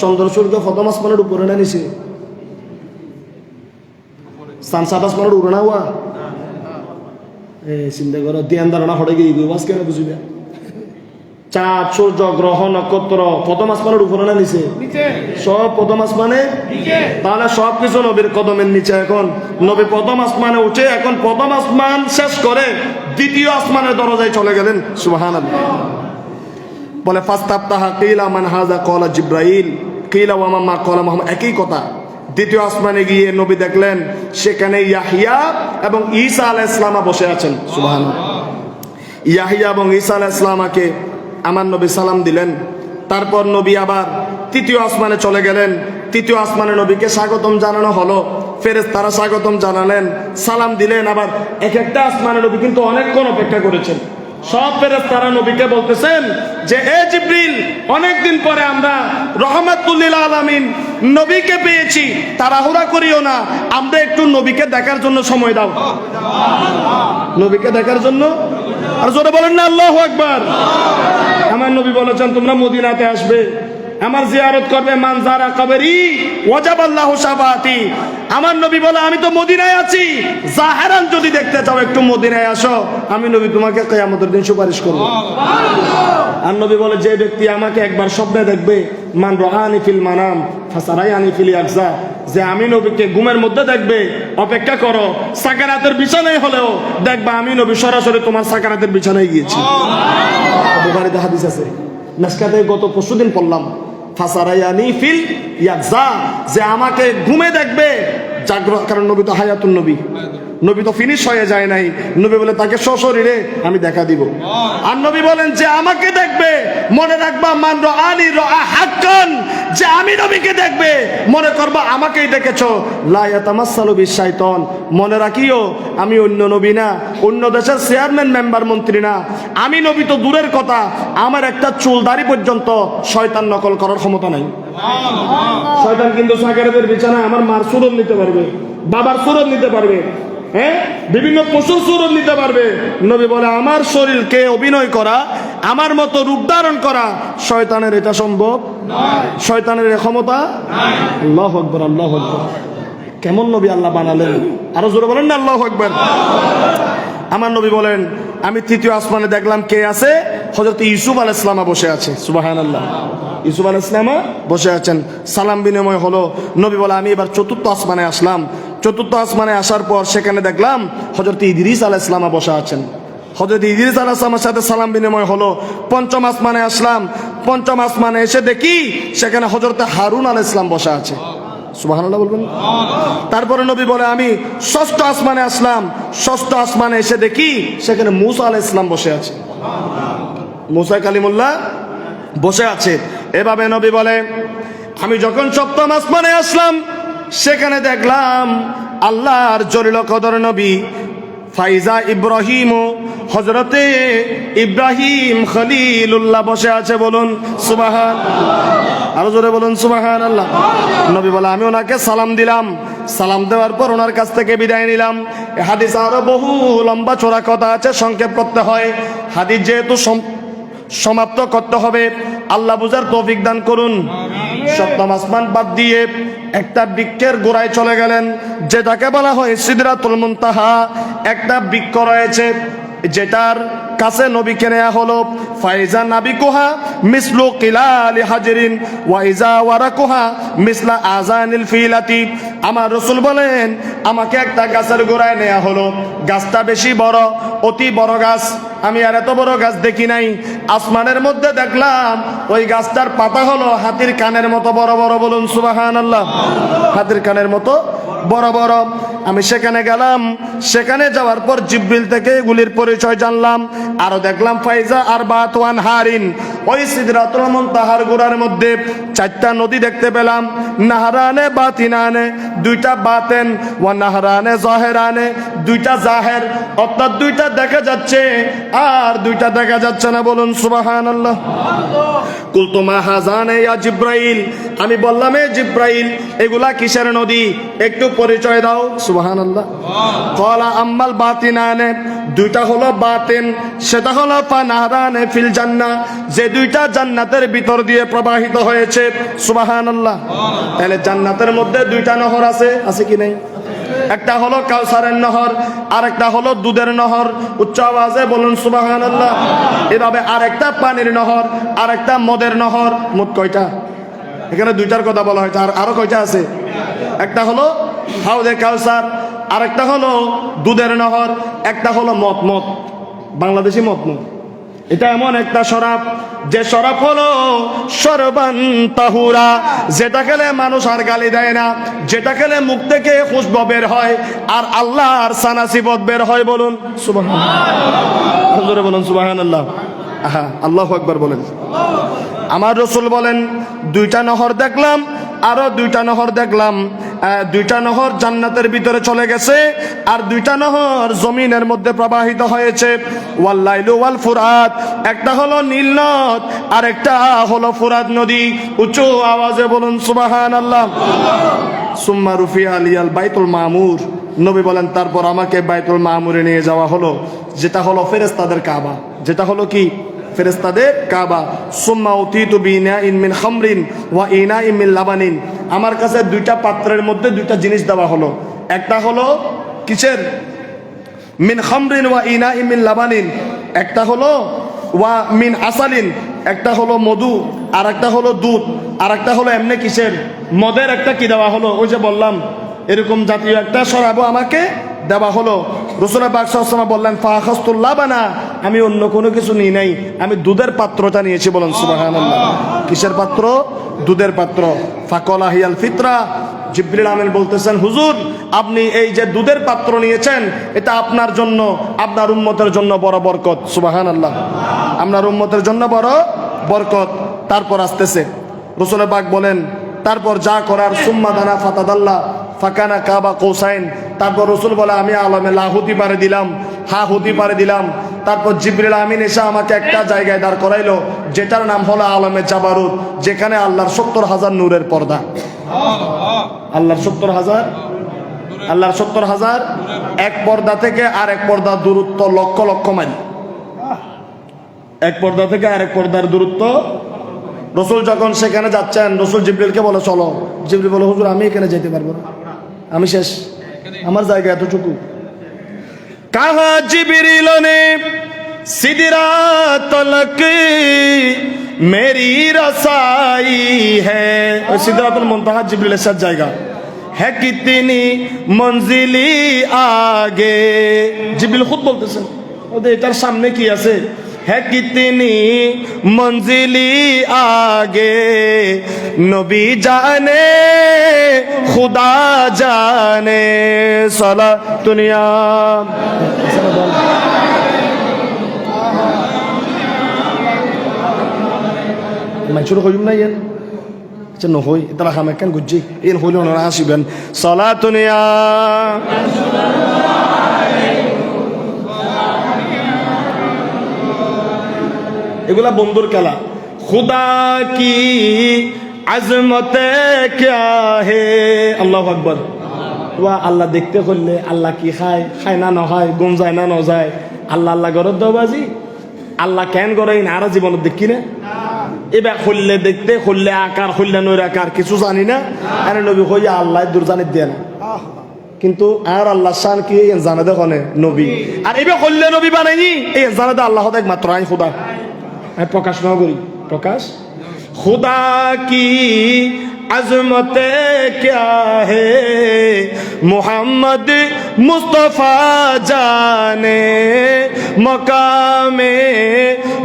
চন্দ্র সূর্য প্রথম আসমানের উপরে না নিছে, সানসাদ আসমানের উপরে না হওয়া চিন্তা করো ধ্যান ধারণা হয়ে গিয়ে বাস কেন বুঝিবে। চাঁদ সূর্য গ্রহ নক্ষত্র প্রথম আসমানের উপরে না নিচে? সব প্রথম আসমানে। তাহলে সবকিছু নবীর কদমের নিচে। এখন নবী প্রথম আসমানে উঠে এখন প্রথম আসমান শেষ করে দ্বিতীয় আসমানের দরজায় চলে গেলেন। সুবহানাল্লাহ। বলে ফাস্তাফতাহা কিলা মান হাযা ক্বালা জিবরাইল কিলা ওয়া মা ক্বালা মুহাম্মদ, একই কথা। দ্বিতীয় আসমানে গিয়ে নবী দেখলেন সেখানে ইয়াহইয়া এবং ঈসা আলাইহিস সালাম বসে আছেন। সুবহানাল্লাহ। ইয়াহইয়া এবং ঈসা আলাইহিস সালামকে আমার নবী সালাম দিলেন। তারপর নবী আবার তৃতীয় আসমানে চলে গেলেন। তৃতীয় আসমানে নবীকে স্বাগতম জানানো হলো, ফেরেশতারা স্বাগতম জানালেন, সালাম দিলেন। আবার এক একটা আসমানে নবী কিন্তু অনেকক্ষণ অপেক্ষা করেছেন। সব ফেরেশতারা নবীকে বলতেছেন যে এ জিবরিল, অনেকদিন পরে আমরা রহমাতুল লিল আলামিন নবীকে পেয়েছি, তাড়াহুড়া করিও না, আমরা একটু নবীকে দেখার জন্য সময় দাও। নবীকে দেখার জন্য, আর জোরে বলেন না আল্লাহু আকবার। আমার নবী বলেছেন তোমরা মদিনাতে আসবে, আমার জিয়ারত করবে, মান যারা কবরি ওয়াজাবাল্লাহু শাফাআতি। আমার নবী বলে আমি তো মদিনায় আছি, জাহেরান যদি দেখতে চাও একটু মদিনায় আসো, আমি নবী তোমাকে কিয়ামতের দিন সুপারিশ করব। আর নবী বলে যে ব্যক্তি আমাকে একবার স্বপ্নে দেখবে, মান রাআনি ফিল মানাম ফাসারায়ানি ফিল ইয়াকজা, যে আমি নবীকে ঘুমের মধ্যে দেখবে, অপেক্ষা করো, সাকারাতের বিছানায় হলেও দেখবা আমি নবী সরাসরি তোমার সাকারাতের বিছানায় গিয়েছি। বুখারীতে হাদিস আছে, মিশকাতে গত পরশুদিন পড়লাম, ফাসারায়ানি ফিল ইয়াকজা, যে আমাকে ঘুমে দেখবে জাগ্রত, কারণ নবী তো হায়াতুন নবী, নবী তো ফিনিশ হয়ে যায় নাই। নবী বলে তাকে সশরীরে আমি দেখা দিব। আর নবী বলেন যে আমাকে দেখবে, মনে রাখবা মান রাআনি রাআ হাক্কান, যে আমি নবীকে দেখবে মনে করবা আমাকেই দেখেছো। লা ইয়াতামাসসালু বিশ শাইতান, মনে রাখিও আমি অন্য নবী না, অন্য দেশের চেয়ারম্যান মেম্বার মন্ত্রী না। আমি নবী তো দূরের কথা, আমার একটা চুলদাড়ি পর্যন্ত শয়তান নকল করার ক্ষমতা নাই। শয়তান কিন্তু সাকারাতের বিছানায় আমার মার সুরত নিতে পারবে, বাবার সুরত নিতে পারবে, হ্যাঁ, বিভিন্ন পশুর সুরত নিতে পারবে। নবী বলে আমার শরীরকে অভিনয় করা, আমার মতো রূপ ধারণ করা শয়তানের এটা সম্ভব নয়, শয়তানের ক্ষমতা নাই। আল্লাহু আকবার, আল্লাহু আকবার। কেমন নবী আল্লাহ বানালেন, আরো জোরে বলেন না আল্লাহু আকবার। আমার নবী বলেন আমি তৃতীয় আসমানে দেখলাম কে আছে, হযরত ইউসুফ আলাইহিস সালাম বসে আছে। সুবহানাল্লাহ। ইউসুফ আলাইহিস সালাম বসে আছেন, সালাম বিনিময় হলো। নবী বলে আমি এবার চতুর্থ আসমানে আসলাম। চতুর্থ আসমানে আসার পর সেখানে দেখলাম হযরত ইদ্রিস আলাইহিস সালাম বসে আছেন। হযরত ইদ্রিস আলাইহিস সালামের সাথে সালাম বিনিময় হলো। পঞ্চম আসমানে আসলাম। পঞ্চম আসমানে এসে দেখি সেখানে হযরত হারুন আলাইহিস সালাম বসে আছে। সুবহানাল্লাহ বলবেন। তারপরে নবী বলে আমি ষষ্ঠ আসমানে আসলাম। ষষ্ঠ আসমানে এসে দেখি সেখানে মূসা আলাইহিস সালাম বসে আছে। মূসা কালিমুল্লাহ বসে আছে। এভাবে নবী বলে আমি যখন সপ্তম আসমানে আসলাম সেখানে দেখলাম আল্লাহর জলিল কদর নবী ফাইজা ইব্রাহিম, হযরতে ইব্রাহিম খলিলুল্লাহ বসে আছে। বলুন সুবহানাল্লাহ, আরো জোরে বলুন সুবহানাল্লাহ। নবী বলে আমি ওনাকে সালাম দিলাম। সালাম দেওয়ার পর ওনার কাছ থেকে বিদায় নিলাম। হাদিস আরো বহু লম্বা চড়া কথা আছে, সংক্ষেপ করতে হয়। হাদিস যেহেতু সমাপ্ত করতে হবে, আল্লাহ বুঝার তৌফিক দান করুন। সপ্তম আসমান বাদ দিয়ে একটা বৃক্ষের গোড়ায় চলে গেলেন, যেটাকে বলা হয় সিদরাতুল মুনতাহা। একটা বৃক্ষ রয়েছে যেটার কাছে নবীকে নেওয়া হলো। ফাইজা নাবিকুহা মিসলু কিলালি হাজরিন ওয়া ইজা ওয়ারাকুহা মিসলা আযানিল ফিলাতি। আমার রাসূল বলেন আমাকে একটা গাছের গোড়ায় নেওয়া হলো। গাছটা বেশি বড়, অতি বড় গাছ। আমি আর এত বড় গাছ দেখি নাই। আসমানের মধ্যে দেখলাম ওই গাছটার পাতা হলো হাতির কানের মতো বড় বড়। বলুন সুবহানাল্লাহ। হাতির কানের মতো বড় বড়। আমি সেখানে গেলাম, সেখানে যাওয়ার পর জিব্রিল থেকে এগুলির পরিচয় জানলাম। আরো দেখলাম ফাইজা আরবাত ওয়ান হারিন, ওই সিদরাতুল মুনতাহার গোড়ার মধ্যে 4টা নদী দেখতে পেলাম। নাহরানে বাতিনানে, 2টা বাতেন, ওয়া নাহরানে জাহেরানে, 2টা জাহের, অর্থাৎ 2টা দেখা যাচ্ছে আর 2টা দেখা যাচ্ছে না। বলুন সুবহানাল্লাহ। কুলতু মা হাজানে ইয়া জিব্রাইল, আমি বললাম এ জিব্রাইল এগুলা কিসের নদী, একটু পরিচয় দাও। সুবহানাল্লাহ। ক্বালা আম্মাল বাতিনানে, 2টা হলো বাতিন, সেটা হলো ফানাহরানে ফিল জান্নাহ, যে 2টা জান্নাতের ভিতর দিয়ে প্রবাহিত হয়েছে। সুবহানাল্লাহ। তাহলে জান্নাতের মধ্যে 2টা নহর আছে, আছে কি নাই? একটা হলো কাউসারের নহর, আর একটা হলো দুধের নহর। উচ্চ আওয়াজে বলুন সুবহানাল্লাহ। এভাবে আরেকটা পানির নহর, আরেকটা মদের নহর। মোট কয়টা? এখানে 2টার কথা বলা হয়েছে, আর আরো কয়টা আছে? একটা হলো হাউদে কাউসার, আরেকটা হলো দুধের নহর, একটা হলো মদ, বাংলাদেশি মদ। এটা এমন একটা শরাব, যে শরাব হলো শরবান তাহুরা, যেটা খেলে মানুষ আর গালি দেয় না, যেটা খেলে মুখ থেকে খুশবু বের হয় আর আল্লাহর সানাসিবত বের হয়। বলুন সুবহানাল্লাহ, বলুন সুবহানাল্লাহ। আহা, আল্লাহু আকবার বলেন। আমার রাসূল বলেন 2টা নহর দেখলাম, আরো 2টা নহর দেখলাম। 2টা নহর জান্নাতের ভিতরে চলে গেছে, আর 2টা নহর জমিনের মধ্যে প্রবাহিত হয়েছে। ওয়াল লাইলু ওয়াল ফুরাত, একটা হলো নীল নদ, আর একটা হলো ফুরাত নদী। উঁচু আওয়াজে বলুন সুবহানাল্লাহ। সুম্মা রুফিয়া আলিয়াল বাইতুল মামুর, নবী বলেন তারপর আমাকে বাইতুল মামুরে নিয়ে যাওয়া হলো, যেটা হলো ফেরেশতাদের কাবা, যেটা হলো কি ফেরেশতাদের কাবা। সুম্মা উতিতু বিনাইন মিন খামরিন ওয়া ইনাইন মিন লাবানিন, আমার কাছে 2টা পাত্রের মধ্যে 2টা জিনিস দেওয়া হলো। একটা হলো কিসের? মিন খামরিন ওয়া ইনাইন মিন লাবানিন, একটা হলো ওয়া মিন আসালিন, একটা হলো মধু, আর একটা হলো দুধ, আর একটা হলো এমনি কিসের মদের একটা কি দেওয়া হলো, ওই যে বললাম এরকম জাতীয় একটা শরাবও আমাকে দেওয়া হলো। রাসূল পাক সাল্লাল্লাহু আলাইহি ওয়াসাল্লাম বললেন ফাখাসতুল লাবানা, আমি অন্য কোনো কিছু নিই নাই, আমি দুধের পাত্রটা নিয়েছি। বলেন সুবহানাল্লাহ। কিসের পাত্র? দুধের পাত্র। ফাকালা হিয়াল ফিতরা, জিবরিল আমিন বলতেছেন হুজুর আপনি এই যে দুধের পাত্র নিয়েছেন, এটা আপনার জন্য, আপনার উম্মতের জন্য বড় বরকত। সুবহানাল্লাহ। আপনার উম্মতের জন্য বড় বরকত। তারপর আসতেছে রাসূল পাক বলেন তারপর যা করার, সুম্মা দানা ফাতাদাল্লাহ ফাকানা কাবা কৌসাইন, তারপর রাসূল বলে আমি আলমে লাহুতি পারে দিলাম, হা হুতি পারে দিলাম। তারপর জিবরিল আমিন এসে আমাকে একটা জায়গায় দাঁড় করাইলো, যেটার নাম হলো আলমে জাবারুত, যেখানে আল্লাহর 70,000 নূরের পর্দা। আল্লাহর 70,000 এক পর্দা থেকে আর এক পর্দার দূরত্ব লক্ষ লক্ষ মাইল। এক পর্দা থেকে আরেক পর্দার দূরত্ব। রাসূল যখন সেখানে যাচ্ছেন, রাসূল জিবরিলকে বলে চলো। জিবরিল বলে হুজুর আমি এখানে যেতে পারবো না, আমি শেষ, আমার জায়গা এতটুকু। কাহা জিবরিল নে সিদরাত তলক মেরি রসাই হ্যায়, ওই সিদরাতুল মুনতাহা জিবরিলের সাথে জায়গা है कितनी मंजिली आगे। জিবরিল খুদ বলতেছেন ওদের এটার সামনে কি আছে, है कितनी मंजिली आगे, नबी जाने खुदा जाने सला दुनिया। মানুষের হইম না ইয়েন নহই এটা খামে কেন গুজি ইন হইল না আসিবেন সালাতুনিয়া। এগুলা বন্ধুর খেলা। খুদা কি আজমতে ক্যা হে, আল্লাহু আকবার। ওয়া আল্লাহ দেখতে করলে আল্লাহ কি খায়, খায় না নখায়, গুম যায় না নজায়, আল্লাহ আল্লাহ গরত দবাজি, আল্লাহ কেন করে আর জীবন দেখি না। এবার খুললে দেখতে, খুললে আকার, খুললে নৈর আকার কিছু জানি না। আরে নবী হইয়া আল্লাহ দূর জানি দিয়ে না, কিন্তু আর আল্লাহ শান কি জানে দেখনে নবী। আর এবার খুললে নবী বানাইনি, এই জানে দে আল্লাহ একমাত্র আই খুদা। প্রকাশ না করি, প্রকাশ। খুদা কি আজমতে ক্যা হে, মোহাম্মদ মুস্তফা জানে মকামে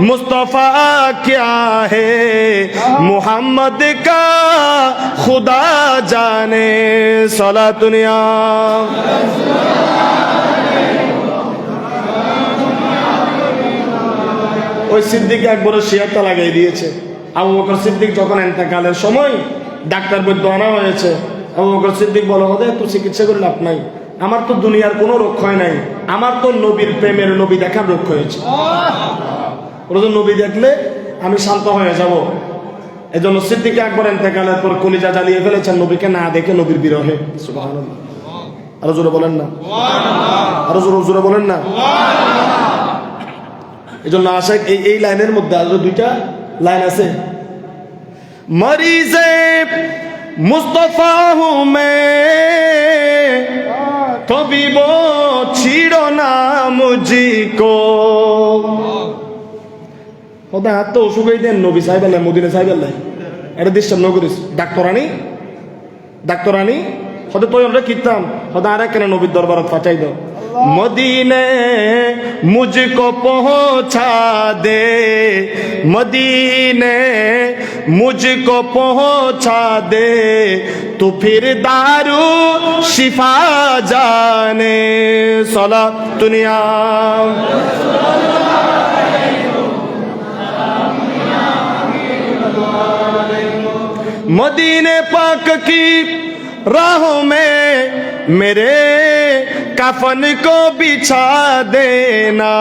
মুস্তফা ক্যা হে, मुहम्मद का खुदा जाने सलातुनिया ওই সিদ্দিক একবারে শিয়ারটা লাগাই দিয়েছে। আবু বকর সিদ্দিক যখন ইন্তেকালের সময় ডাক্তার বৈদ্য আনা হয়েছে, আবু বকর সিদ্দিক বলে হদে তো চিকিৎসা করে লাভ নাই, আমার তো দুনিয়ার কোনো রোগ হয় নাই, আমার তো নবীর প্রেমের নবী দেখার রোগ হয়েছে। ওরা তো নবী দেখলে আমি শান্ত হয়ে যাব। এই জন্য সিদ্দিক একবার ইন্তেকালের পর কলিজা জ্বালিয়ে ফেলেছেন নবীকে না দেখে, নবীর বিরহে। সুবহানাল্লাহ, আরো জোরে বলেন না, আরো জোরে বলেন না। এই জন্য আশা এই লাইনের মধ্যে আরো দুইটা লাইন আছে। মরিজে মুস্তফা হু মে তবিব ছিড়ো না মুজিকো। ওদের হাত তো অসুখই দেন নবী সাহেব আল্লাহ, মদিনা সাহেব আল্লাহ, এটা ডিস্টার্ব ন করিস। ডাক্তরানি হতে তো আমরা কিতাম হতে আর কেন নবীর দরবারত পাঠাই দাও। मदीने मुझको पहुंचा दे, मदीने मुझको पहुंचा दे, तो फिर दारू शिफा जाने सला दुनिया। मदीने पाक की राहों में मेरे कफन को बिछा देना,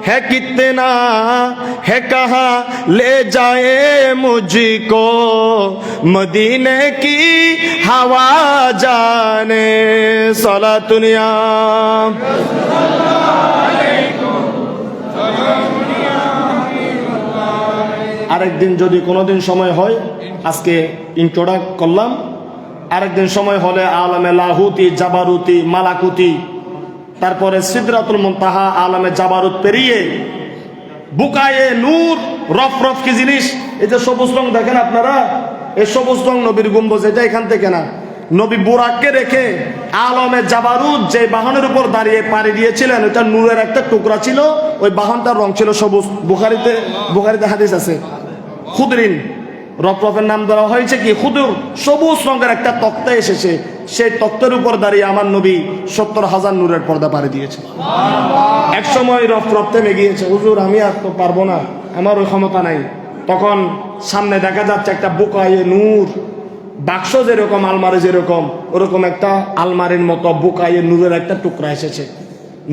है कितना है कहाँ ले जाए मुझको, मदीने की हवा जाने सला दुनिया। আরেকদিন যদি কোনোদিন সময় হয়, আজকে ইন্ট্রোডাক্ট করলাম, আরেকদিন সময় হলে আলমে লাহুতি, জাবারুতি, মালাকুতি, তারপরে সিদরাতুল মুনতাহা, আলমে জাবারুত পেরিয়ে বুকায়ে নূর, রফ রফ কি জিনিস, এই যে সবুজ রং দেখেন আপনারা, এই সবুজ রং নবীর গম্বুজ, এটা এখান থেকে না, নবী বুরাককে রেখে আলমে জাবারুত যে বাহনের উপর দাঁড়িয়ে পাড়ি দিয়েছিলেন, ওটা নূরের একটা টুকরা ছিল, ওই বাহনটার রং ছিল সবুজ। বুখারীতে হাদিস আছে, খুদরিন, রফরফের নাম দেওয়া হয়েছে কি খুদুর, সবুজ রঙের একটা তক্তা এসেছে, সেই তক্তের উপর দাঁড়িয়ে আমার নবী 70,000 নূরের পর্দা পাড়ি দিয়েছে। এক সময় রফরফ থেমে গিয়েছে, হুজুর আমি আর তো পারবো না, আমার ওই ক্ষমতা নাই। তখন সামনে দেখা যাচ্ছে একটা বুকায়ে নূর, বাক্স যেরকম আলমারি যেরকম, ওরকম একটা আলমারির মতো বুকায়ে নূরের একটা টুকরা এসেছে।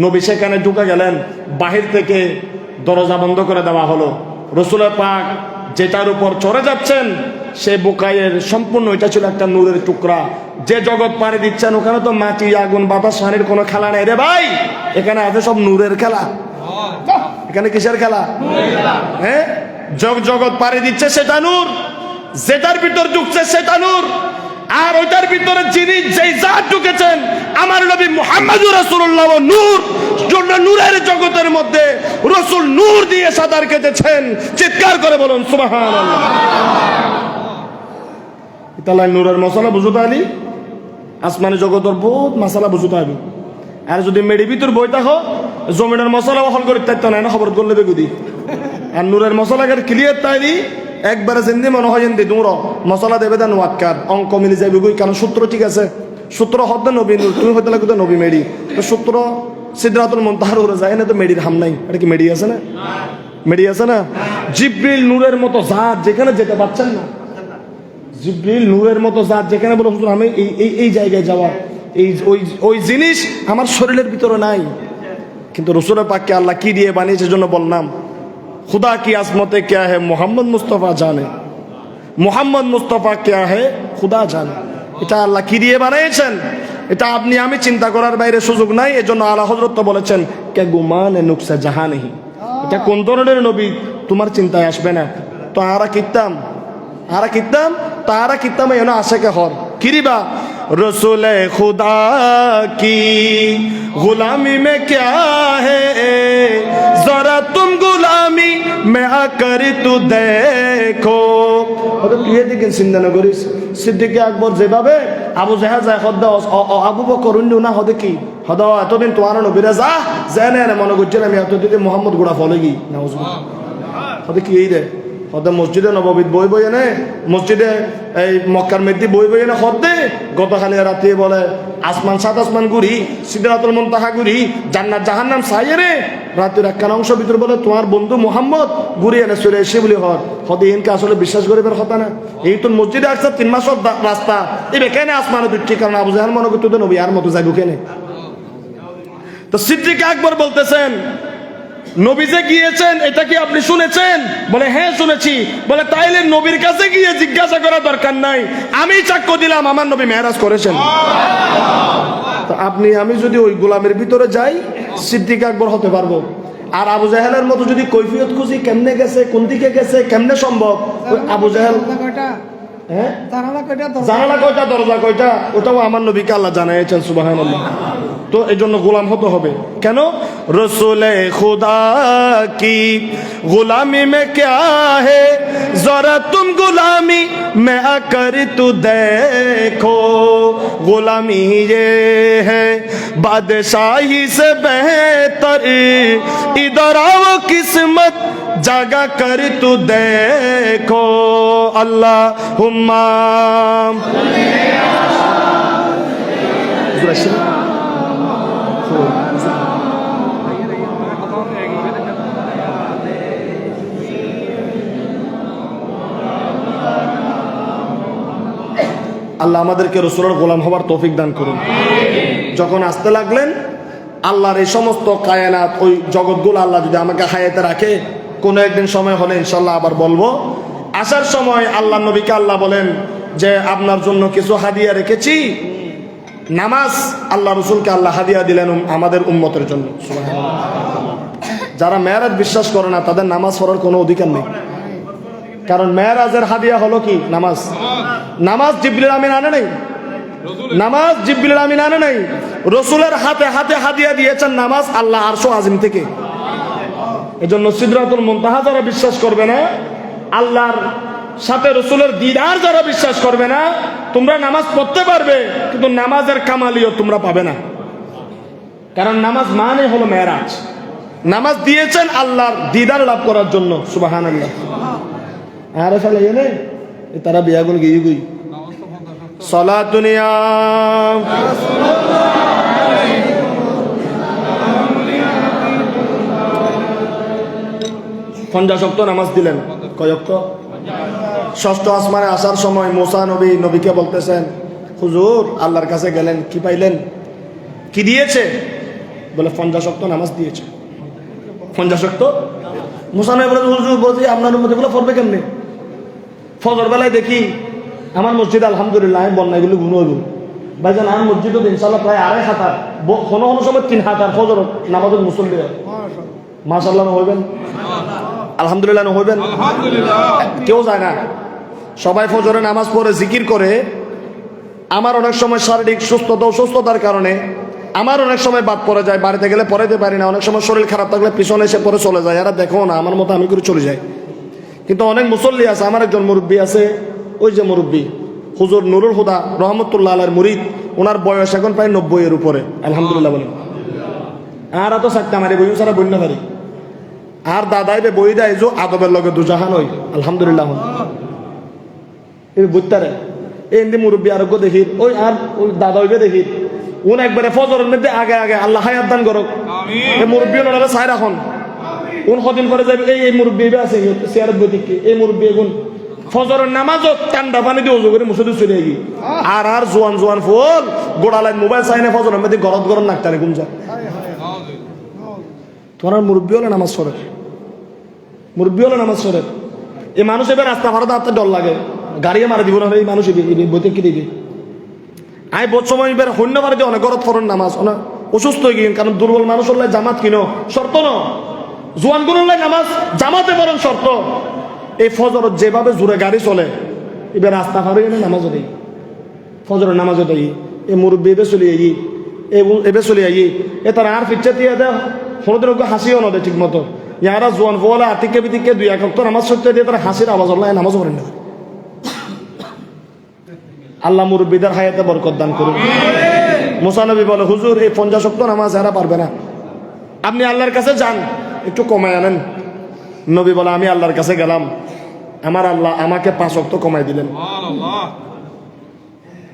নবী সেখানে ঢুকে গেলেন, বাহির থেকে দরজা বন্ধ করে দেওয়া হলো। রাসূল পাক যেটার উপর চড়ে যাচ্ছেন সে বুকায়ের সম্পূর্ণ এটা ছিল একটা নূরের টুকরা। যে জগৎ পাড়ি দিচ্ছেন ওখানে তো মাটি, আগুন, বাতাস, পানির কোনো খেলা নেই রে ভাই, এখানে আছে সব নূরের খেলা। এখানে কিসের খেলা? হ্যাঁ, জগৎ পাড়ি দিচ্ছে সেটা নূর, যেটার ভিতর ঢুকছে সেটা নূর, আর ওইটার ভিতরে যিনি যেই জাত ঢুকেছেন আমার নবী মুহাম্মদুর রাসূলুল্লাহ নূর, জন্য নূরের জগতের মধ্যে রাসূল নূর দিয়ে সাদার কেটেছেন। চিৎকার করে বলুন সুবহানাল্লাহ। ইতালাই নূরের মশলা বুঝতে আলি, আসমানি জগতের বহুত মশলা বুঝতে আবি। আর যদি মেডি ভিতর বই থাকো জমিনের মশলা হল করে তাইতো না, খবর করলে বেগুদি। আর নূরের মশলাকে ক্লিয়ার তাইলি একবারে জিন্দি মনে হয় জিন্দি দূর মশলা দেবে দেন ওয়াক্কার অঙ্ক মিলে যাবে গুই, কারণ সূত্র ঠিক আছে, সূত্র হদ নবী নূর, তুমি হতে লাগবে নবী মেডি, তো সূত্র সিদরাতুল মুনতাহার উপরে যায় না, তো মেডির হাম নাই। এটা কি মেডি আছে না? মেডি আছে না? জিব্রিল নূরের মতো জাত, যেখানে যেতে পারছেন না, জিব্রিল নূরের মতো জাত, যেখানে বলে হুজুর আমি এই জায়গায় যাওয়া, এই ওই জিনিস আমার শরীরের ভিতরে নাই। কিন্তু রাসূলের পাককে আল্লাহ কি দিয়ে বানিয়েছে জন্য বললাম, खुदा की आजमतें क्या है मोहम्मद मुस्तफ़ा जाने, मोहम्मद मुस्तफ़ा क्या है खुदा जाने। এটা আল্লাহ কি দিয়ে বানিয়েছেন এটা আপনি আমি চিন্তা করার বাইরে সুযোগ নাই। এজন্য আলা হযরত তো বলেছেন কে গুমান নুকসা জাহান নেই, এটা কোন ধরনের নবী তোমার চিন্তায় আসবে না। তো আরা কিতাম এনে আশেকে হর কিরিবা रसूल खुदा की गुलामी में क्या है, जरा तुम गुलामी में आकर तू देखो। তুই দেখেন চিন্তা না করিস, সিদ্দিক আকবর যেভাবে আবু জাহেল যায় হদ আবু বকর না হদে কি হদ এতদিন তোমার নবীরা যা না মনে করছেন আমি এতদিন মোহাম্মদ গোড়া ফলে কি না হদে কি এই রে হতে মসজিদে নববীত বই বই এনে মসজিদে এই মক্কার মেদি বই বই এনে হতে গতকালি রাতে বলে আসমান সাত আসমান ঘুরি সিদরাতুল মুনতাহা ঘুরি জান্নাত জাহান্নাম সাইরে রাতের একখান অংশ ভিতর বলে তোমার বন্ধু মোহাম্মদ ঘুরি এনে চলে এসে বলি হতে ইনকে আসলে বিশ্বাস করিবার কথা না। এই তো মসজিদে আসছে 3 মাসের রাস্তা এই বেখানে আসমানে দুটি কারণ আবু জাহাল মনে করতে নবী আর মতো যাইব কেনে। তো সিদ্দিক আকবর বলতেছেন নবী যে গিয়েছেন এটা কি আপনি শুনেছেন? বলে হ্যাঁ শুনেছি। বলে তাইলে নবীর কাছে গিয়ে জিজ্ঞাসা করা দরকার নাই, আমি সাক্ষ্য দিলাম আমার নবী মেরাজ করেছেন। তো আপনি আমি যদি ওই গোলামের ভিতরে যাই সিদ্দিক আকবর হতে পারবো, আর আবু জাহেলের মতো যদি কৈফিয়ত খুঁজি কেমনে গেছে কোন দিকে গেছে কেমনে সম্ভব, ওই আবু জাহেল জানালা কয়টা দরজা কয়টা ওটাও আমার নবীকে আল্লাহ জানাইছেন সুবহানাল্লাহ। তো এই জন্য গোলাম হতে হবে কেন? রসুলে খুদা কি গুলামি মে ক্যা হে জরা তুম গুলামি মে আকর তু দেখো গুলামি ये है बादशाही से बेहतर इधर आओ किस्मत जागा कर तू देखो अल्लाहुम्मा আল্লাহ আমাদেরকে রাসূলের গোলাম হবার তৌফিক দান করুন। যখন আসতে লাগলেন আল্লাহর এই সমস্ত কায়নাত ওই জগৎগুলো আল্লাহ যদি আমাকে হায়াতে রাখে কোনো একদিন সময় হলে ইনশাল্লাহ আবার বলবো। আসার সময় আল্লাহ নবীকে আল্লাহ বলেন যে আপনার জন্য কিছু হাদিয়া রেখেছি, নামাজ আল্লাহ রসুলকে আল্লাহ হাদিয়া দিলেন আমাদের উম্মতের জন্য। যারা মেরাজ বিশ্বাস করে না তাদের নামাজ পড়ার কোনো অধিকার নেই, কারণ মেরাজের হাদিয়া হলো কি নামাজ। নামাজ জিবরিল আমিন আনে নাই, নামাজ জিবরিল আমিন আনে নাই, রসুলের হাতে হাতে হাদিয়া দিয়েছেন নামাজ আল্লাহ আরশ আজিম থেকে। এজন্য সিদরাতুল মুনতাহা যারা বিশ্বাস করবে না, আল্লাহর সাথে রসুলের দিদার যারা বিশ্বাস করবে না, তোমরা নামাজ পড়তে পারবে কিন্তু নামাজের কামালিয়ত তোমরা পাবে না। কারণ নামাজ মানে হলো মেরাজ, নামাজ দিয়েছেন আল্লাহর দিদার লাভ করার জন্য। সুবহানাল্লাহ। আরে ফেলে এনে তারা বিয়াগুল গিয়ে গুই সালাত দুনিয়া 50 ওয়াক্ত নামাজ দিলেন। কয় ওয়াক্ত? 6ষ্ঠ আসমানে আসার সময় মুসা নবীকে বলতেছেন হুজুর আল্লাহর কাছে গেলেন কি পাইলেন? কি দিয়েছে? বলে 50 ওয়াক্ত নামাজ দিয়েছে। 50 ওয়াক্ত? মুসা নবী বলে হুজুর বলছি আপনার উম্মত এগুলো পড়বে কেমনে? ফজর বেলায় দেখি আমার মসজিদ আলহামদুলিল্লাহ বন্যাগুলো গুণ হইব ভাইজান, আমার মসজিদ ইনশাল্লাহ প্রায় 2.5 হাত, কোনো কোনো সময় 3 হাত আর ফজর নামাজের মুসল্লি মাশাআল্লাহ হইবেন আলহামদুলিল্লাহ হইবেন। কেউ যায় না, সবাই ফজরে নামাজ পড়ে জিকির করে। আমার অনেক সময় শারীরিক সুস্থতার কারণে আমার অনেক সময় বাদ পড়ে যায়, বাড়িতে গেলে পড়াইতে পারি না। অনেক সময় শরীর খারাপ থাকলে পিছনে এসে পরে চলে যায়, এরা দেখো না আমার মতো আমি করে চলে যাই। কিন্তু অনেক মুসল্লি আছে, আমার একজন মুরব্বী আছে, ওই যে মুরব্বী হুজুর নুরুল হুদা রহমতুল্লাহ আলাইহির মুরিদ, ওনার বয়স এখন প্রায় 90 উপরে আলহামদুলিল্লাহ বলেন। আর তো চারটা মারি বই সারা বন্যা পারি, আর দাদাই বই দেয় যে আদবের লগে দুজাহান হই আলহামদুলিল্লাহ। এই বুঝতারে এই মুরব্বী আরোগ্য দেখি, ওই আর ওই দাদা হইবে দেখি উন একবারে ফজরের মধ্যে আগে আগে আল্লাহ হায়াত দান করুক। এই মুরব্বী ওনারা চাই রাখন উন কদিন পরে যাবে। এই মুরব্বী আছে চেয়ারের বৈদিককে, এই মুরব্বী এখন ফজরের নামাজও ঠান্ডা পানি দিয়ে উজু করে মুছে দিয়ে চলে গিয়ে আর জোয়ান ফুল গোড়া লাইন মোবাইল চাই না ফজরের মধ্যে গরম গরম নাকটারে ঘুম যায়। তোমার মুরব্বী হলে নামাজ পড়ে, মুরব্বী হলে নামাজ পড়ে। এই মানুষ এবার রাস্তা ভাড়া হাতে ডর লাগে, গাড়িয়ে মারা দিব না এই মানুষ বইতে কি দিবি। আই বোধ সময় এবার হন্য মারা দিয়ে অনেক গরত ফরন নামাজ অনেক অসুস্থ হয়ে গিয়ে, কারণ দুর্বল মানুষ হলে জামাত কিনো শর্ত ন, জোয়ান গুণ হলে নামাজ জামাতে বরং শর্ত। এই ফজর যেভাবে জোরে গাড়ি চলে এবার রাস্তা ভাড়া এনে নামাজও দেই, ফজরের নামাজও দেই। এই মুরব্বী এবার চলে আই, এবার চলে আই এ তারা আর ফিরছে দিয়ে দেয় হলদের হাসিও না দেয় ঠিক মতো। ইয়ারা জোয়ান ফোলা আতিকে বিতিকে 2 এক তো নামাজ সত্যি দিয়ে তারা হাসির আওয়াজ হল নামাজও করেন না। আল্লাহ মুরব্বীদের হায়াতে বরকত দান করুন। মুসা নবী বলে হুজুর এই 50 ওয়াক্ত নামাজ এরা পারবে না, আপনি আল্লাহর কাছে যান একটু কমায় আনেন। নবী বলে আমি আল্লাহর কাছে গেলাম, আমার আল্লাহ আমাকে 5 ওয়াক্ত কমাই দিলেন।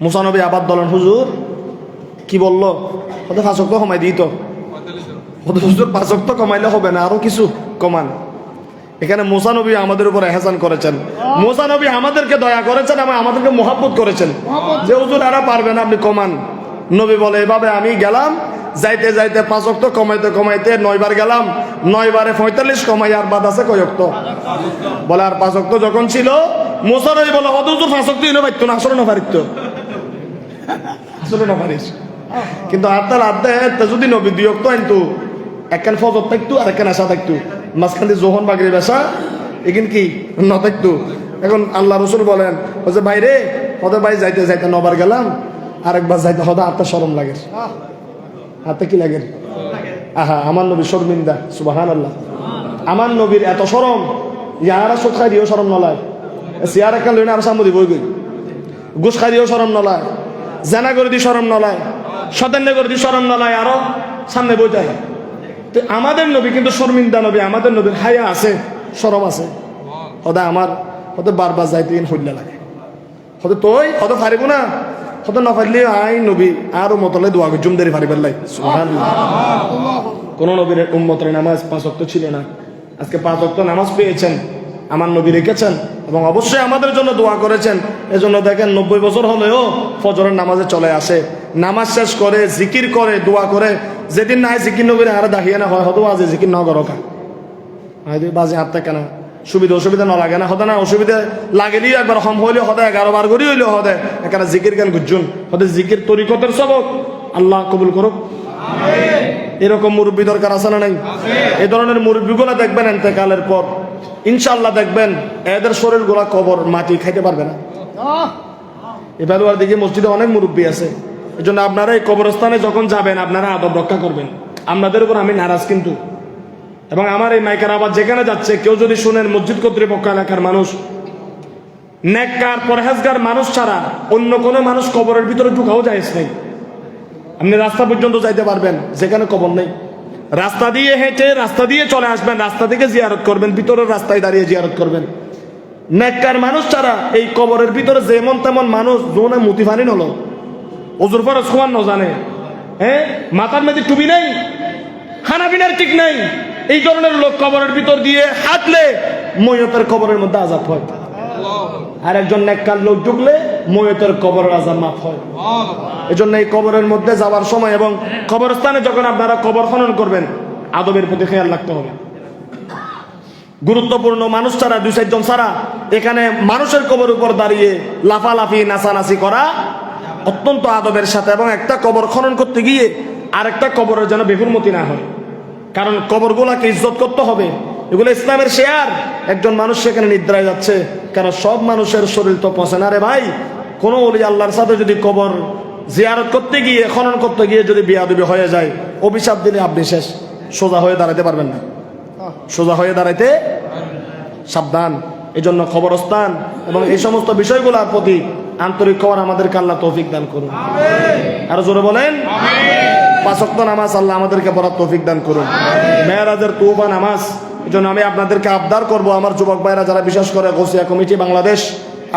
মুসা নবী আবার বলেন, হুজুর কি বললো? 5 ওয়াক্ত কমাই দিই তো। হুজুর 5 ওয়াক্ত কমাইলে হবে না, আরো কিছু কমান। এখানে মুসা নবী আমাদের উপর এহসান করেছেন, মুসা নবী আমাদেরকে দয়া করেছেন এবং আমাদেরকে মোহাব্বত করেছেন যে হুজুর এরা পারবে না, আপনি কমান। নবী বলে এভাবে আমি গেলাম, যাইতে যাইতে 5 ওয়াক্ত কমাইতে কমাইতে 9 বার গেলাম, 9 বারে 45 কমাই আর বাদ আছে কয় ওয়াক্ত? বলে আর 5 ওয়াক্ত যখন ছিল মুসা নবী বলে হুজুর 5 ওয়াক্ত ইনো পাইতো না, আসলে না পারিত, আসলে না পারিস। কিন্তু আত্মার আত্মা যদি নবী 2 ওয়াক্ত আনতো, একখান ফজর থাকতো আর একখান আশা থাকতো, মাঝখান দিয়ে জোহন বাগরি বেসা এখান কি ন থাকতো। এখন আল্লাহ রসুল বলেন যে ভাই রে, হতে ভাই যাইতে যাইতে 9 বার গেলাম, আরেকবার যাইতে হতে আত্মা শরম লাগে, হাতে কি লাগে? আহা, আমার নবী শর্মিন্দা, সুবহানাল্লাহ। আমার নবীর এত শরম, ইয়ারা সুদ খাই দিয়েও শরম নলায়, চেয়ার একটা লইনে আর সামনে বই গই, ঘুষ খাই দিয়েও শরম নলায়, জানা করে দিয়ে শরম নলায়, সতেন্দ্র করে দিয়ে শরম নলায়, আরো সামনে বই যায়। তো আমাদের নবী কিন্তু শর্মিন্দা নবী, আমাদের নবীর হায়া আছে, শরম আছে। হতে আমার হতে বারবার যাইতে হইলা লাগে, হতে তুই হতে পারিব না, হতে না পারলে আই নবী আরো মতলে দোয়া জুম দেরি পারিবার লাই। সুবহানাল্লাহ। কোন নবীর উম্মতের নামাজ 5 ওয়াক্ত ছিল না, আজকে 5 ওয়াক্ত নামাজ পেয়েছেন, আমার নবী রেখেছেন এবং অবশ্যই আমাদের জন্য দোয়া করেছেন। এজন্য দেখেন 90 বছর হলেও ফজরের নামাজে চলে আসে, নামাজ শেষ করে জিকির করে দোয়া করে। যেদিন নাই জিকির নবীর আরে দাহিয়ে না হয়, হতো আজ জিকির ন করো কা বাজে হাতটা কেন সুবিধা অসুবিধা না লাগে না, হতে না অসুবিধা লাগেলি একবার হম হইলে হতে 11 বার করি হইলে হতে এখানে জিকির গান গুজুন হতে জিকির তরিকতের সবক আল্লাহ কবুল করুক। এরকম মুরব্বী দরকার আছে না নাই? এই ধরনের মুরব্বীগুলো দেখবেন ইন্তেকালের পর ইনশাআল্লাহ দেখবেন এদের শরীর গুলা কবর মাটি খাইতে পারবে না। এবার আর দিকে মসজিদে অনেক মুরব্বী আছে, এই জন্য আপনারা এই কবরস্থানে যখন যাবেন আপনারা আদব রক্ষা করবেন। আপনাদের উপর আমি নারাজ কিন্তু, এবং আমার এই মাইকের আবার যেখানে যাচ্ছে কেউ যদি শুনেন মসজিদ কর্তৃপক্ষ এলাকার মানুষ নেককার পরহেজগার মানুষ ছাড়া অন্য কোনো মানুষ কবরের ভিতরে ঢুকাও যায় নাই। আপনি রাস্তা পর্যন্ত যাইতে পারবেন যেখানে কবর নেই, রাস্তা দিয়ে হেঁটে রাস্তা দিয়ে চলে আসবেন, রাস্তা থেকে জিয়ারত করবেন, ভিতরের রাস্তায় দাঁড়িয়ে জিয়ারত করবেন। নেককার মানুষ ছাড়া এই কবরের ভিতরে যেমন তেমন মানুষ জোনে মুতিফানি নলো ওজুর ফরজ খোয়ান ন জানে, হ্যাঁ মাথার মেঝে টুপি নেই, খানা পিনার ঠিক নেই, এই ধরনের লোক কবরের ভিতর দিয়ে হাঁটলে ময়তের কবরের মধ্যে আযাব হয়। আর একজন নেককার লোক ঢুকলে ময়তের কবরের আযাব মাফ হয়। এজন্য এই কবরের মধ্যে যাওয়ার সময় এবং কবরস্থানে যখন আপনারা কবর খনন করবেন আদবের প্রতি খেয়াল রাখতে হবে। গুরুত্বপূর্ণ মানুষ ছাড়া 2-4 জন ছাড়া এখানে মানুষের কবর উপর দাঁড়িয়ে লাফালাফি নাচানাচি করা অত্যন্ত আদবের সাথে, এবং একটা কবর খনন করতে গিয়ে আরেকটা কবরের যেন বেহুরমতি না হয়, কারণ কবরগুলাকে ইজ্জত করতে হবে, এগুলো ইসলামের শেয়ার। একজন মানুষ সেখানে নিদ্রায় যাচ্ছে, কারণ সব মানুষের শরীর তো পচে না রে ভাই। কোন ওলি আল্লাহর সাথে যদি কবর জিয়ারত করতে গিয়ে খনন করতে গিয়ে যদি বিয়াদবি হয়ে যায়, অভিশাপ দিলে আপনি শেষ, সোজা হয়ে দাঁড়াতে পারবেন না, সোজা হয়ে দাঁড়াইতে সাবধান। এই জন্য কবরস্থান এবং এই সমস্ত বিষয়গুলোর প্রতি আন্তরিক হওয়ার আমাদেরকে আল্লাহ তৌফিক দান করুন। আরো জোরে বলেন 5 ওয়াক্ত নামাজ আল্লাহ আমাদেরকে পড়ার তৌফিক দান করুন। মেরাজের তওবা নামাজ, এই জন্য আমি আপনাদেরকে আবদার করব, আমার যুবক ভাইরা যারা বিশেষ করে গৌসিয়া কমিটি বাংলাদেশ,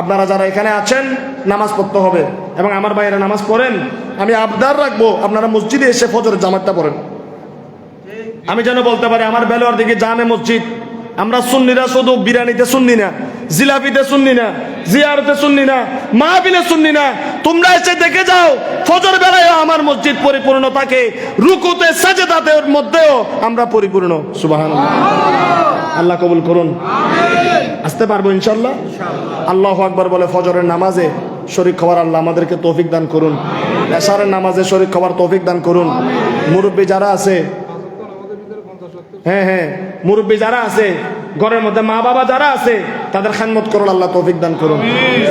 আপনারা যারা এখানে আছেন নামাজ পড়তে হবে, এবং আমার ভাইরা নামাজ পড়েন। আমি আবদার রাখবো আপনারা মসজিদে এসে ফজরের জামাতটা পড়েন। আমি যেন বলতে পারি আমার বেলোয়ার দিকে জামে মসজিদ, আমরা সুন্নিরা শুধু বিরিয়ানিতে সুন্নি না, জিলাপিতে সুন্নি না, জিয়ারতে সুন্নি না, মাহফিলে সুন্নি না, তোমরা এসে দেখে যাও ফজর বেলায় আমার মসজিদ পরিপূর্ণ থাকে, রুকুতে সাজদাতের মধ্যেও আমরা পরিপূর্ণ। সুবহানাল্লাহ। আল্লাহ কবুল করুন। আসতে পারবো ইনশাআল্লাহ। আল্লাহু আকবার বলে ফজরের নামাজে শরীক হওয়ার আল্লাহ আমাদেরকে তৌফিক দান করুন। এশারের নামাজে শরীক হওয়ার তৌফিক দান করুন। মুরব্বী যারা আছে, হ্যাঁ মুরব্বী যারা আছে ঘরের মধ্যে, মা বাবা যারা আছে তাদের খেদমত করুন, আল্লাহ তৌফিক দান করুন।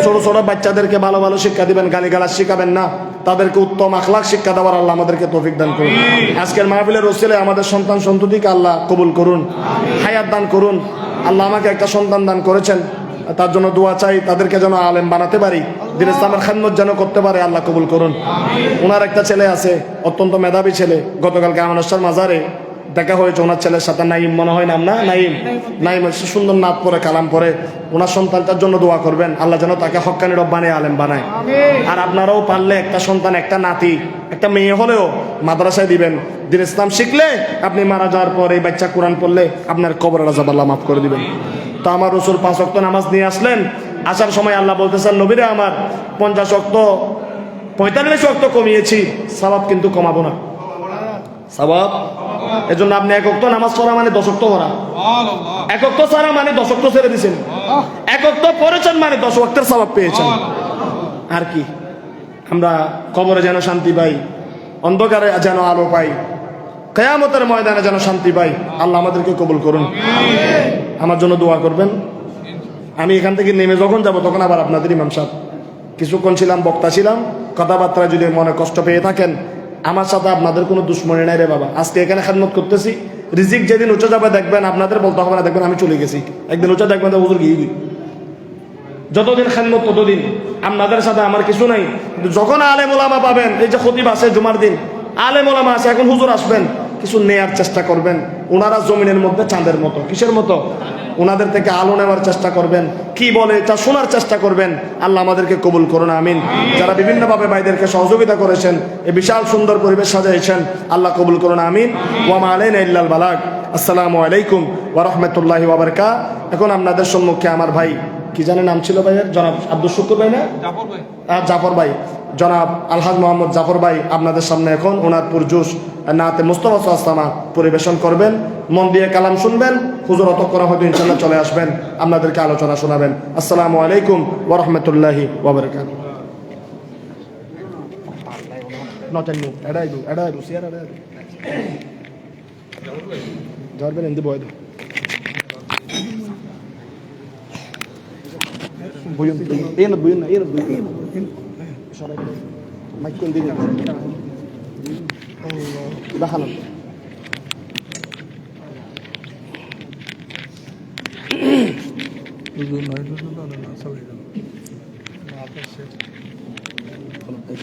ছোট ছোট বাচ্চাদেরকে ভালো ভালো শিক্ষা দিবেন, গালিগালাজ শিখাবেন না, তাদেরকে উত্তম আখলাক শিক্ষা দেওয়ার আল্লাহ আমাদেরকে তৌফিক দান করুন। আজকের মাহফিলের ওসিলে আমাদের সন্তান সন্ততিকে আল্লাহ কবুল করুন, হায়াত দান করুন। আল্লাহ আমাকে একটা সন্তান দান করেছেন, তার জন্য দোয়া চাই, তাদেরকে যেন আলেম বানাতে পারি, দিন ইসলামের খেদমত যেন করতে পারে, আল্লাহ কবুল করুন। ওনার একটা ছেলে আছে অত্যন্ত মেধাবী ছেলে, গতকালকে আমানুষার মাজারে দেখা হয়েছে ওনার ছেলের সাথে, নাইম মনে হয় নাম না, নাইম নাইম সুন্দর নাত পরে কালাম পরে ওনার সন্তানটার জন্য দোয়া করবেন, আল্লাহ যেন তাকে হক্কানি রব্বানি আলেম বানায়। আর আপনারাও পারলে একটা সন্তান, একটা নাতি, একটা মেয়ে হলেও মাদ্রাসায় দিবেন। দিন ইসলাম শিখলে আপনি মারা যাওয়ার পর এই বাচ্চা কোরআন পড়লে আপনার কবরের আযাব আল্লাহ মাফ করে দিবেন। তো আমার রাসূল 5 ওয়াক্ত নামাজ নিয়ে আসলেন, আসার সময় আল্লাহ বলতেছেন, নবীরে আমার 50 ওয়াক্ত 45 ওয়াক্ত কমিয়েছি, সওয়াব কিন্তু কমাবো না, সওয়াব। এজন্য আপনি 1 ওয়াক্ত নামাজ পড়া মানে 10 ওয়াক্ত পড়া, 1 ওয়াক্ত ছাড়া মানে 10 ওয়াক্ত ছেড়ে দিয়েছেন, 1 ওয়াক্ত পড়েছেন মানে 10 ওয়াক্তের সওয়াব পেয়েছেন। আর কি, আমরা কবরে যেন শান্তি পাই, অন্ধকারে যেন আলো পাই, কিয়ামতের ময়দানে যেন শান্তি পাই। আল্লাহ আমাদেরকে কবুল করুন। আমার জন্য দোয়া করবেন। আমি এখান থেকে নেমে যখন যাব তখন আবার আপনাদের ইমাম সাহেব, কিছুক্ষণ ছিলাম, বক্তা ছিলাম, কথাবার্তা যদি মনে কষ্ট পেয়ে থাকেন, আমার সাথে আপনাদের কোনো দুশ্মনী নাই রে বাবা। আজকে এখানে খেদমত করতেছি, রিজিক যেদিন উঠে যাবে দেখবেন আপনাদের বলতে হবে না, দেখবেন আমি চলে গেছি। একদিন উঠে দেখবেন হুজুর গিয়ে দিই। যতদিন খেদমত ততদিন আপনাদের সাথে আমার কিছু নাই। কিন্তু যখন আলেম ওলামা পাবেন, এই যে খতিব আছে জুমার দিন, আলেম ওলামা আছে, এখন হুজুর আসবেন, কিছু নেয়ার চেষ্টা করবেন। ওনারা জমিনের মধ্যে চাঁদের মতো, কিসের মতো? ওনাদের থেকে আলো নেওয়ার চেষ্টা করবেন, কি বলে তা শোনার চেষ্টা করবেন। আল্লাহ আমাদেরকে কবুল করুন, আমিন। যারা বিভিন্নভাবে ভাইদেরকে সহযোগিতা করেছেন, এই বিশাল সুন্দর পরিবেশ সাজাইছেন, আল্লাহ কবুল করুন, আমিন। ওয়া মা আলাইনা ইল্লাল বালাগ। আসসালামু আলাইকুম ওয়া রাহমাতুল্লাহি ওয়া বারাকাতুহু। এখন আপনাদের সম্মুখে আমার ভাই, কি জানে নাম ছিল ভাইয়ের, জনাব আব্দুল শুকুর ভাই না, জাফর ভাই, জনাব আলহাজ মোহাম্মদ জাফর ভাই আপনাদের সামনে এখন ওনার পুরজোশ নাতে মুস্তাফা সালামা পরিবেশন করবেন। মন দিয়ে কালাম শুনবেন, হুজুর অতঃক্ষণ হয়তো ইনশাআল্লাহ চলে আসবেন, আপনাদেরকে আলোচনা শোনাবেন। আসসালামু আলাইকুম ওয়া রাহমাতুল্লাহি ওয়া বারাকাতুহু।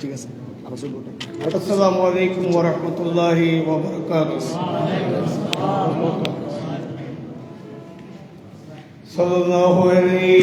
ঠিক আছে। আসসালামু আলাইকুম ওয়া রাহমাতুল্লাহি ওয়া বারাকাতুহু। সাল্লাল্লাহু আলাইহি